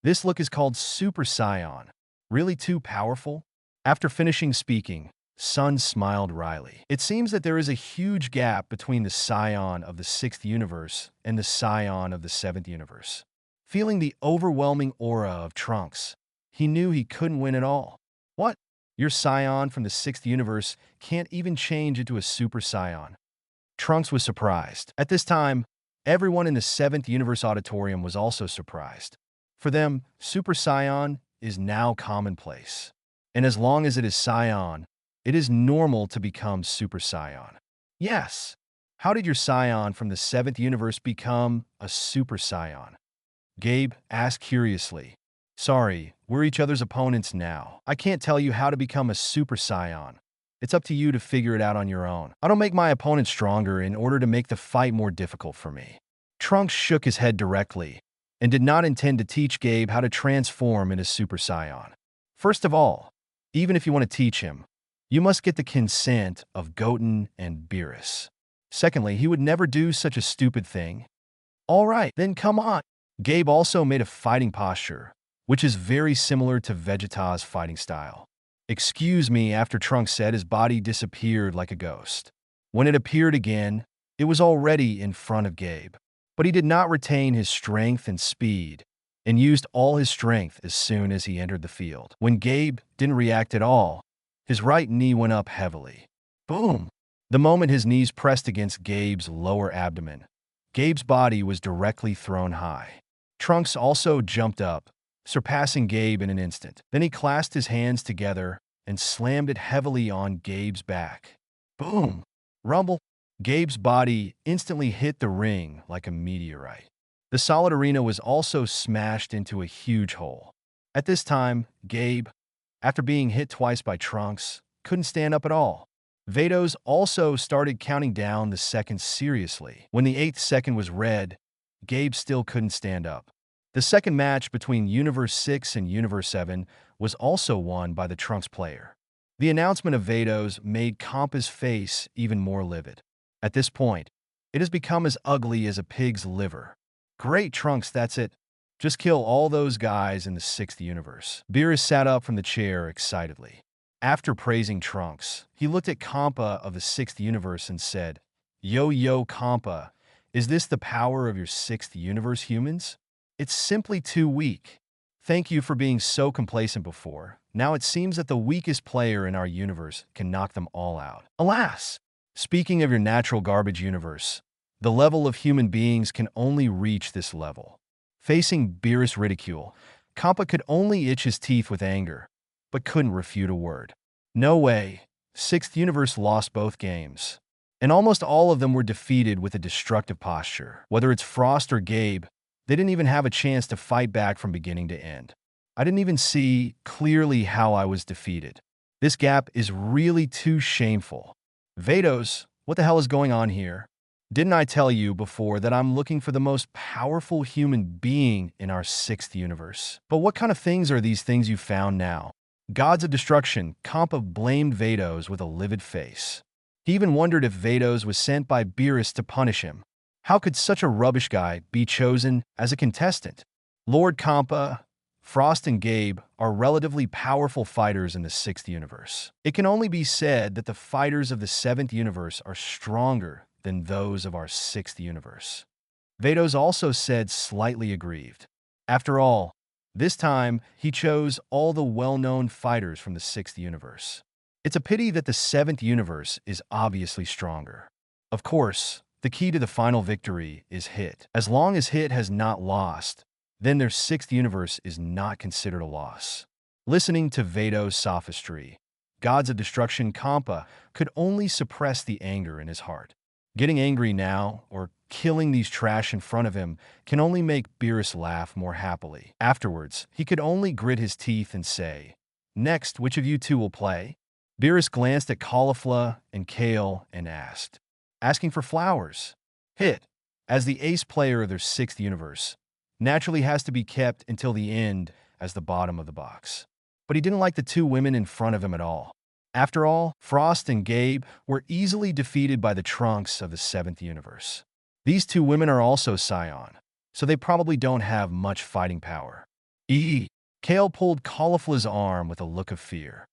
This look is called Super Saiyan. Really too powerful? After finishing speaking, Son smiled wryly. It seems that there is a huge gap between the Scion of the 6th universe and the Scion of the 7th universe. Feeling the overwhelming aura of Trunks, he knew he couldn't win at all. What? Your Scion from the 6th universe can't even change into a Super Saiyan. Trunks was surprised. At this time, everyone in the 7th universe auditorium was also surprised. For them, Super Saiyan is now commonplace. And as long as it is Scion, it is normal to become Super Saiyan. Yes. How did your Scion from the 7th universe become a Super Saiyan? Gabe asked curiously. Sorry, we're each other's opponents now. I can't tell you how to become a Super Saiyan. It's up to you to figure it out on your own. I don't make my opponent stronger in order to make the fight more difficult for me. Trunks shook his head directly and did not intend to teach Gabe how to transform into Super Saiyan. First of all, even if you want to teach him, you must get the consent of Goten and Beerus. Secondly, he would never do such a stupid thing. All right, then come on. Gabe also made a fighting posture, which is very similar to Vegeta's fighting style. Excuse me, after Trunks said, his body disappeared like a ghost. When it appeared again, it was already in front of Gabe. But he did not retain his strength and speed, and used all his strength as soon as he entered the field. When Gabe didn't react at all, his right knee went up heavily. Boom! The moment his knees pressed against Gabe's lower abdomen, Gabe's body was directly thrown high. Trunks also jumped up, surpassing Gabe in an instant. Then he clasped his hands together and slammed it heavily on Gabe's back. Boom! Rumble! Gabe's body instantly hit the ring like a meteorite. The solid arena was also smashed into a huge hole. At this time, Gabe, after being hit twice by Trunks, couldn't stand up at all. Vados also started counting down the seconds seriously. When the 8th second was read, Gabe still couldn't stand up. The second match between Universe 6 and Universe 7 was also won by the Trunks player. The announcement of Vados made Kampa's face even more livid. At this point, it has become as ugly as a pig's liver. Great, Trunks, that's it. Just kill all those guys in the 6th universe. Beerus sat up from the chair excitedly. After praising Trunks, he looked at Kampa of the 6th universe and said, Yo, Kampa, is this the power of your 6th universe, humans? It's simply too weak. Thank you for being so complacent before. Now it seems that the weakest player in our universe can knock them all out. Alas! Speaking of your natural garbage universe, the level of human beings can only reach this level. Facing Beerus' ridicule, Kampa could only itch his teeth with anger, but couldn't refute a word. No way. 6th universe lost both games. And almost all of them were defeated with a destructive posture. Whether it's Frost or Gabe, they didn't even have a chance to fight back from beginning to end. I didn't even see clearly how I was defeated. This gap is really too shameful. Vados, what the hell is going on here? Didn't I tell you before that I'm looking for the most powerful human being in our 6th universe? But what kind of things are these things you found now? Gods of Destruction, Kampa blamed Vados with a livid face. He even wondered if Vados was sent by Beerus to punish him. How could such a rubbish guy be chosen as a contestant? Lord Kampa, Frost and Gabe are relatively powerful fighters in the 6th universe. It can only be said that the fighters of the 7th universe are stronger than those of our 6th universe. Vados also said slightly aggrieved. After all, this time he chose all the well-known fighters from the 6th universe. It's a pity that the 7th universe is obviously stronger. Of course, the key to the final victory is Hit. As long as Hit has not lost, then their 6th universe is not considered a loss. Listening to Vados' sophistry, Gods of Destruction Kampa could only suppress the anger in his heart. Getting angry now, or killing these trash in front of him, can only make Beerus laugh more happily. Afterwards, he could only grit his teeth and say, Next, which of you two will play? Beerus glanced at Caulifla and Kale and asked, Asking for flowers. Hit, as the ace player of their 6th universe, naturally has to be kept until the end as the bottom of the box. But he didn't like the two women in front of him at all. After all, Frost and Gabe were easily defeated by the Trunks of the 7th universe. These two women are also Scion, so they probably don't have much fighting power. Kale pulled Caulifla's arm with a look of fear.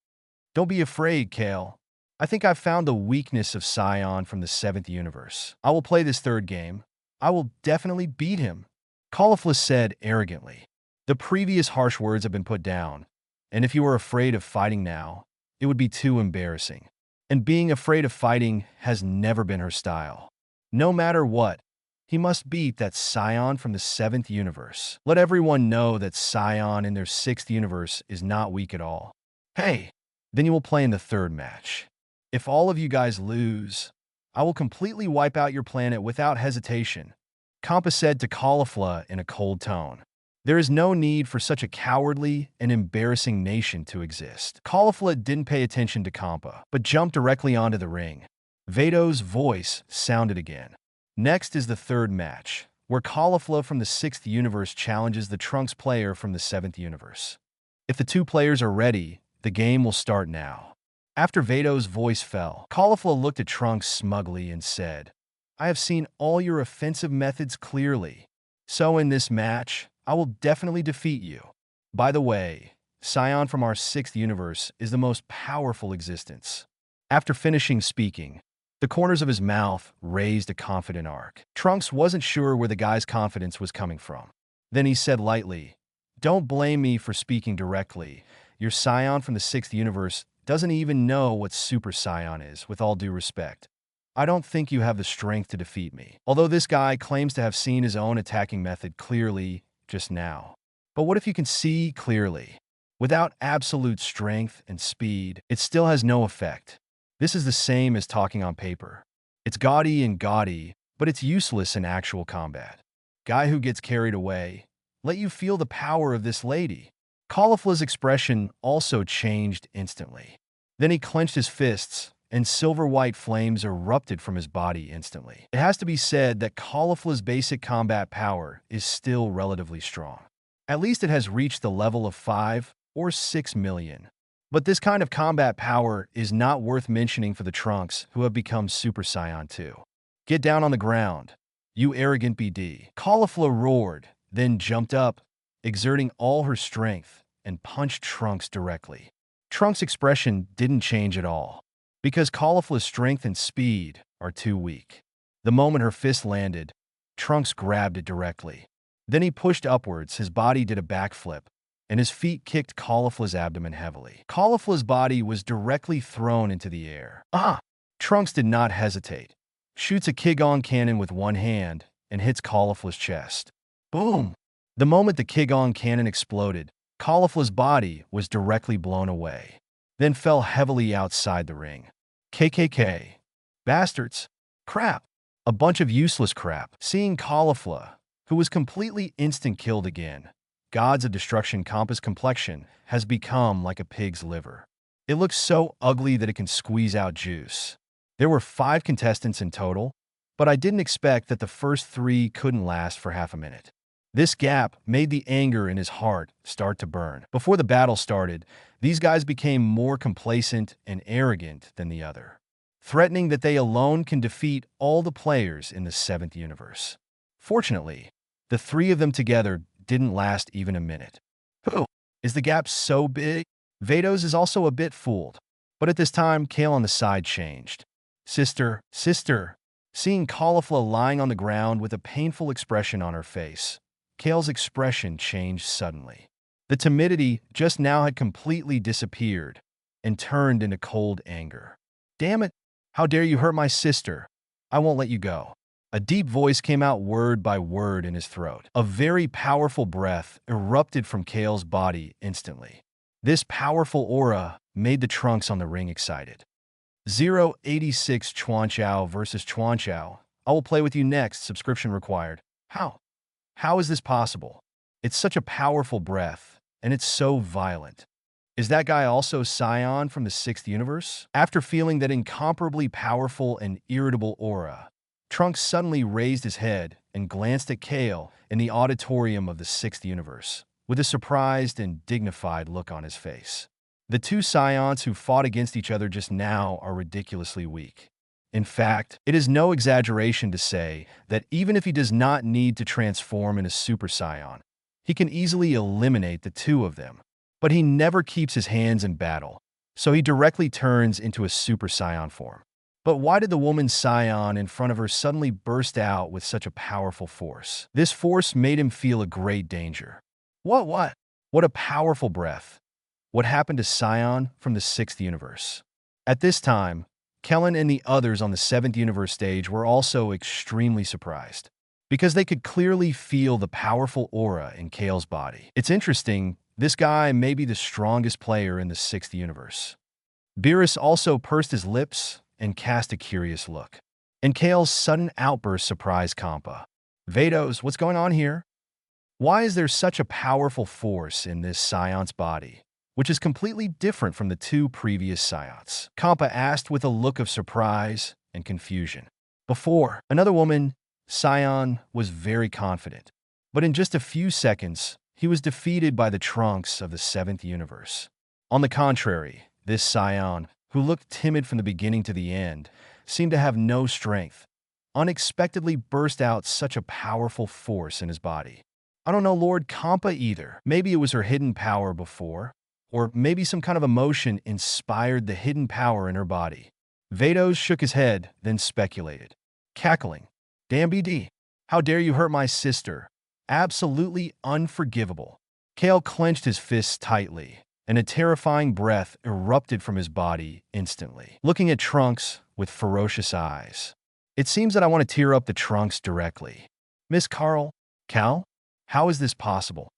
Don't be afraid, Kale. I think I've found the weakness of Scion from the 7th universe. I will play this third game. I will definitely beat him. Caulifla said arrogantly. The previous harsh words have been put down, and if you are afraid of fighting now, it would be too embarrassing. And being afraid of fighting has never been her style. No matter what, he must beat that Scion from the 7th universe. Let everyone know that Scion in their 6th universe is not weak at all. Hey, then you will play in the third match. If all of you guys lose, I will completely wipe out your planet without hesitation, Kampa said to Caulifla in a cold tone. There is no need for such a cowardly and embarrassing nation to exist. Caulifla didn't pay attention to Kampa, but jumped directly onto the ring. Vados' voice sounded again. Next is the third match, where Caulifla from the 6th universe challenges the Trunks player from the 7th universe. If the two players are ready, the game will start now. After Vados' voice fell, Caulifla looked at Trunks smugly and said, I have seen all your offensive methods clearly. So in this match, I will definitely defeat you. By the way, Scion from our 6th universe is the most powerful existence. After finishing speaking, the corners of his mouth raised a confident arc. Trunks wasn't sure where the guy's confidence was coming from. Then he said lightly, Don't blame me for speaking directly. Your Scion from the 6th universe doesn't even know what Super Scion is, with all due respect. I don't think you have the strength to defeat me. Although this guy claims to have seen his own attacking method clearly just now. But what if you can see clearly? Without absolute strength and speed, it still has no effect. This is the same as talking on paper. It's gaudy, but it's useless in actual combat. Guy who gets carried away, let you feel the power of this lady. Caulifla's expression also changed instantly. Then he clenched his fists, and silver-white flames erupted from his body instantly. It has to be said that Caulifla's basic combat power is still relatively strong. At least it has reached the level of 5 or 6 million. But this kind of combat power is not worth mentioning for the Trunks who have become Super Saiyan 2. Get down on the ground, you arrogant BD. Caulifla roared, then jumped up, exerting all her strength, and punched Trunks directly. Trunks' expression didn't change at all, because Caulifla's strength and speed are too weak. The moment her fist landed, Trunks grabbed it directly. Then he pushed upwards, his body did a backflip, and his feet kicked Caulifla's abdomen heavily. Caulifla's body was directly thrown into the air. Trunks did not hesitate. Shoots a Kigon cannon with one hand and hits Caulifla's chest. Boom! The moment the Kigon cannon exploded, Caulifla's body was directly blown away, then fell heavily outside the ring. KKK. Bastards. Crap. A bunch of useless crap. Seeing Caulifla, who was completely instant-killed again, Gods of Destruction Compass complexion has become like a pig's liver. It looks so ugly that it can squeeze out juice. There were 5 contestants in total, but I didn't expect that the first 3 couldn't last for half a minute. This gap made the anger in his heart start to burn. Before the battle started, these guys became more complacent and arrogant than the other, threatening that they alone can defeat all the players in the 7th universe. Fortunately, the 3 of them together didn't last even a minute. Is the gap so big? Vados is also a bit fooled, but at this time, Kale on the side changed. Sister. Seeing Caulifla lying on the ground with a painful expression on her face, Kale's expression changed suddenly. The timidity just now had completely disappeared and turned into cold anger. Damn it! How dare you hurt my sister? I won't let you go. A deep voice came out word by word in his throat. A very powerful breath erupted from Kale's body instantly. This powerful aura made the Trunks on the ring excited. 086 Chuanchao versus Chuanchao. I will play with you next. Subscription required. How? How is this possible? It's such a powerful breath, and it's so violent. Is that guy also Scion from the 6th universe? After feeling that incomparably powerful and irritable aura, Trunks suddenly raised his head and glanced at Kale in the auditorium of the 6th universe, with a surprised and dignified look on his face. The 2 Scions who fought against each other just now are ridiculously weak. In fact, it is no exaggeration to say that even if he does not need to transform into Super Saiyan, he can easily eliminate the 2 of them. But he never keeps his hands in battle, so he directly turns into a Super Saiyan form. But why did the woman Scion in front of her suddenly burst out with such a powerful force? This force made him feel a great danger. What? What a powerful breath. What happened to Scion from the 6th universe? At this time, Kellen and the others on the 7th universe stage were also extremely surprised, because they could clearly feel the powerful aura in Kale's body. It's interesting, this guy may be the strongest player in the 6th universe. Beerus also pursed his lips and cast a curious look. And Kale's sudden outburst surprised Kampa. Vados, what's going on here? Why is there such a powerful force in this Scion's body, which is completely different from the 2 previous Scions? Kampa asked with a look of surprise and confusion. Before, another woman, Scion, was very confident, but in just a few seconds, he was defeated by the Trunks of the 7th universe. On the contrary, this Scion, who looked timid from the beginning to the end, seemed to have no strength, unexpectedly burst out such a powerful force in his body. I don't know Lord Kampa either. Maybe it was her hidden power before, or maybe some kind of emotion inspired the hidden power in her body. Vados shook his head, then speculated, cackling. Damn BD, how dare you hurt my sister? Absolutely unforgivable. Kale clenched his fists tightly, and a terrifying breath erupted from his body instantly, looking at Trunks with ferocious eyes. It seems that I want to tear up the Trunks directly. Miss Cal? How is this possible?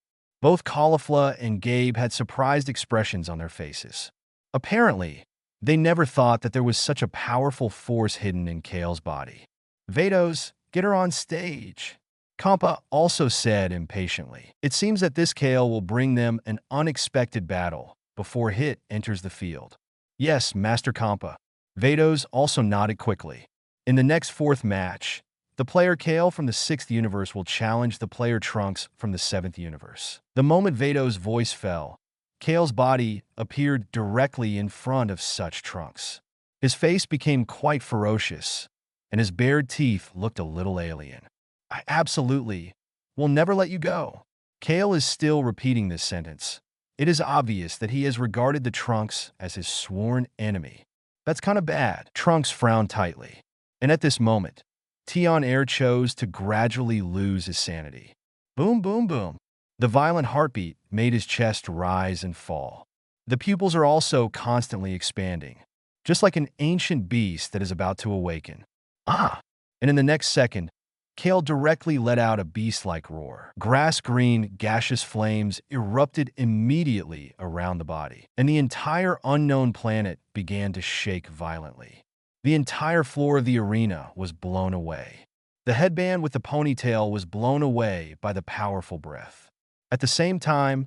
Both Caulifla and Gabe had surprised expressions on their faces. Apparently, they never thought that there was such a powerful force hidden in Kale's body. Vados, get her on stage. Kampa also said impatiently. It seems that this Kale will bring them an unexpected battle before Hit enters the field. Yes, Master Kampa. Vados also nodded quickly. In the next 4th match, The player Kale from the 6th universe will challenge the player Trunks from the 7th universe. The moment Vato's voice fell, Kale's body appeared directly in front of such Trunks. His face became quite ferocious, and his bared teeth looked a little alien. "I absolutely will never let you go." Kale is still repeating this sentence. It is obvious that he has regarded the Trunks as his sworn enemy. That's kind of bad. Trunks frowned tightly. And at this moment, Tion Air chose to gradually lose his sanity. Boom, boom, boom. The violent heartbeat made his chest rise and fall. The pupils are also constantly expanding, just like an ancient beast that is about to awaken. Ah! And in the next second, Kale directly let out a beast-like roar. Grass-green, gaseous flames erupted immediately around the body, and the entire unknown planet began to shake violently. The entire floor of the arena was blown away. The headband with the ponytail was blown away by the powerful breath. At the same time,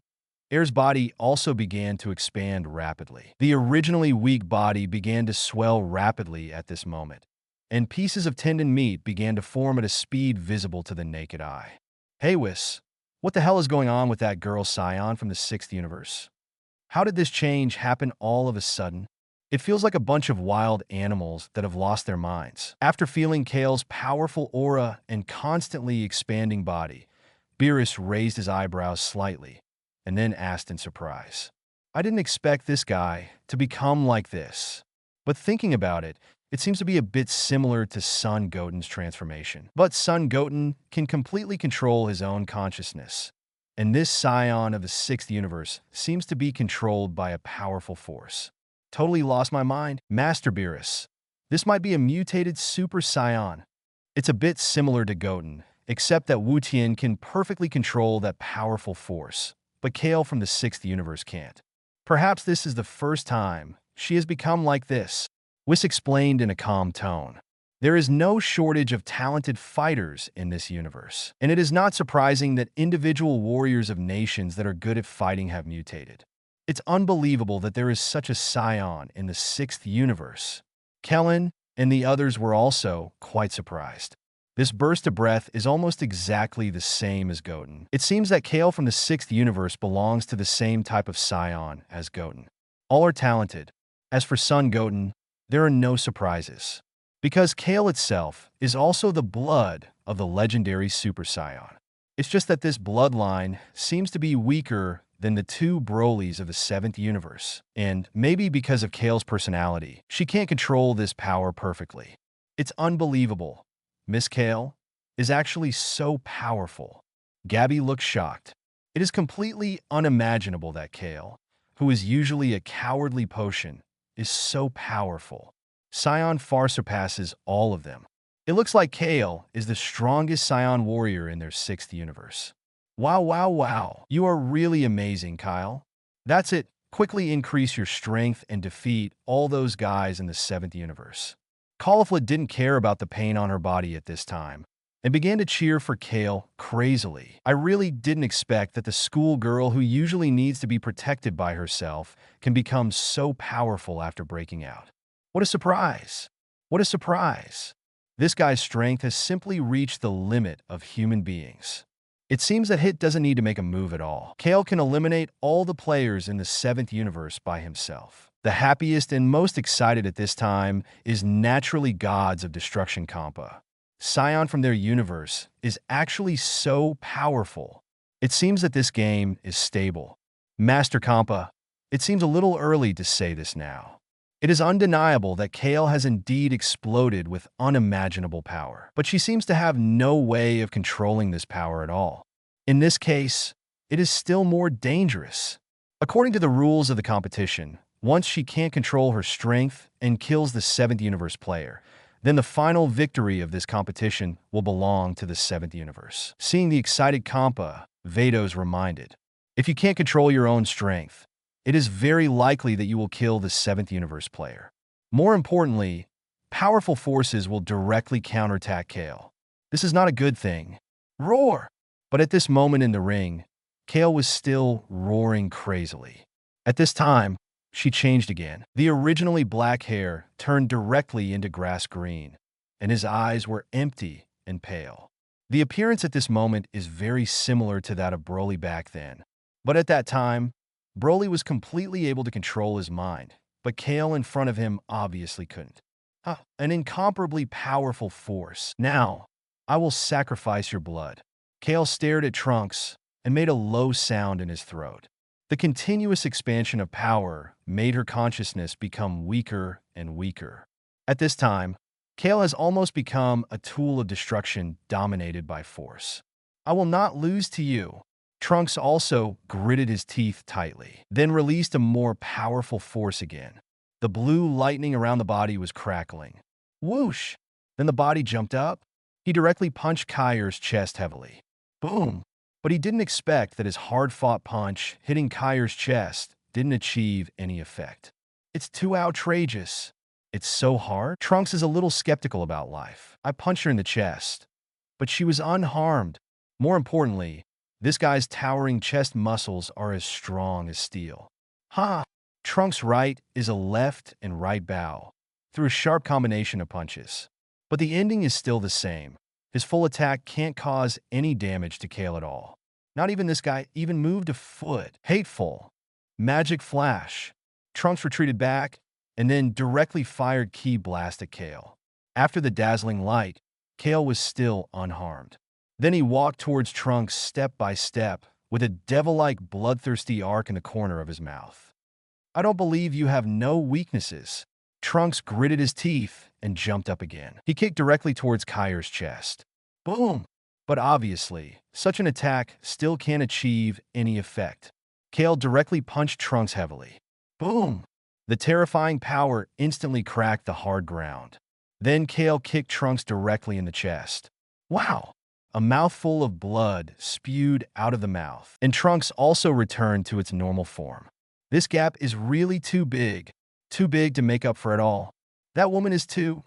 Air's body also began to expand rapidly. The originally weak body began to swell rapidly at this moment, and pieces of tendon meat began to form at a speed visible to the naked eye. Hey Whis, what the hell is going on with that girl Scion from the 6th universe? How did this change happen all of a sudden? It feels like a bunch of wild animals that have lost their minds. After feeling Kale's powerful aura and constantly expanding body, Beerus raised his eyebrows slightly and then asked in surprise, "I didn't expect this guy to become like this." But thinking about it, it seems to be a bit similar to Son Goten's transformation. But Son Goten can completely control his own consciousness, and this Scion of the 6th universe seems to be controlled by a powerful force. Totally lost my mind. Master Beerus. This might be a mutated Super Scion. It's a bit similar to Goten, except that Wu Tian can perfectly control that powerful force, but Kale from the 6th universe can't. Perhaps this is the first time she has become like this. Whis explained in a calm tone. There is no shortage of talented fighters in this universe, and it is not surprising that individual warriors of nations that are good at fighting have mutated. It's unbelievable that there is such a Scion in the 6th universe. Kellen and the others were also quite surprised. This burst of breath is almost exactly the same as Goten. It seems that Kale from the 6th universe belongs to the same type of Scion as Goten. All are talented. As for Son Goten, there are no surprises, because Kale itself is also the blood of the legendary Super Scion. It's just that this bloodline seems to be weaker than the two Brolys of the 7th universe, and maybe because of Kale's personality, she can't control this power perfectly. It's unbelievable. Miss Kale is actually so powerful. Gabby looks shocked. It is completely unimaginable that Kale, who is usually a cowardly potion, is so powerful. Scion far surpasses all of them. It looks like Kale is the strongest Scion warrior in their 6th universe. Wow, wow, wow. You are really amazing, Kyle. That's it. Quickly increase your strength and defeat all those guys in the 7th universe. Caulifla didn't care about the pain on her body at this time and began to cheer for Kale crazily. I really didn't expect that the schoolgirl who usually needs to be protected by herself can become so powerful after breaking out. What a surprise! What a surprise! This guy's strength has simply reached the limit of human beings. It seems that Hit doesn't need to make a move at all. Kale can eliminate all the players in the 7th universe by himself. The happiest and most excited at this time is naturally Gods of Destruction Kampa. Scion from their universe is actually so powerful. It seems that this game is stable. Master Kampa, it seems a little early to say this now. It is undeniable that Kale has indeed exploded with unimaginable power, but she seems to have no way of controlling this power at all. In this case, it is still more dangerous. According to the rules of the competition, once she can't control her strength and kills the 7th universe player, then the final victory of this competition will belong to the 7th universe. Seeing the excited Kampa, Vato's reminded, if you can't control your own strength, it is very likely that you will kill the 7th universe player. More importantly, powerful forces will directly counterattack Kale. This is not a good thing. Roar! But at this moment in the ring, Kale was still roaring crazily. At this time, she changed again. The originally black hair turned directly into grass green, and his eyes were empty and pale. The appearance at this moment is very similar to that of Broly back then. But at that time, Broly was completely able to control his mind, but Kale in front of him obviously couldn't. An incomparably powerful force. Now, I will sacrifice your blood. Kale stared at Trunks and made a low sound in his throat. The continuous expansion of power made her consciousness become weaker and weaker. At this time, Kale has almost become a tool of destruction dominated by force. I will not lose to you. Trunks also gritted his teeth tightly, then released a more powerful force again. The blue lightning around the body was crackling. Whoosh! Then the body jumped up. He directly punched Kair's chest heavily. Boom! But he didn't expect that his hard-fought punch hitting Kair's chest didn't achieve any effect. It's too outrageous. It's so hard. Trunks is a little skeptical about life. I punched her in the chest, but she was unharmed. More importantly, this guy's towering chest muscles are as strong as steel. Ha! Trunks' right is a left and right bow, through a sharp combination of punches. But the ending is still the same. His full attack can't cause any damage to Kale at all. Not even this guy even moved a foot. Hateful. Magic flash. Trunks retreated back and then directly fired Ki Blast at Kale. After the dazzling light, Kale was still unharmed. Then he walked towards Trunks step by step with a devil-like bloodthirsty arc in the corner of his mouth. I don't believe you have no weaknesses. Trunks gritted his teeth and jumped up again. He kicked directly towards Kair's chest. Boom! But obviously, such an attack still can't achieve any effect. Kale directly punched Trunks heavily. Boom! The terrifying power instantly cracked the hard ground. Then Kale kicked Trunks directly in the chest. Wow! A mouthful of blood spewed out of the mouth, and Trunks also returned to its normal form. This gap is really too big to make up for it all. That woman is too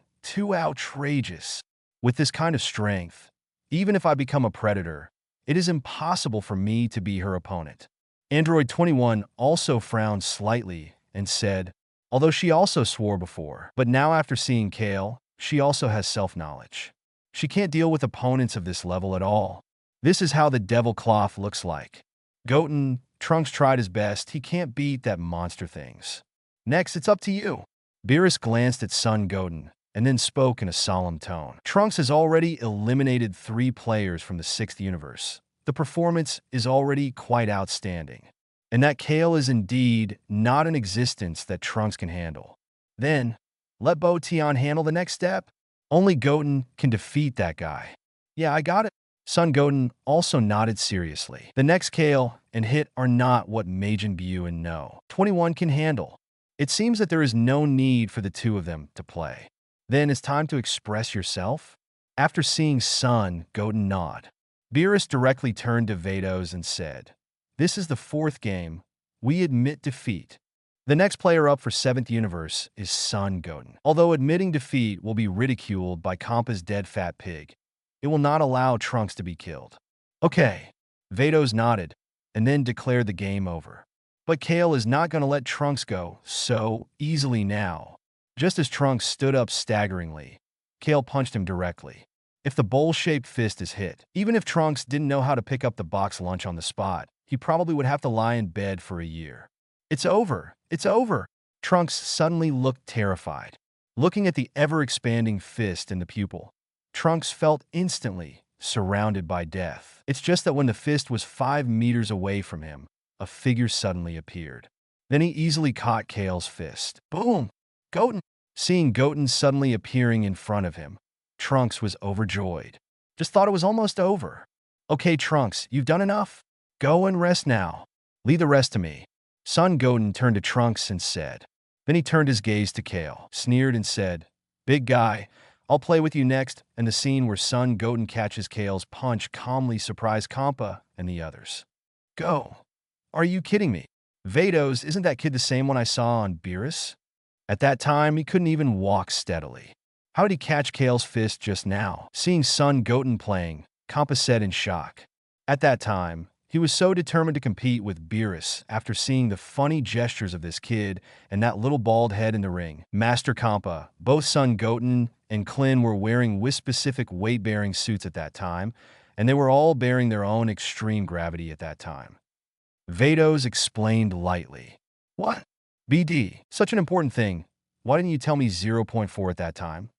outrageous. With this kind of strength, even if I become a predator, it is impossible for me to be her opponent. Android 21 also frowned slightly and said, although she also swore before, but now after seeing Kale, she also has self-knowledge. She can't deal with opponents of this level at all. This is how the devil cloth looks like. Goten, Trunks tried his best. He can't beat that monster things. Next, it's up to you. Beerus glanced at Son Goten and then spoke in a solemn tone. Trunks has already eliminated 3 players from the 6th universe. The performance is already quite outstanding. And that Kale is indeed not an existence that Trunks can handle. Then, let Bo Tian handle the next step. Only Goten can defeat that guy. Yeah, I got it. Son Goten also nodded seriously. The next Kale and Hit are not what Majin Buu and No. 21 can handle. It seems that there is no need for the 2 of them to play. Then it's time to express yourself? After seeing Son Goten nod, Beerus directly turned to Vados and said, this is the 4th game. We admit defeat. The next player up for 7th universe is Son Goten. Although admitting defeat will be ridiculed by Kompa's dead fat pig, it will not allow Trunks to be killed. Okay, Vados nodded and then declared the game over. But Kale is not going to let Trunks go so easily now. Just as Trunks stood up staggeringly, Kale punched him directly. If the bowl-shaped fist is hit, even if Trunks didn't know how to pick up the box lunch on the spot, he probably would have to lie in bed for a year. It's over. It's over. Trunks suddenly looked terrified. Looking at the ever-expanding fist in the pupil, Trunks felt instantly surrounded by death. It's just that when the fist was 5 meters away from him, a figure suddenly appeared. Then he easily caught Kale's fist. Boom! Goten! Seeing Goten suddenly appearing in front of him, Trunks was overjoyed. Just thought it was almost over. Okay, Trunks, you've done enough. Go and rest now. Leave the rest to me. Son Goten turned to Trunks and said. Then he turned his gaze to Kale, sneered and said, big guy, I'll play with you next, and the scene where Son Goten catches Kale's punch calmly surprised Kompa and the others. Go. Are you kidding me? Vados, isn't that kid the same one I saw on Beerus? At that time, he couldn't even walk steadily. How did he catch Kale's fist just now? Seeing Son Goten playing, Kompa said in shock. At that time, He was so determined to compete with Beerus after seeing the funny gestures of this kid and that little bald head in the ring. Master Kampa, both Son Goten and Klin were wearing Whis-specific weight-bearing suits at that time, and they were all bearing their own extreme gravity at that time. Vados explained lightly. What? BD, such an important thing. Why didn't you tell me 0.4 at that time?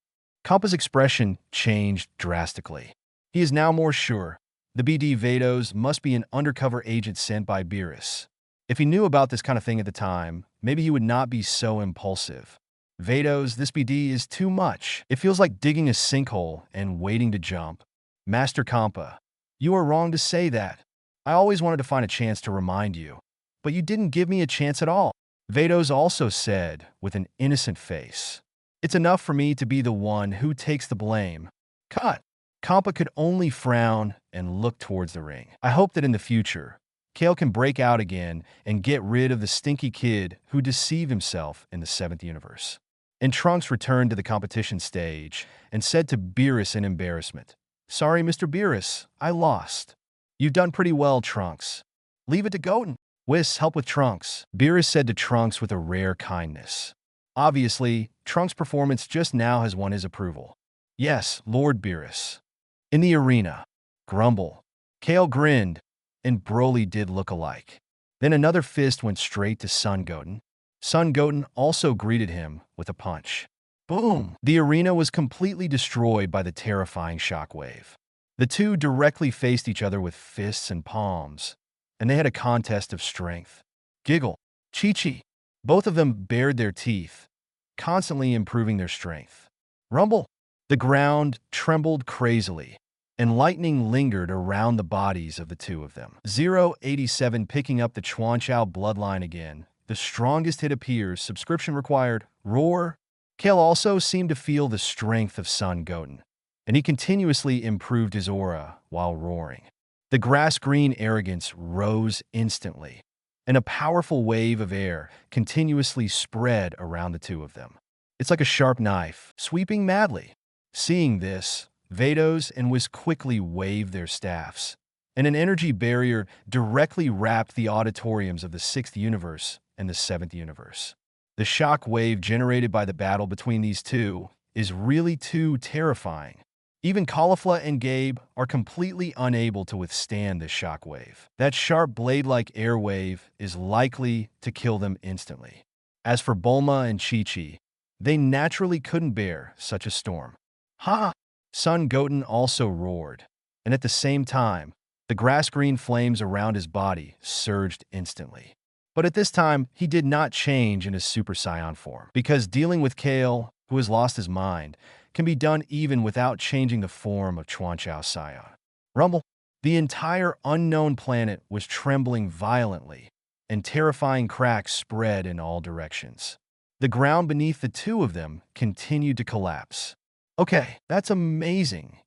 Kampa's expression changed drastically. He is now more sure. The BD Vados must be an undercover agent sent by Beerus. If he knew about this kind of thing at the time, maybe he would not be so impulsive. Vados, this BD is too much. It feels like digging a sinkhole and waiting to jump. Master Kampa, you are wrong to say that. I always wanted to find a chance to remind you, but you didn't give me a chance at all. Vados also said with an innocent face. It's enough for me to be the one who takes the blame. Cut. Kampa could only frown and look towards the ring. I hope that in the future, Kale can break out again and get rid of the stinky kid who deceived himself in the 7th universe. And Trunks returned to the competition stage and said to Beerus in embarrassment, "Sorry, Mr. Beerus, I lost." "You've done pretty well, Trunks. Leave it to Goten. Whis, help with Trunks," Beerus said to Trunks with a rare kindness. Obviously, Trunks' performance just now has won his approval. "Yes, Lord Beerus." In the arena, Grumble, Kale grinned, and Broly did look alike. Then another fist went straight to Son Goten. Son Goten also greeted him with a punch. Boom! The arena was completely destroyed by the terrifying shockwave. The two directly faced each other with fists and palms, and they had a contest of strength. Giggle, Chi-Chi. Both of them bared their teeth, constantly improving their strength. Rumble. The ground trembled crazily, and lightning lingered around the bodies of the two of them. 087 picking up the Chuanchao bloodline again. The strongest hit appears, subscription required. Roar. Kale also seemed to feel the strength of Son Goten, and he continuously improved his aura while roaring. The grass-green arrogance rose instantly, and a powerful wave of air continuously spread around the two of them. It's like a sharp knife, sweeping madly. Seeing this, Vados and Whis quickly waved their staffs, and an energy barrier directly wrapped the auditoriums of the 6th universe and the 7th universe. The shock wave generated by the battle between these two is really too terrifying. Even Caulifla and Gabe are completely unable to withstand this shock wave. That sharp blade-like air wave is likely to kill them instantly. As for Bulma and Chi-Chi, they naturally couldn't bear such a storm. Ha! Son Goten also roared, and at the same time, the grass-green flames around his body surged instantly. But at this time, he did not change in his Super Saiyan form, because dealing with Kale, who has lost his mind, can be done even without changing the form of Chuanchao Saiyan. Rumble. The entire unknown planet was trembling violently, and terrifying cracks spread in all directions. The ground beneath the two of them continued to collapse. Okay, that's amazing.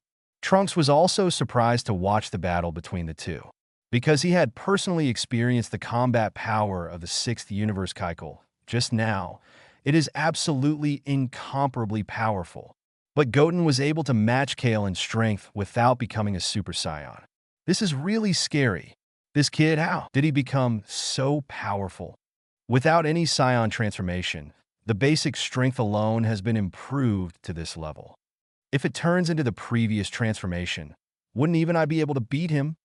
Trunks was also surprised to watch the battle between the two, because he had personally experienced the combat power of the 6th universe Keikel just now. It is absolutely incomparably powerful. But Goten was able to match Kale in strength without becoming a Super Saiyan. This is really scary. This kid, how did he become so powerful? Without any Saiyan transformation, the basic strength alone has been improved to this level. If it turns into the previous transformation, wouldn't even I be able to beat him?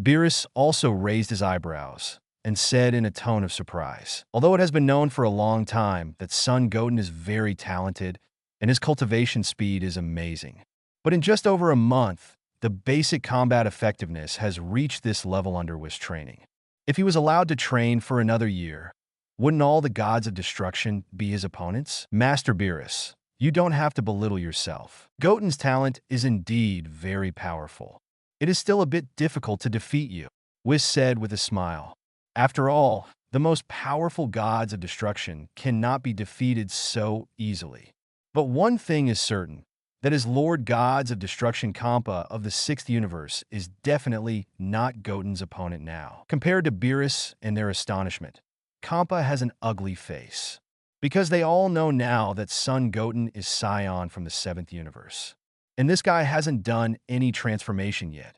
Beerus also raised his eyebrows and said in a tone of surprise. Although it has been known for a long time that Son Goten is very talented and his cultivation speed is amazing, but in just over a month, the basic combat effectiveness has reached this level under Whis training. If he was allowed to train for another year, wouldn't all the gods of destruction be his opponents? Master Beerus, you don't have to belittle yourself. Goten's talent is indeed very powerful. It is still a bit difficult to defeat you, Whis said with a smile. After all, the most powerful gods of destruction cannot be defeated so easily. But one thing is certain, that as Lord Gods of Destruction Kampa of the 6th universe is definitely not Goten's opponent now. Compared to Beerus and their astonishment, Kampa has an ugly face, because they all know now that Son Goten is Scion from the 7th universe. And this guy hasn't done any transformation yet.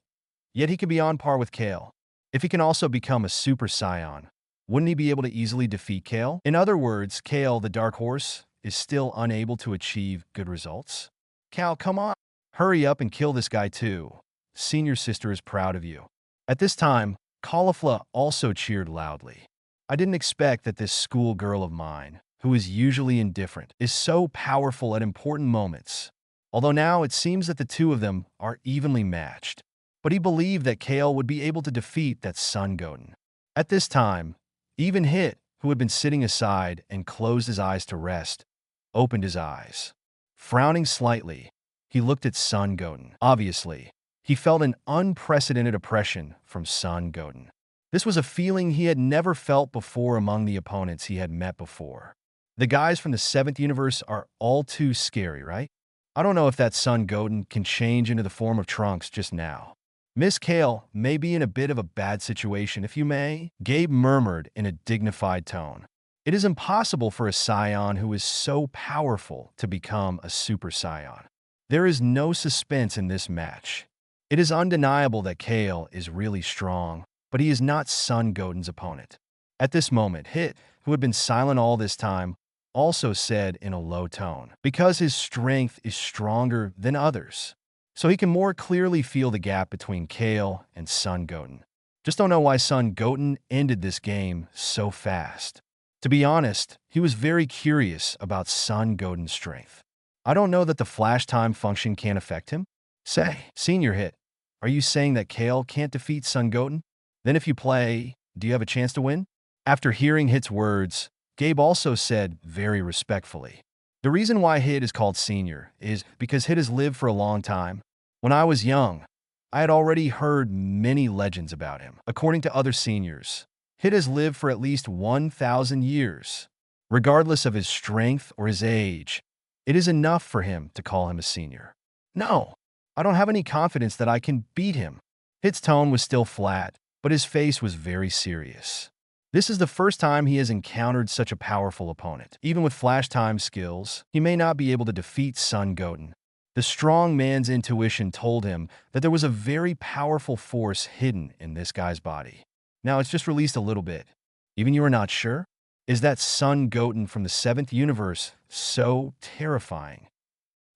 Yet he could be on par with Kale. If he can also become a Super Saiyan, wouldn't he be able to easily defeat Kale? In other words, Kale, the Dark Horse, is still unable to achieve good results? Cal, come on. Hurry up and kill this guy too. Senior sister is proud of you. At this time, Caulifla also cheered loudly. I didn't expect that this schoolgirl of mine, who is usually indifferent, is so powerful at important moments. Although now it seems that the two of them are evenly matched. But he believed that Kale would be able to defeat that Son Goten. At this time, even Hit, who had been sitting aside and closed his eyes to rest, opened his eyes. Frowning slightly, he looked at Son Goten. Obviously, he felt an unprecedented oppression from Son Goten. This was a feeling he had never felt before among the opponents he had met before. The guys from the 7th universe are all too scary, right? I don't know if that Son Goten can change into the form of Trunks just now. Miss Kale may be in a bit of a bad situation, if you may, Gabe murmured in a dignified tone. It is impossible for a Saiyan who is so powerful to become a Super Saiyan. There is no suspense in this match. It is undeniable that Kale is really strong, but he is not Son Goten's opponent. At this moment, Hit, who had been silent all this time, also said in a low tone, because his strength is stronger than others, so he can more clearly feel the gap between Kale and Son Goten. Just don't know why Son Goten ended this game so fast. To be honest, he was very curious about Son Goten's strength. I don't know that the flash time function can't affect him. Say, Senior Hit, are you saying that Kale can't defeat Son Goten? Then if you play, do you have a chance to win? After hearing Hit's words, Gabe also said very respectfully, the reason why Hit is called Senior is because Hit has lived for a long time. When I was young, I had already heard many legends about him. According to other seniors, Hit has lived for at least 1,000 years. Regardless of his strength or his age, it is enough for him to call him a senior. No, I don't have any confidence that I can beat him. Hit's tone was still flat, but his face was very serious. This is the first time he has encountered such a powerful opponent. Even with flash time skills, he may not be able to defeat Son Goten. The strong man's intuition told him that there was a very powerful force hidden in this guy's body. Now it's just released a little bit. Even you are not sure? Is that Son Goten from the 7th universe so terrifying?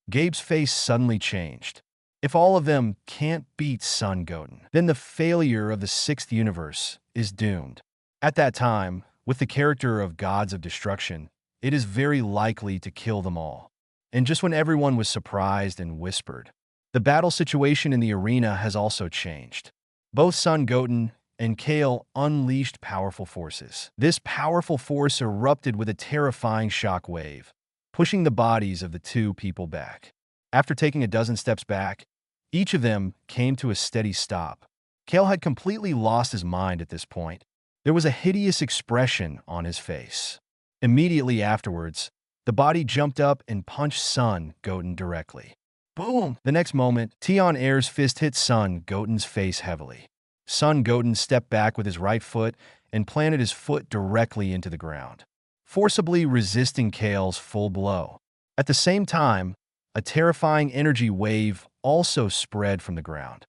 Gabe's face suddenly changed. If all of them can't beat Son Goten, then the failure of the 6th universe is doomed. At that time, with the character of Gods of Destruction, it is very likely to kill them all. And just when everyone was surprised and whispered, the battle situation in the arena has also changed. Both Son Goten and Kale unleashed powerful forces. This powerful force erupted with a terrifying shock wave, pushing the bodies of the two people back. After taking a dozen steps back, each of them came to a steady stop. Kale had completely lost his mind at this point. There was a hideous expression on his face. Immediately afterwards, the body jumped up and punched Son Goten directly. Boom! The next moment, Tian Air's fist hit Son Goten's face heavily. Son Goten stepped back with his right foot and planted his foot directly into the ground, forcibly resisting Kale's full blow. At the same time, a terrifying energy wave also spread from the ground.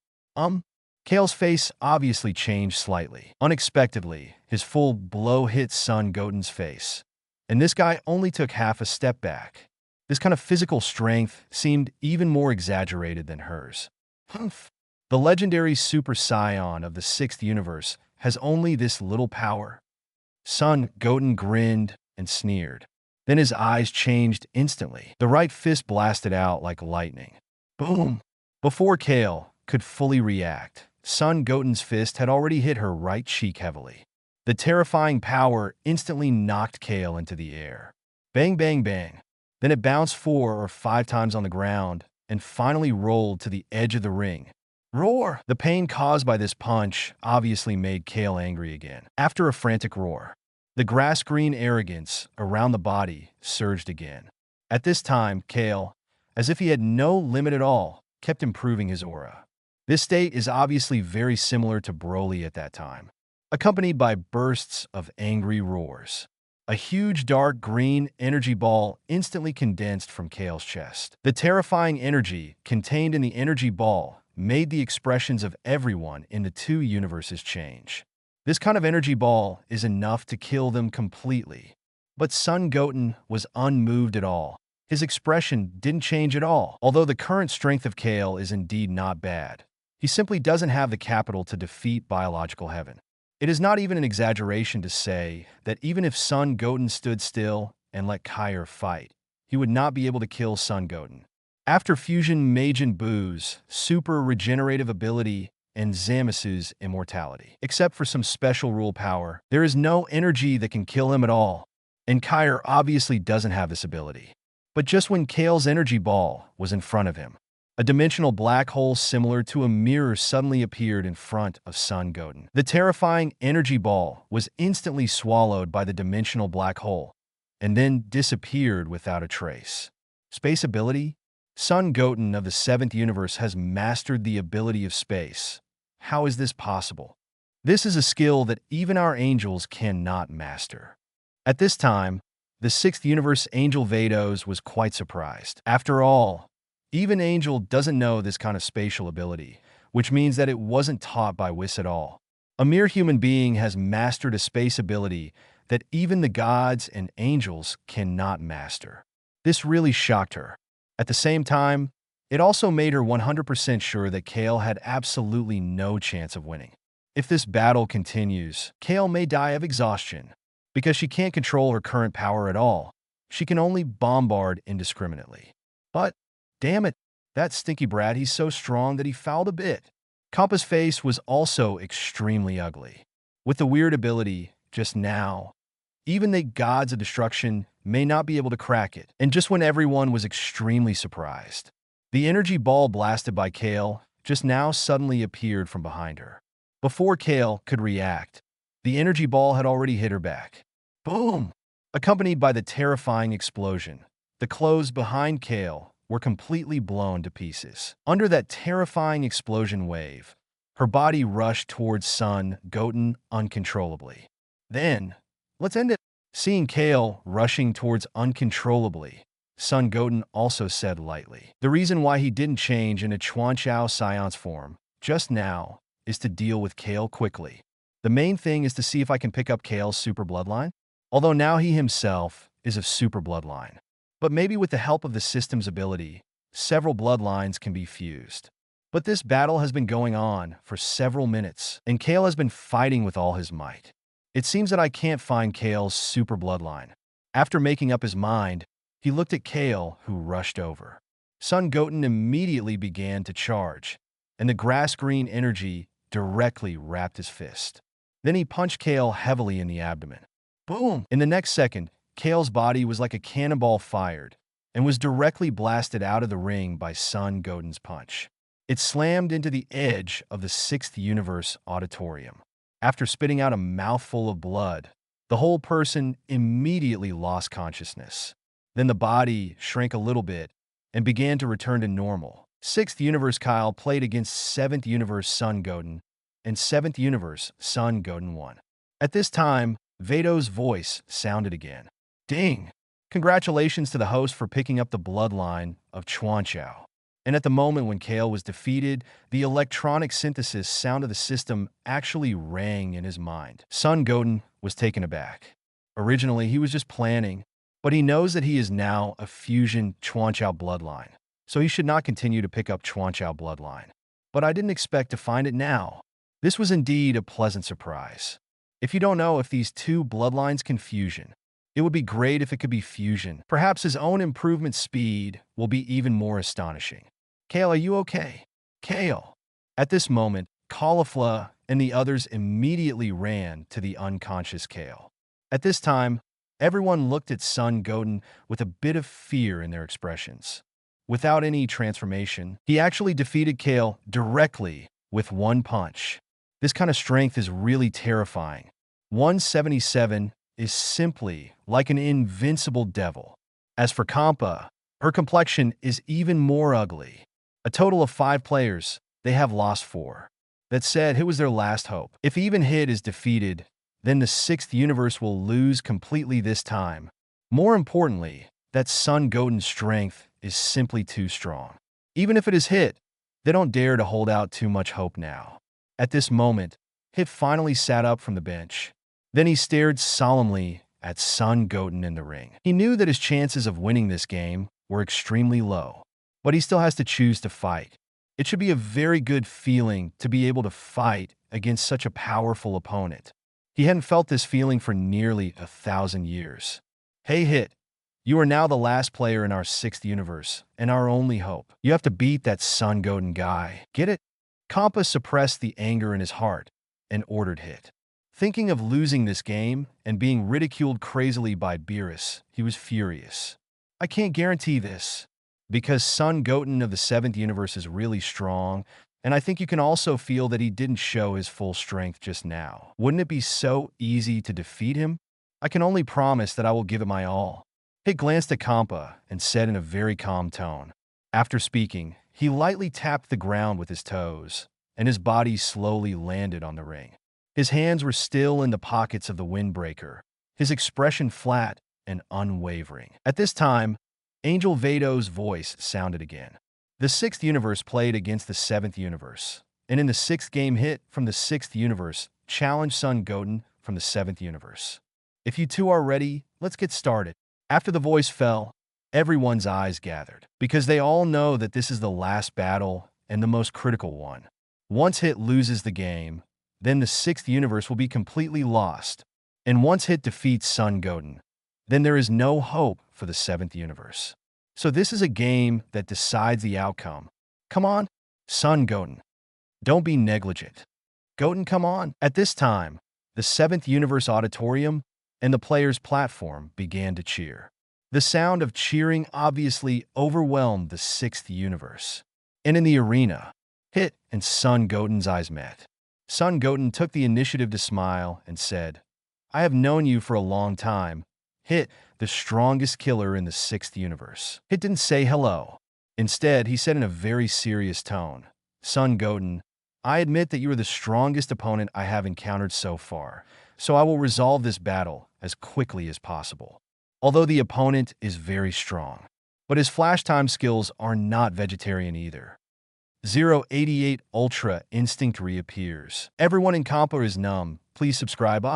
Kale's face obviously changed slightly. Unexpectedly, his full blow hit Son Goten's face, and this guy only took half a step back. This kind of physical strength seemed even more exaggerated than hers. Humph. The legendary Super Saiyan of the 6th universe has only this little power. Son Goten grinned and sneered. Then his eyes changed instantly. The right fist blasted out like lightning. Boom! Before Kale could fully react, Son Goten's fist had already hit her right cheek heavily. The terrifying power instantly knocked Kale into the air. Bang, bang, bang. Then it bounced 4 or 5 times on the ground and finally rolled to the edge of the ring. Roar! The pain caused by this punch obviously made Kale angry again. After a frantic roar, the grass-green arrogance around the body surged again. At this time, Kale, as if he had no limit at all, kept improving his aura. This state is obviously very similar to Broly at that time, accompanied by bursts of angry roars. A huge dark green energy ball instantly condensed from Kale's chest. The terrifying energy contained in the energy ball made the expressions of everyone in the two universes change. This kind of energy ball is enough to kill them completely. But Son Goten was unmoved at all. His expression didn't change at all. Although the current strength of Kale is indeed not bad, he simply doesn't have the capital to defeat biological heaven. It is not even an exaggeration to say that even if Son Goten stood still and let Kair fight, he would not be able to kill Son Goten. After fusion Majin Buu's super regenerative ability and Zamasu's immortality, except for some special rule power, there is no energy that can kill him at all. And Kair obviously doesn't have this ability. But just when Kale's energy ball was in front of him, a dimensional black hole similar to a mirror suddenly appeared in front of Son Goten. The terrifying energy ball was instantly swallowed by the dimensional black hole, and then disappeared without a trace. Space ability? Son Goten of the 7th universe has mastered the ability of space. How is this possible? This is a skill that even our angels cannot master. At this time, the 6th universe Angel Vados was quite surprised. After all, even Angel doesn't know this kind of spatial ability, which means that it wasn't taught by Whis at all. A mere human being has mastered a space ability that even the gods and angels cannot master. This really shocked her. At the same time, it also made her 100% sure that Kale had absolutely no chance of winning. If this battle continues, Kale may die of exhaustion. Because she can't control her current power at all, she can only bombard indiscriminately. But, damn it, that stinky brat, he's so strong that he fouled a bit. Kampa's face was also extremely ugly. With the weird ability, just now, even the gods of destruction may not be able to crack it. And just when everyone was extremely surprised, the energy ball blasted by Kale just now suddenly appeared from behind her. Before Kale could react, the energy ball had already hit her back. Boom! Accompanied by the terrifying explosion, the clothes behind Kale were completely blown to pieces. Under that terrifying explosion wave, her body rushed towards Son Goten uncontrollably. Then, let's end it. Seeing Kale rushing towards uncontrollably, Son Goten also said lightly, the reason why he didn't change into Chuanchao Science form just now is to deal with Kale quickly. The main thing is to see if I can pick up Kale's super bloodline, although now he himself is of super bloodline. But maybe with the help of the system's ability, several bloodlines can be fused. But this battle has been going on for several minutes, and Kale has been fighting with all his might. It seems that I can't find Kale's super bloodline. After making up his mind, he looked at Kale, who rushed over. Son Goten immediately began to charge, and the grass-green energy directly wrapped his fist. Then he punched Kale heavily in the abdomen. Boom! In the next second, Kale's body was like a cannonball fired and was directly blasted out of the ring by Son Goten's punch. It slammed into the edge of the 6th universe auditorium. After spitting out a mouthful of blood, the whole person immediately lost consciousness. Then the body shrank a little bit and began to return to normal. 6th universe Kyle played against 7th universe Son Goten, and 7th universe Son Goten won. At this time, Vado's voice sounded again. Ding! Congratulations to the host for picking up the bloodline of Chuanchao. And at the moment when Kale was defeated, the electronic synthesis sound of the system actually rang in his mind. Son Goten was taken aback. Originally, he was just planning, but he knows that he is now a fusion Chuanchao bloodline, so he should not continue to pick up Chuanchao bloodline. But I didn't expect to find it now. This was indeed a pleasant surprise. If you don't know if these two bloodlines can fusion, it would be great if it could be fusion. Perhaps his own improvement speed will be even more astonishing. Kale, are you okay? Kale! At this moment, Caulifla and the others immediately ran to the unconscious Kale. At this time, everyone looked at Son Goten with a bit of fear in their expressions. Without any transformation, he actually defeated Kale directly with one punch. This kind of strength is really terrifying. 177 is simply like an invincible devil. As for Kampa, her complexion is even more ugly. A total of 5 players, they have lost 4. That said, it was their last hope. If even Hid is defeated, then the 6th universe will lose completely this time. More importantly, that Son Goten's strength is simply too strong. Even if it is Hid, They don't dare to hold out too much hope now. At this moment, Hit finally sat up from the bench. Then he stared solemnly at Son Goten in the ring. He knew that his chances of winning this game were extremely low, but he still has to choose to fight. It should be a very good feeling to be able to fight against such a powerful opponent. He hadn't felt this feeling for nearly 1,000 years. Hey Hit, you are now the last player in our 6th universe, and our only hope. You have to beat that Son Goten guy. Get it? Kampa suppressed the anger in his heart and ordered Hit. Thinking of losing this game and being ridiculed crazily by Beerus, he was furious. I can't guarantee this, because Son Goten of the 7th universe is really strong, and I think you can also feel that he didn't show his full strength just now. Wouldn't it be so easy to defeat him? I can only promise that I will give it my all. Hit glanced at Kampa and said in a very calm tone. After speaking, he lightly tapped the ground with his toes, and his body slowly landed on the ring. His hands were still in the pockets of the windbreaker, his expression flat and unwavering. At this time, Angel Vado's voice sounded again. The 6th universe played against the 7th universe, and in the 6th game, Hit from the 6th universe challenged Son Goten from the 7th universe. If you two are ready, let's get started. After the voice fell, everyone's eyes gathered, because they all know that this is the last battle and the most critical one. Once Hit loses the game, then the 6th universe will be completely lost. And once Hit defeats Son Goten, then there is no hope for the 7th universe. So this is a game that decides the outcome. Come on, Son Goten. Don't be negligent. Goten, come on. At this time, the 7th universe auditorium and the players' platform began to cheer. The sound of cheering obviously overwhelmed the 6th universe. And in the arena, Hit and Son Goten's eyes met. Son Goten took the initiative to smile and said, I have known you for a long time. Hit, the strongest killer in the 6th universe. Hit didn't say hello. Instead, he said in a very serious tone, Son Goten, I admit that you are the strongest opponent I have encountered so far, so I will resolve this battle as quickly as possible. Although the opponent is very strong, but his flash time skills are not vegetarian either. 088 Ultra Instinct reappears. Everyone in Kampa is numb. Please subscribe.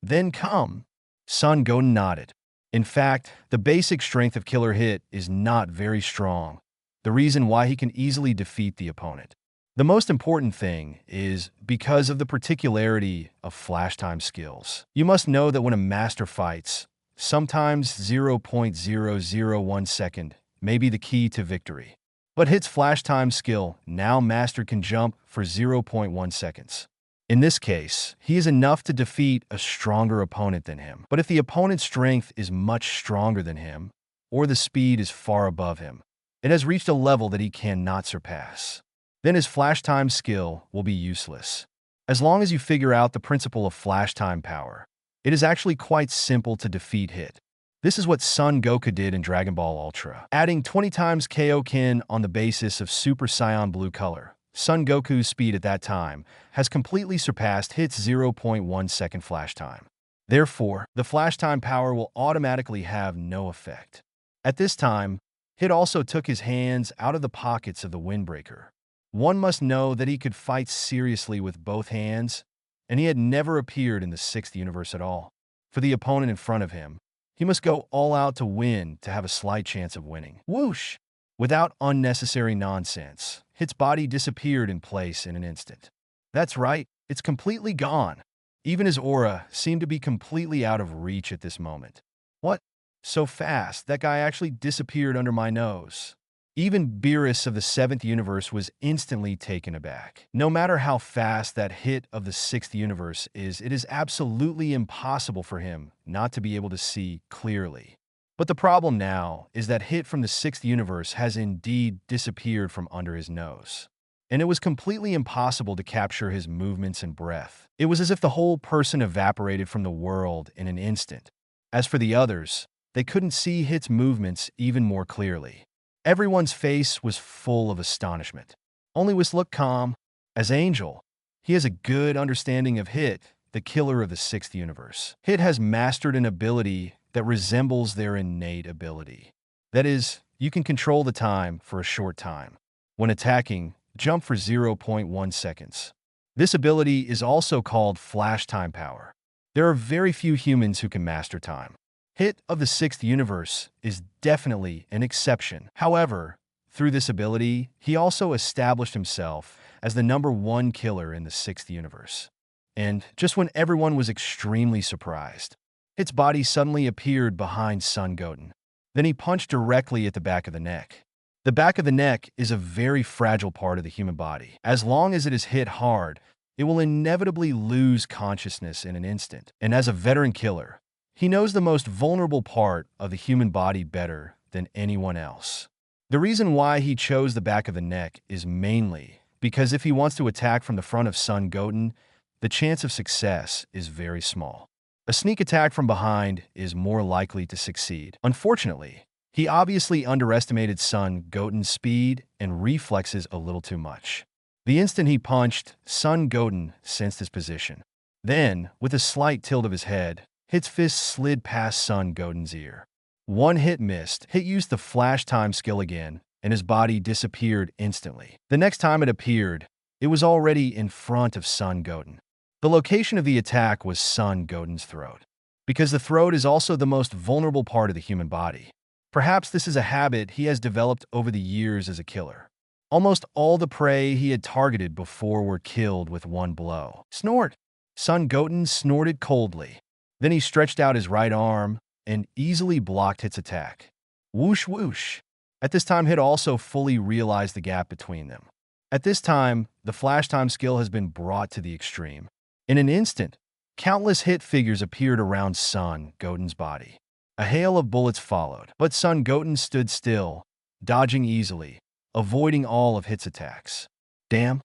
Then come. Son Goten nodded. In fact, the basic strength of Killer Hit is not very strong, the reason why he can easily defeat the opponent. The most important thing is because of the particularity of flash time skills. You must know that when a master fights, sometimes 0.001 second may be the key to victory. But Hit's flash time skill, now mastered, can jump for 0.1 seconds. In this case, he is enough to defeat a stronger opponent than him. But if the opponent's strength is much stronger than him, or the speed is far above him, it has reached a level that he cannot surpass. Then his flash time skill will be useless. As long as you figure out the principle of flash time power, it is actually quite simple to defeat Hit. This is what Son Goku did in Dragon Ball Ultra. Adding 20 times Kaioken on the basis of Super Saiyan Blue color, Son Goku's speed at that time has completely surpassed Hit's 0.1 second flash time. Therefore, the flash time power will automatically have no effect. At this time, Hit also took his hands out of the pockets of the windbreaker. One must know that he could fight seriously with both hands, and he had never appeared in the 6th universe at all. For the opponent in front of him, he must go all out to win to have a slight chance of winning. Whoosh! Without unnecessary nonsense, Hit's body disappeared in place in an instant. That's right, it's completely gone. Even his aura seemed to be completely out of reach at this moment. What? So fast, that guy actually disappeared under my nose. Even Beerus of the 7th universe was instantly taken aback. No matter how fast that Hit of the 6th universe is, it is absolutely impossible for him not to be able to see clearly. But the problem now is that Hit from the 6th universe has indeed disappeared from under his nose. And it was completely impossible to capture his movements and breath. It was as if the whole person evaporated from the world in an instant. As for the others, they couldn't see Hit's movements even more clearly. Everyone's face was full of astonishment. Only Whis looked calm. As Angel, he has a good understanding of Hit, the killer of the 6th universe. Hit has mastered an ability that resembles their innate ability. That is, you can control the time for a short time. When attacking, jump for 0.1 seconds. This ability is also called flash time power. There are very few humans who can master time. Hit of the 6th universe is definitely an exception. However, through this ability, he also established himself as the #1 killer in the 6th universe. And just when everyone was extremely surprised, Hit's body suddenly appeared behind Son Goten. Then he punched directly at the back of the neck. The back of the neck is a very fragile part of the human body. As long as it is hit hard, it will inevitably lose consciousness in an instant. And as a veteran killer, he knows the most vulnerable part of the human body better than anyone else. The reason why he chose the back of the neck is mainly because if he wants to attack from the front of Son Goten, the chance of success is very small. A sneak attack from behind is more likely to succeed. Unfortunately, he obviously underestimated Son Goten's speed and reflexes a little too much. The instant he punched, Son Goten sensed his position. Then, with a slight tilt of his head, Hit's fist slid past Son Goten's ear. One hit missed. Hit used the flash time skill again, and his body disappeared instantly. The next time it appeared, it was already in front of Son Goten. The location of the attack was Son Goten's throat, because the throat is also the most vulnerable part of the human body. Perhaps this is a habit he has developed over the years as a killer. Almost all the prey he had targeted before were killed with one blow. Snort! Son Goten snorted coldly. Then he stretched out his right arm and easily blocked Hit's attack. Whoosh whoosh. At this time, Hit also fully realized the gap between them. At this time, the flash time skill has been brought to the extreme. In an instant, countless Hit figures appeared around Son Goten's body. A hail of bullets followed, but Son Goten stood still, dodging easily, avoiding all of Hit's attacks. Damn!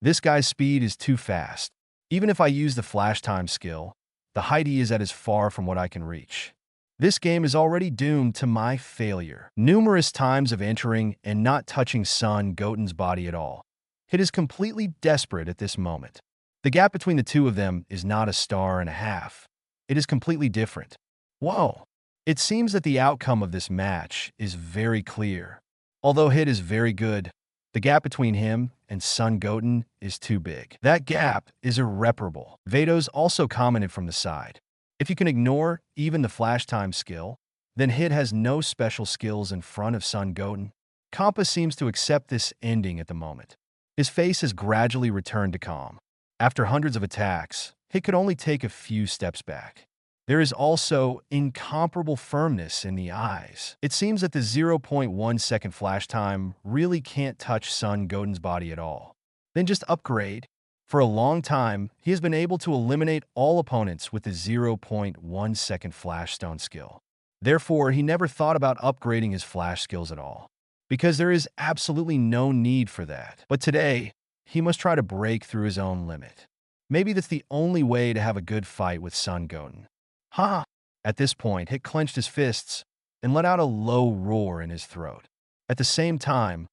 This guy's speed is too fast. Even if I use the flash time skill, the height he is at is far from what I can reach. This game is already doomed to my failure. Numerous times of entering and not touching Son Goten's body at all. Hit is completely desperate at this moment. The gap between the two of them is not a star and a half. It is completely different. Whoa! It seems that the outcome of this match is very clear. Although Hit is very good, the gap between him and Son Goten is too big. That gap is irreparable. Vados also commented from the side. If you can ignore even the flash time skill, then Hit has no special skills in front of Son Goten. Kompa seems to accept this ending at the moment. His face has gradually returned to calm. After hundreds of attacks, Hit could only take a few steps back. There is also incomparable firmness in the eyes. It seems that the 0.1 second flash time really can't touch Son Goten's body at all. Then just upgrade. For a long time, he has been able to eliminate all opponents with the 0.1 second flash stone skill. Therefore, he never thought about upgrading his flash skills at all, because there is absolutely no need for that. But today, he must try to break through his own limit. Maybe that's the only way to have a good fight with Son Goten. Ha! At this point, Hit clenched his fists and let out a low roar in his throat. At the same time,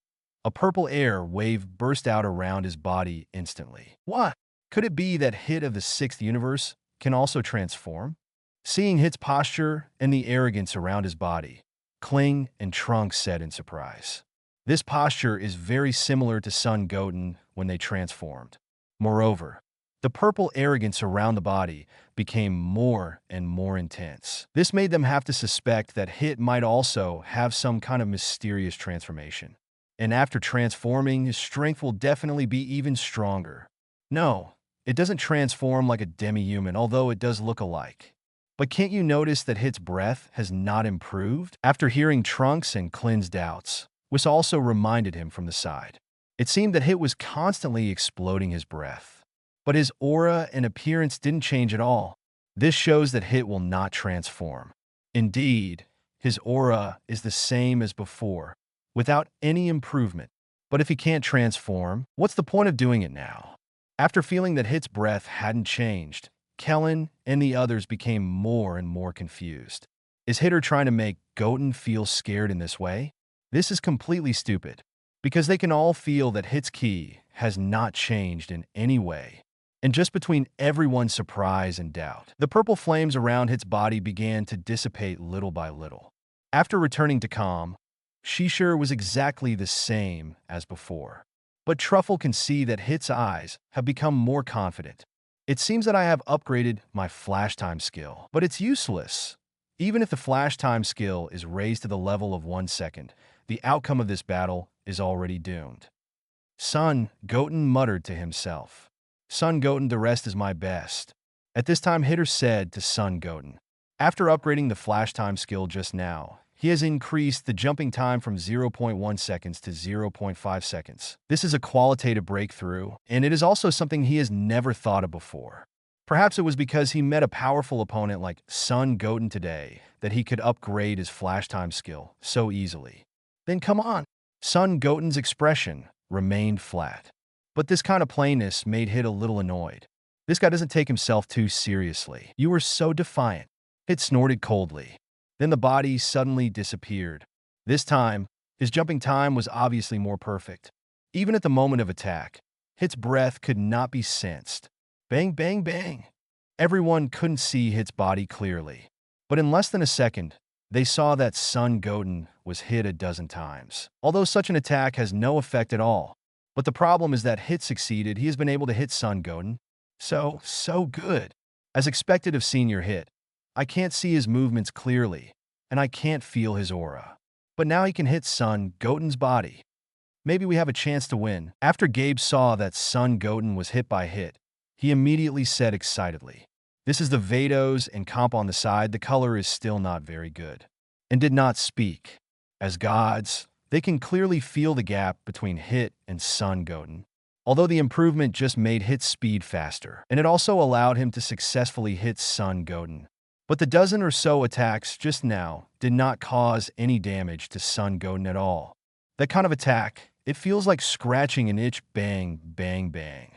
a purple air wave burst out around his body instantly. What? Could it be that Hit of the 6th universe can also transform? Seeing Hit's posture and the arrogance around his body, Kling and Trunks said in surprise. This posture is very similar to Son Goten when they transformed. Moreover, the purple arrogance around the body became more and more intense. This made them have to suspect that Hit might also have some kind of mysterious transformation. And after transforming, his strength will definitely be even stronger. No, it doesn't transform like a demi-human, although it does look alike. But can't you notice that Hit's breath has not improved? After hearing Trunks and Kling's doubts, Whis also reminded him from the side. It seemed that Hit was constantly exploding his breath. But his aura and appearance didn't change at all. This shows that Hit will not transform. Indeed, his aura is the same as before, without any improvement. But if he can't transform, what's the point of doing it now? After feeling that Hit's breath hadn't changed, Kellen and the others became more and more confused. Is Hitter trying to make Goten feel scared in this way? This is completely stupid, because they can all feel that Hit's ki has not changed in any way. And just between everyone's surprise and doubt, the purple flames around Hit's body began to dissipate little by little. After returning to calm, Shishir was exactly the same as before. But Truffle can see that Hit's eyes have become more confident. It seems that I have upgraded my flash time skill, but it's useless. Even if the flash time skill is raised to the level of 1 second, the outcome of this battle is already doomed. Son Goten muttered to himself. Son Goten, the rest is my best. At this time, Hitter said to Son Goten. After upgrading the flash time skill just now, he has increased the jumping time from 0.1 seconds to 0.5 seconds. This is a qualitative breakthrough, and it is also something he has never thought of before. Perhaps it was because he met a powerful opponent like Son Goten today that he could upgrade his flash time skill so easily. Then come on. Son Goten's expression remained flat. But this kind of plainness made Hit a little annoyed. This guy doesn't take himself too seriously. You were so defiant. Hit snorted coldly. Then the body suddenly disappeared. This time, his jumping time was obviously more perfect. Even at the moment of attack, Hit's breath could not be sensed. Bang, bang, bang. Everyone couldn't see Hit's body clearly. But in less than a second, they saw that Son Goten was hit a dozen times. Although such an attack has no effect at all. But the problem is that Hit succeeded. He has been able to hit Son Goten. So good. As expected of Senior Hit, I can't see his movements clearly, and I can't feel his aura. But now he can hit Son Goten's body. Maybe we have a chance to win. After Gabe saw that Son Goten was hit by Hit, he immediately said excitedly, "This is the Vados and comp on the side. The color is still not very good." And did not speak. As gods, they can clearly feel the gap between Hit and Son Goten. Although the improvement just made Hit's speed faster, and it also allowed him to successfully hit Son Goten. But the dozen or so attacks just now did not cause any damage to Son Goten at all. That kind of attack, it feels like scratching an itch. Bang, bang, bang.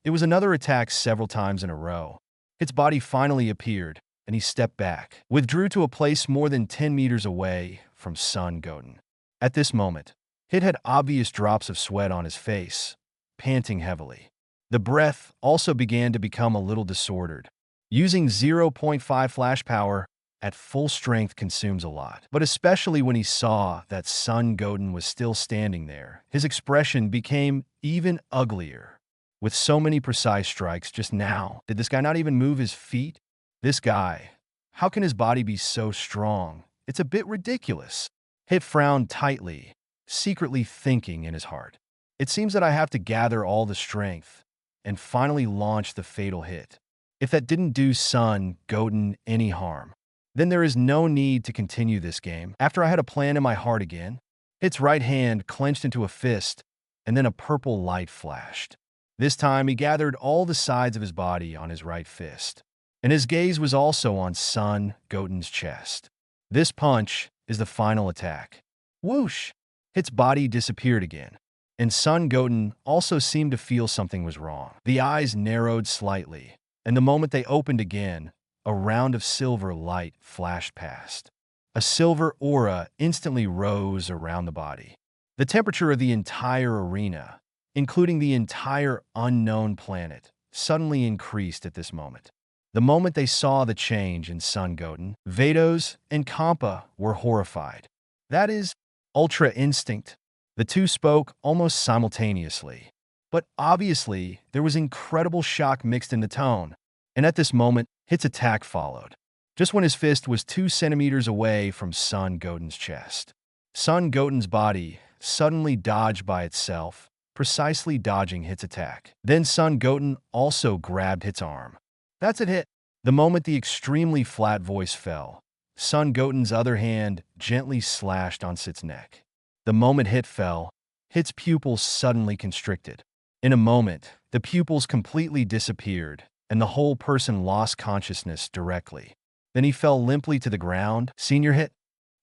It was another attack several times in a row. Hit's body finally appeared, and he stepped back, withdrew to a place more than 10 meters away from Son Goten. At this moment, Hit had obvious drops of sweat on his face, panting heavily. The breath also began to become a little disordered. Using 0.5 flash power at full strength consumes a lot, but especially when he saw that Son Goten was still standing there, his expression became even uglier. With so many precise strikes just now, did this guy not even move his feet? This guy, how can his body be so strong? It's a bit ridiculous. Hit frowned tightly, secretly thinking in his heart. It seems that I have to gather all the strength and finally launch the fatal hit. If that didn't do Son Goten any harm, then there is no need to continue this game. After I had a plan in my heart again, Hit's right hand clenched into a fist, and then a purple light flashed. This time he gathered all the sides of his body on his right fist, and his gaze was also on Son Goten's chest. This punch is the final attack. Whoosh! Hit's body disappeared again, and Son Goten also seemed to feel something was wrong. The eyes narrowed slightly, and the moment they opened again, a round of silver light flashed past. A silver aura instantly rose around the body. The temperature of the entire arena, including the entire unknown planet, suddenly increased at this moment. The moment they saw the change in Son Goten, Vados and Kampa were horrified. That is, Ultra Instinct. The two spoke almost simultaneously. But obviously, there was incredible shock mixed in the tone, and at this moment, Hit's attack followed, just when his fist was 2 centimeters away from Son Goten's chest. Son Goten's body suddenly dodged by itself, precisely dodging Hit's attack. Then Son Goten also grabbed Hit's arm. That's it, Hit. The moment the extremely flat voice fell, Son Goten's other hand gently slashed on Hit's neck. The moment Hit fell, Hit's pupils suddenly constricted. In a moment, the pupils completely disappeared, and the whole person lost consciousness directly. Then he fell limply to the ground. Senior Hit.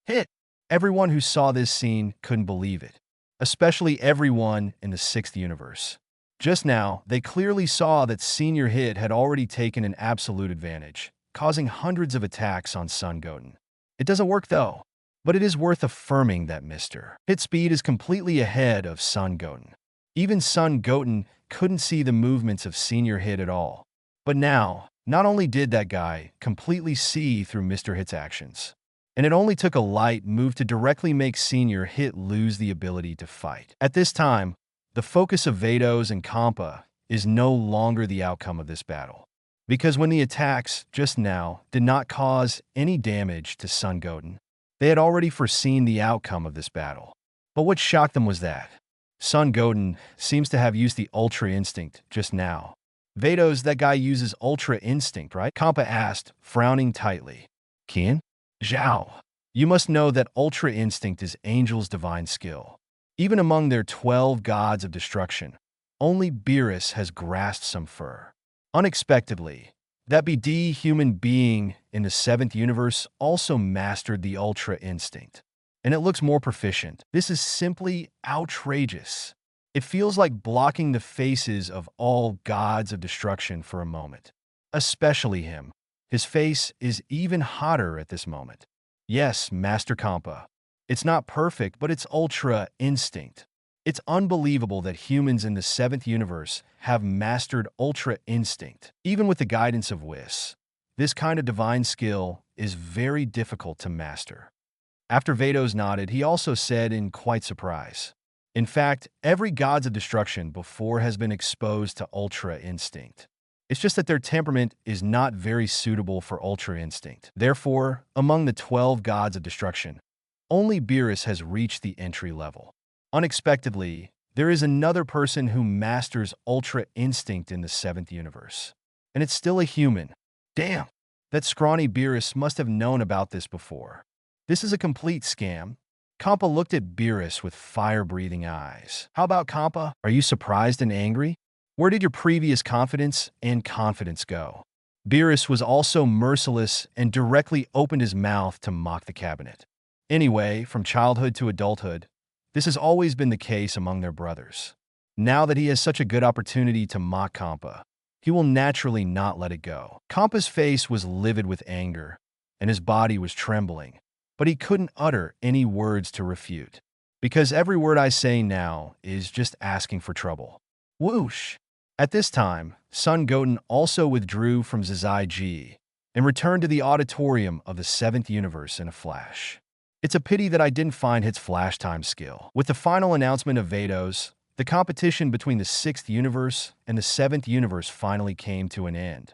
Hit! Everyone who saw this scene couldn't believe it, especially everyone in the 6th universe. Just now, they clearly saw that Senior Hit had already taken an absolute advantage, causing hundreds of attacks on Son Goten. It doesn't work though, but it is worth affirming that Mr. Hit's speed is completely ahead of Son Goten. Even Son Goten couldn't see the movements of Senior Hit at all. But now, not only did that guy completely see through Mr. Hit's actions, and it only took a light move to directly make Senior Hit lose the ability to fight. At this time, The focus of Vados and Kampa is no longer the outcome of this battle. Because when the attacks, just now, did not cause any damage to Son Goten, they had already foreseen the outcome of this battle. But what shocked them was that Son Goten seems to have used the Ultra Instinct just now. Vados, that guy uses Ultra Instinct, right? Kampa asked, frowning tightly. Qian? Zhao. You must know that Ultra Instinct is Angel's divine skill. Even among their 12 gods of destruction, only Beerus has grasped some fur. Unexpectedly, that BD human being in the 7th universe also mastered the Ultra Instinct. And it looks more proficient. This is simply outrageous. It feels like blocking the faces of all gods of destruction for a moment. Especially him. His face is even hotter at this moment. Yes, Master Kampa. It's not perfect, but it's Ultra Instinct. It's unbelievable that humans in the 7th universe have mastered Ultra Instinct. Even with the guidance of Whis, this kind of divine skill is very difficult to master. After Vados nodded, he also said in quite surprise. In fact, every gods of destruction before has been exposed to Ultra Instinct. It's just that their temperament is not very suitable for Ultra Instinct. Therefore, among the 12 gods of destruction, only Beerus has reached the entry level. Unexpectedly, there is another person who masters Ultra Instinct in the 7th universe. And it's still a human. Damn! That scrawny Beerus must have known about this before. This is a complete scam. Kampa looked at Beerus with fire-breathing eyes. How about Kampa? Are you surprised and angry? Where did your previous confidence and confidence go? Beerus was also merciless and directly opened his mouth to mock the cabinet. Anyway, from childhood to adulthood, this has always been the case among their brothers. Now that he has such a good opportunity to mock Kampa, he will naturally not let it go. Kampa's face was livid with anger, and his body was trembling, but he couldn't utter any words to refute. Because every word I say now is just asking for trouble. Whoosh! At this time, Son Goten also withdrew from Zizai Ji and returned to the auditorium of the 7th universe in a flash. It's a pity that I didn't find his flash time skill. With the final announcement of Vados, the competition between the 6th universe and the 7th universe finally came to an end.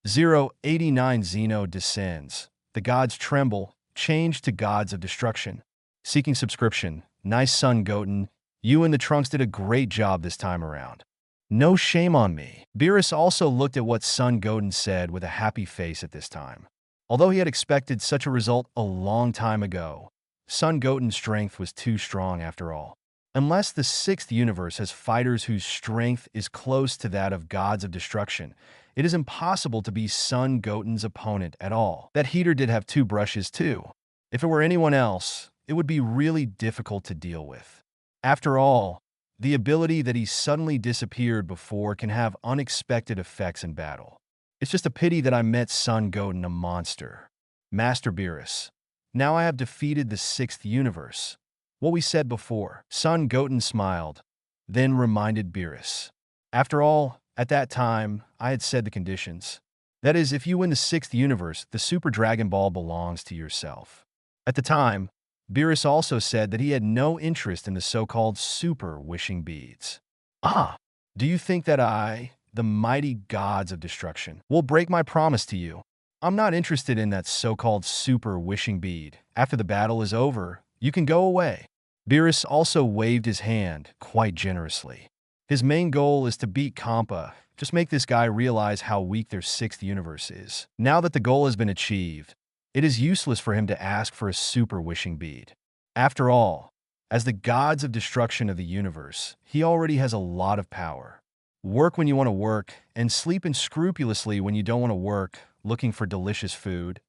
089 Xeno descends. The gods tremble, changed to gods of destruction. Seeking subscription. Nice, Son Goten. You and the Trunks did a great job this time around. No shame on me. Beerus also looked at what Son Goten said with a happy face at this time. Although he had expected such a result a long time ago, Son Goten's strength was too strong after all. Unless the 6th universe has fighters whose strength is close to that of gods of destruction, it is impossible to be Son Goten's opponent at all. That heater did have 2 brushes too. If it were anyone else, it would be really difficult to deal with. After all, the ability that he suddenly disappeared before can have unexpected effects in battle. It's just a pity that I met Son Goten, a monster. Master Beerus. Now I have defeated the 6th universe. What we said before. Son Goten smiled, then reminded Beerus. After all, at that time, I had said the conditions. That is, if you win the 6th universe, the Super Dragon Ball belongs to yourself. At the time, Beerus also said that he had no interest in the so-called Super Wishing Beads. Do you think that I, the mighty gods of destruction, will break my promise to you? I'm not interested in that so-called Super Wishing Bead. After the battle is over, you can go away. Beerus also waved his hand quite generously. His main goal is to beat Kampa. Just make this guy realize how weak their 6th universe is. Now that the goal has been achieved, it is useless for him to ask for a Super Wishing Bead. After all, as the gods of destruction of the universe, he already has a lot of power. Work when you want to work, and sleep unscrupulously when you don't want to work, looking for delicious food.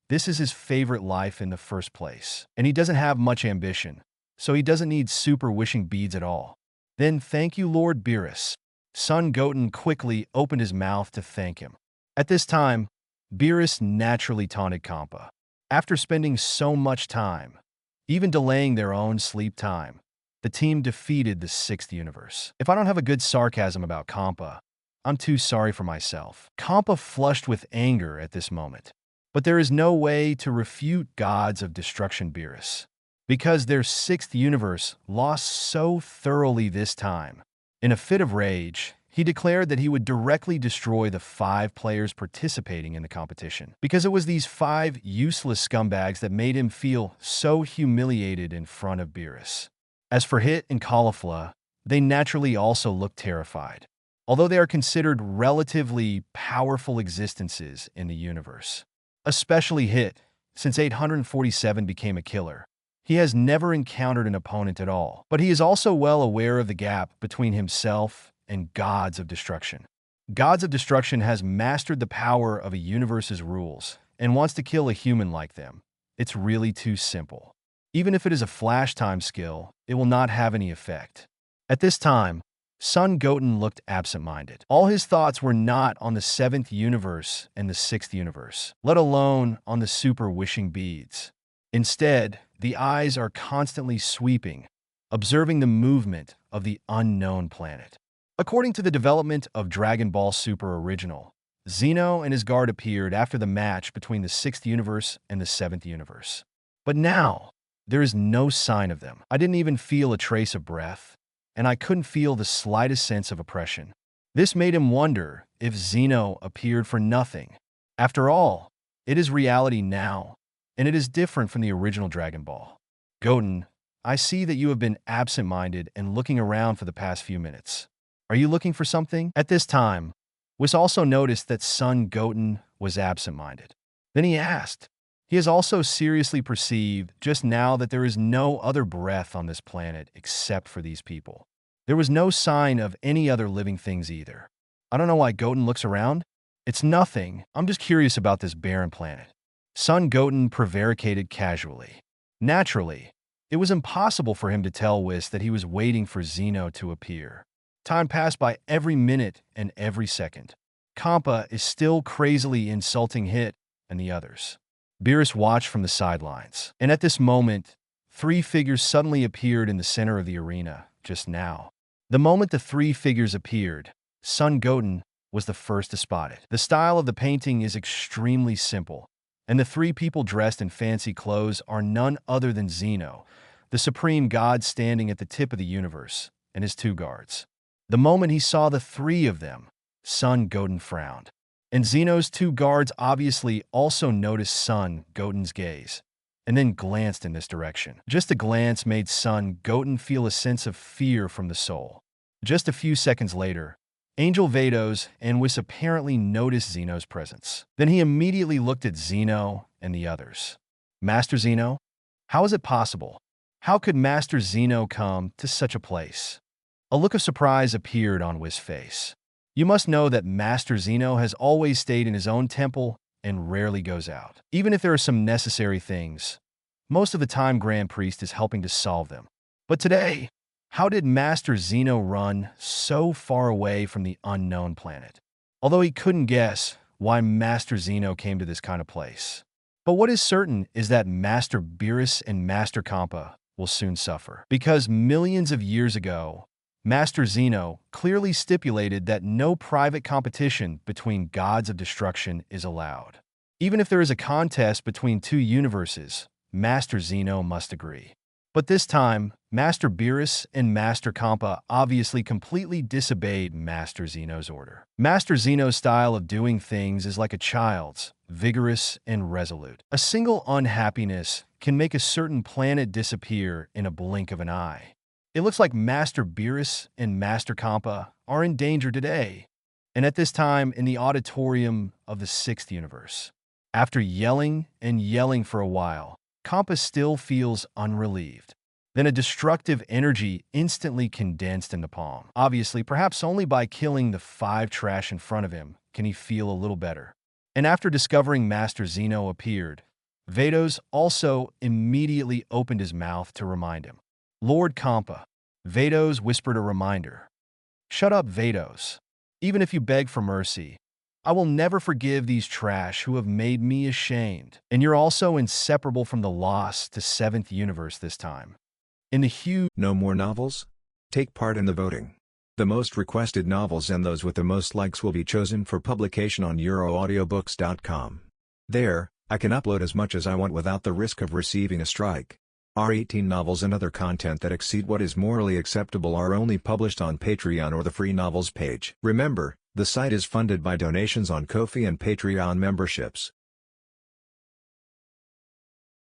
This is his favorite life in the first place. And he doesn't have much ambition, so he doesn't need Super Wishing Beads at all. Then thank you, Lord Beerus. Son Goten quickly opened his mouth to thank him. At this time, Beerus naturally taunted Kampa. After spending so much time, even delaying their own sleep time, the team defeated the 6th universe. If I don't have a good sarcasm about Kampa, I'm too sorry for myself. Kampa flushed with anger at this moment. But there is no way to refute gods of destruction Beerus. Because their 6th universe lost so thoroughly this time, In a fit of rage, he declared that he would directly destroy the 5 players participating in the competition, because it was these 5 useless scumbags that made him feel so humiliated in front of Beerus. As for Hit and Caulifla, they naturally also looked terrified, although they are considered relatively powerful existences in the universe. Especially Hit, since 847 became a killer. He has never encountered an opponent at all, but he is also well aware of the gap between himself and Gods of Destruction. Gods of Destruction has mastered the power of a universe's rules and wants to kill a human like them. It's really too simple. Even if it is a flash time skill, it will not have any effect. At this time, Son Goten looked absent-minded. All his thoughts were not on the 7th universe and the 6th universe, let alone on the super wishing beads. Instead, the eyes are constantly sweeping, observing the movement of the unknown planet. According to the development of Dragon Ball Super Original, Zeno and his guard appeared after the match between the 6th universe and the 7th universe. But now, there is no sign of them. I didn't even feel a trace of breath, and I couldn't feel the slightest sense of oppression. This made him wonder if Zeno appeared for nothing. After all, it is reality now, and it is different from the original Dragon Ball. Goten, I see that you have been absent-minded and looking around for the past few minutes. Are you looking for something? At this time, Whis also noticed that Son Goten was absent-minded. Then he asked. He has also seriously perceived just now that there is no other breath on this planet except for these people. There was no sign of any other living things either. I don't know why Goten looks around. It's nothing. I'm just curious about this barren planet. Son Goten prevaricated casually. Naturally, it was impossible for him to tell Whis that he was waiting for Zeno to appear. Time passed by every minute and every second. Kampa is still crazily insulting Hit and the others. Beerus watched from the sidelines, and at this moment, 3 figures suddenly appeared in the center of the arena, just now. The moment the 3 figures appeared, Son Goten was the first to spot it. The style of the painting is extremely simple, and the 3 people dressed in fancy clothes are none other than Zeno, the supreme god standing at the tip of the universe, and his 2 guards. The moment he saw the 3 of them, Son Goten frowned. And Zeno's 2 guards obviously also noticed Son Goten's gaze, and then glanced in this direction. Just a glance made Son Goten feel a sense of fear from the soul. Just a few seconds later, Angel Vados and Whis apparently noticed Zeno's presence. Then he immediately looked at Zeno and the others. Master Zeno? How is it possible? How could Master Zeno come to such a place? A look of surprise appeared on Whis' face. You must know that Master Zeno has always stayed in his own temple and rarely goes out. Even if there are some necessary things, most of the time Grand Priest is helping to solve them. But today, how did Master Zeno run so far away from the unknown planet? Although he couldn't guess why Master Zeno came to this kind of place. But what is certain is that Master Beerus and Master Kampa will soon suffer. Because millions of years ago, Master Zeno clearly stipulated that no private competition between gods of destruction is allowed. Even if there is a contest between 2 universes, Master Zeno must agree. But this time, Master Beerus and Master Kampa obviously completely disobeyed Master Zeno's order. Master Zeno's style of doing things is like a child's, vigorous and resolute. A single unhappiness can make a certain planet disappear in a blink of an eye. It looks like Master Beerus and Master Kampa are in danger today, and at this time in the auditorium of the 6th universe. After yelling and yelling for a while, Kampa still feels unrelieved. Then a destructive energy instantly condensed in the palm. Obviously, perhaps only by killing the 5 trash in front of him can he feel a little better. And after discovering Master Zeno appeared, Vados also immediately opened his mouth to remind him. Lord Kampa, Vados whispered a reminder. Shut up, Vados. Even if you beg for mercy, I will never forgive these trash who have made me ashamed. And you're also inseparable from the loss to 7th universe this time. In the huge... No more novels? Take part in the voting. The most requested novels and those with the most likes will be chosen for publication on euroaudiobooks.com. There, I can upload as much as I want without the risk of receiving a strike. R18 novels and other content that exceed what is morally acceptable are only published on Patreon or the free novels page. Remember, the site is funded by donations on Ko-fi and Patreon memberships.